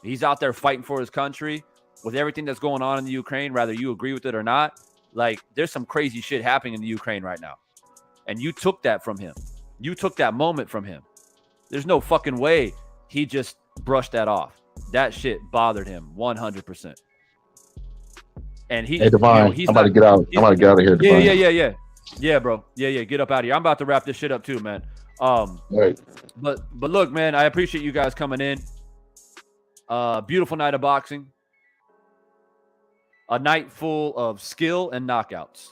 He's out there fighting for his country with everything that's going on in the Ukraine, whether you agree with it or not. Like, there's some crazy shit happening in the Ukraine right now. And you took that from him. You took that moment from him. There's no fucking way he just brushed that off. That shit bothered him 100%. And Hey, Devin, I'm about to get out. I'm about to get out of here, Devin. Yeah, bro. Yeah. Get up out of here. I'm about to wrap this shit up too, man. Right. But look, man, I appreciate you guys coming in. Beautiful night of boxing. A night full of skill and knockouts.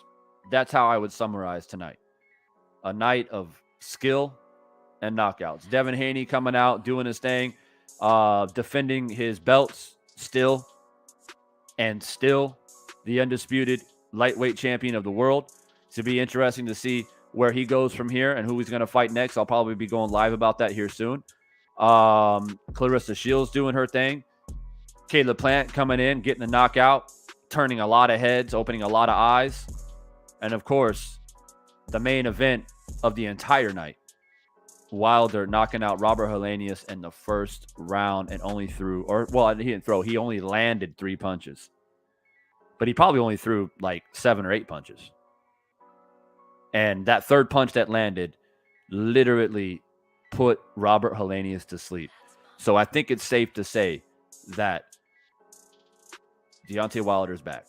That's how I would summarize tonight. A night of skill and knockouts. Devin Haney coming out, doing his thing, defending his belts still, and still the undisputed lightweight champion of the world. It's going to be interesting to see where he goes from here and who he's going to fight next. I'll probably be going live about that here soon. Clarissa Shields doing her thing. Caleb Plant coming in, getting a knockout, turning a lot of heads, opening a lot of eyes. And, of course, the main event of the entire night, Wilder knocking out Robert Helenius in the first round and only threw, he didn't throw, he only landed 3 punches. But he probably only threw like 7 or 8 punches. And that third punch that landed literally put Robert Helenius to sleep. So I think it's safe to say that Deontay Wilder is back.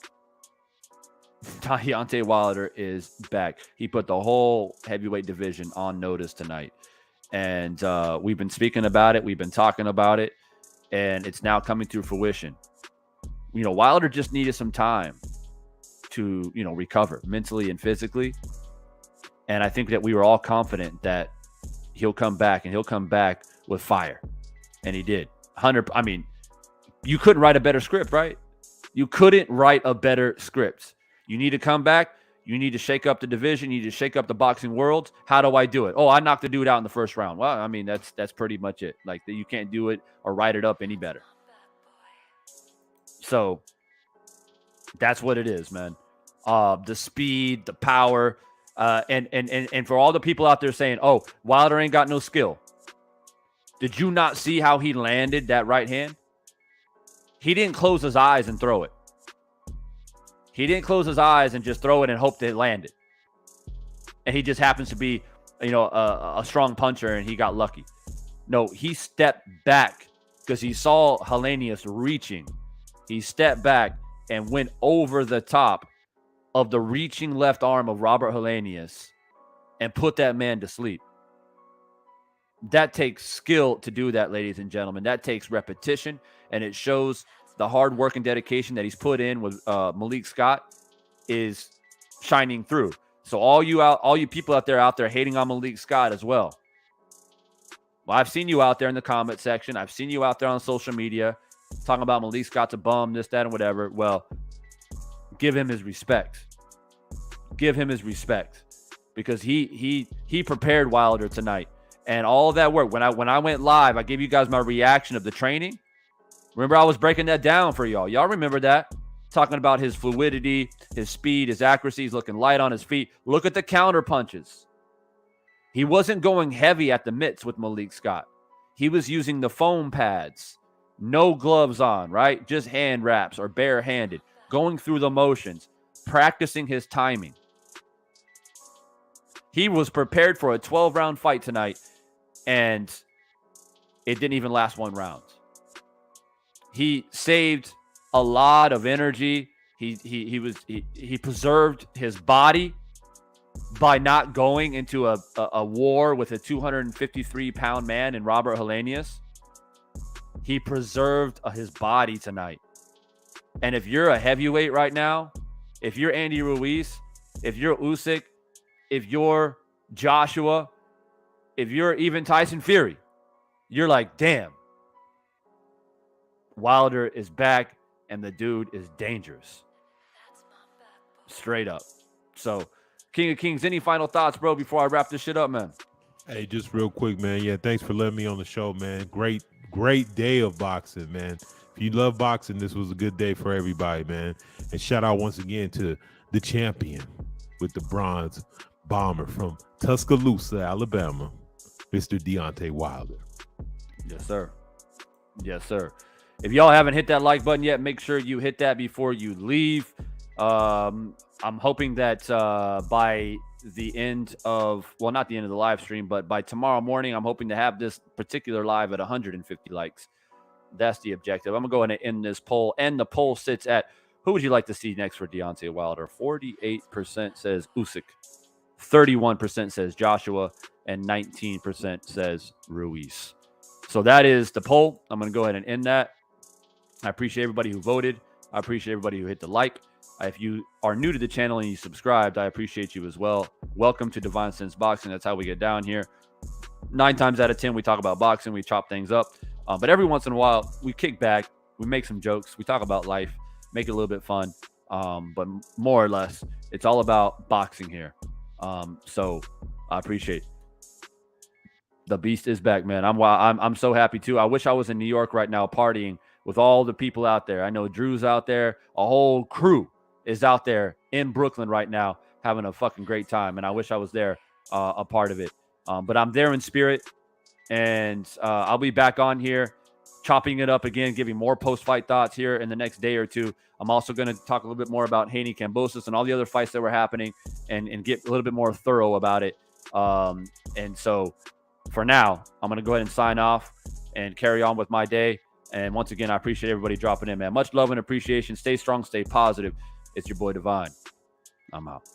Deontay Wilder is back. He put the whole heavyweight division on notice tonight. And we've been speaking about it. We've been talking about it. And it's now coming to fruition. You know, Wilder just needed some time to, recover mentally and physically. And I think that we were all confident that he'll come back, and he'll come back with fire. And he did. You couldn't write a better script, right? You couldn't write a better script. You need to come back. You need to shake up the division. You need to shake up the boxing world. How do I do it? Oh, I knocked the dude out in the first round. Well, that's pretty much it. Like, you can't do it or write it up any better. So that's what it is, man. The speed, the power, and for all the people out there saying, "Oh, Wilder ain't got no skill." Did you not see how he landed that right hand? He didn't close his eyes and throw it. He didn't close his eyes and just throw it and hope that it landed. And he just happens to be, a strong puncher, and he got lucky. No, he stepped back because he saw Helenius reaching. He stepped back and went over the top of the reaching left arm of Robert Helenius and put that man to sleep. That takes skill to do that, ladies and gentlemen. That takes repetition, and it shows the hard work and dedication that he's put in with Malik Scott is shining through. So all you people out there hating on Malik Scott as well. Well, I've seen you out there in the comment section. I've seen you out there on social media talking about Malik Scott's a bum, this, that, and whatever. Well, give him his respect. Give him his respect, because he prepared Wilder tonight, and all of that work. When I went live, I gave you guys my reaction of the training. Remember, I was breaking that down for y'all. Y'all remember that? Talking about his fluidity, his speed, his accuracy. He's looking light on his feet. Look at the counter punches. He wasn't going heavy at the mitts with Malik Scott. He was using the foam pads. No gloves on, right? Just hand wraps or barehanded. Going through the motions. Practicing his timing. He was prepared for a 12-round fight tonight, and it didn't even last 1 round. He saved a lot of energy. He preserved his body by not going into a war with a 253-pound man in Robert Helenius. He preserved his body tonight. And if you're a heavyweight right now, if you're Andy Ruiz, if you're Usyk, if you're Joshua, if you're even Tyson Fury, you're like, damn, Wilder is back, and the dude is dangerous. Straight up. So, King of Kings, any final thoughts, bro, before I wrap this shit up, man? Hey, just real quick, man. Yeah, thanks for letting me on the show, man. Great day of boxing, man. If you love boxing, this was a good day for everybody, man. And shout out once again to the champion with the bronze bomber from Tuscaloosa, Alabama, Mr. Deontay Wilder. Yes, sir. Yes, sir. If y'all haven't hit that like button yet, make sure you hit that before you leave. I'm hoping that by the end of, well, not the end of the live stream, but by tomorrow morning, I'm hoping to have this particular live at 150 likes. That's the objective. I'm going to go ahead and end this poll. And the poll sits at, who would you like to see next for Deontay Wilder? 48% says Usyk, 31% says Joshua, and 19% says Ruiz. So that is the poll. I'm going to go ahead and end that. I appreciate everybody who voted. I appreciate everybody who hit the like. If you are new to the channel and you subscribed, I appreciate you as well. Welcome to Divine Sense Boxing. That's how we get down here. 9 times out of 10, we talk about boxing. We chop things up. But every once in a while, we kick back. We make some jokes. We talk about life. Make it a little bit fun. But more or less, it's all about boxing here. So I appreciate it. The beast is back, man. I'm so happy too. I wish I was in New York right now partying with all the people out there. I know Drew's out there. A whole crew is out there in Brooklyn right now having a fucking great time. And I wish I was there, a part of it. But I'm there in spirit. And I'll be back on here chopping it up again, giving more post-fight thoughts here in the next day or two. I'm also going to talk a little bit more about Haney, Kambosos, and all the other fights that were happening and get a little bit more thorough about it. And so for now, I'm going to go ahead and sign off and carry on with my day. And once again, I appreciate everybody dropping in, man. Much love and appreciation. Stay strong, stay positive. It's your boy Divine. I'm out.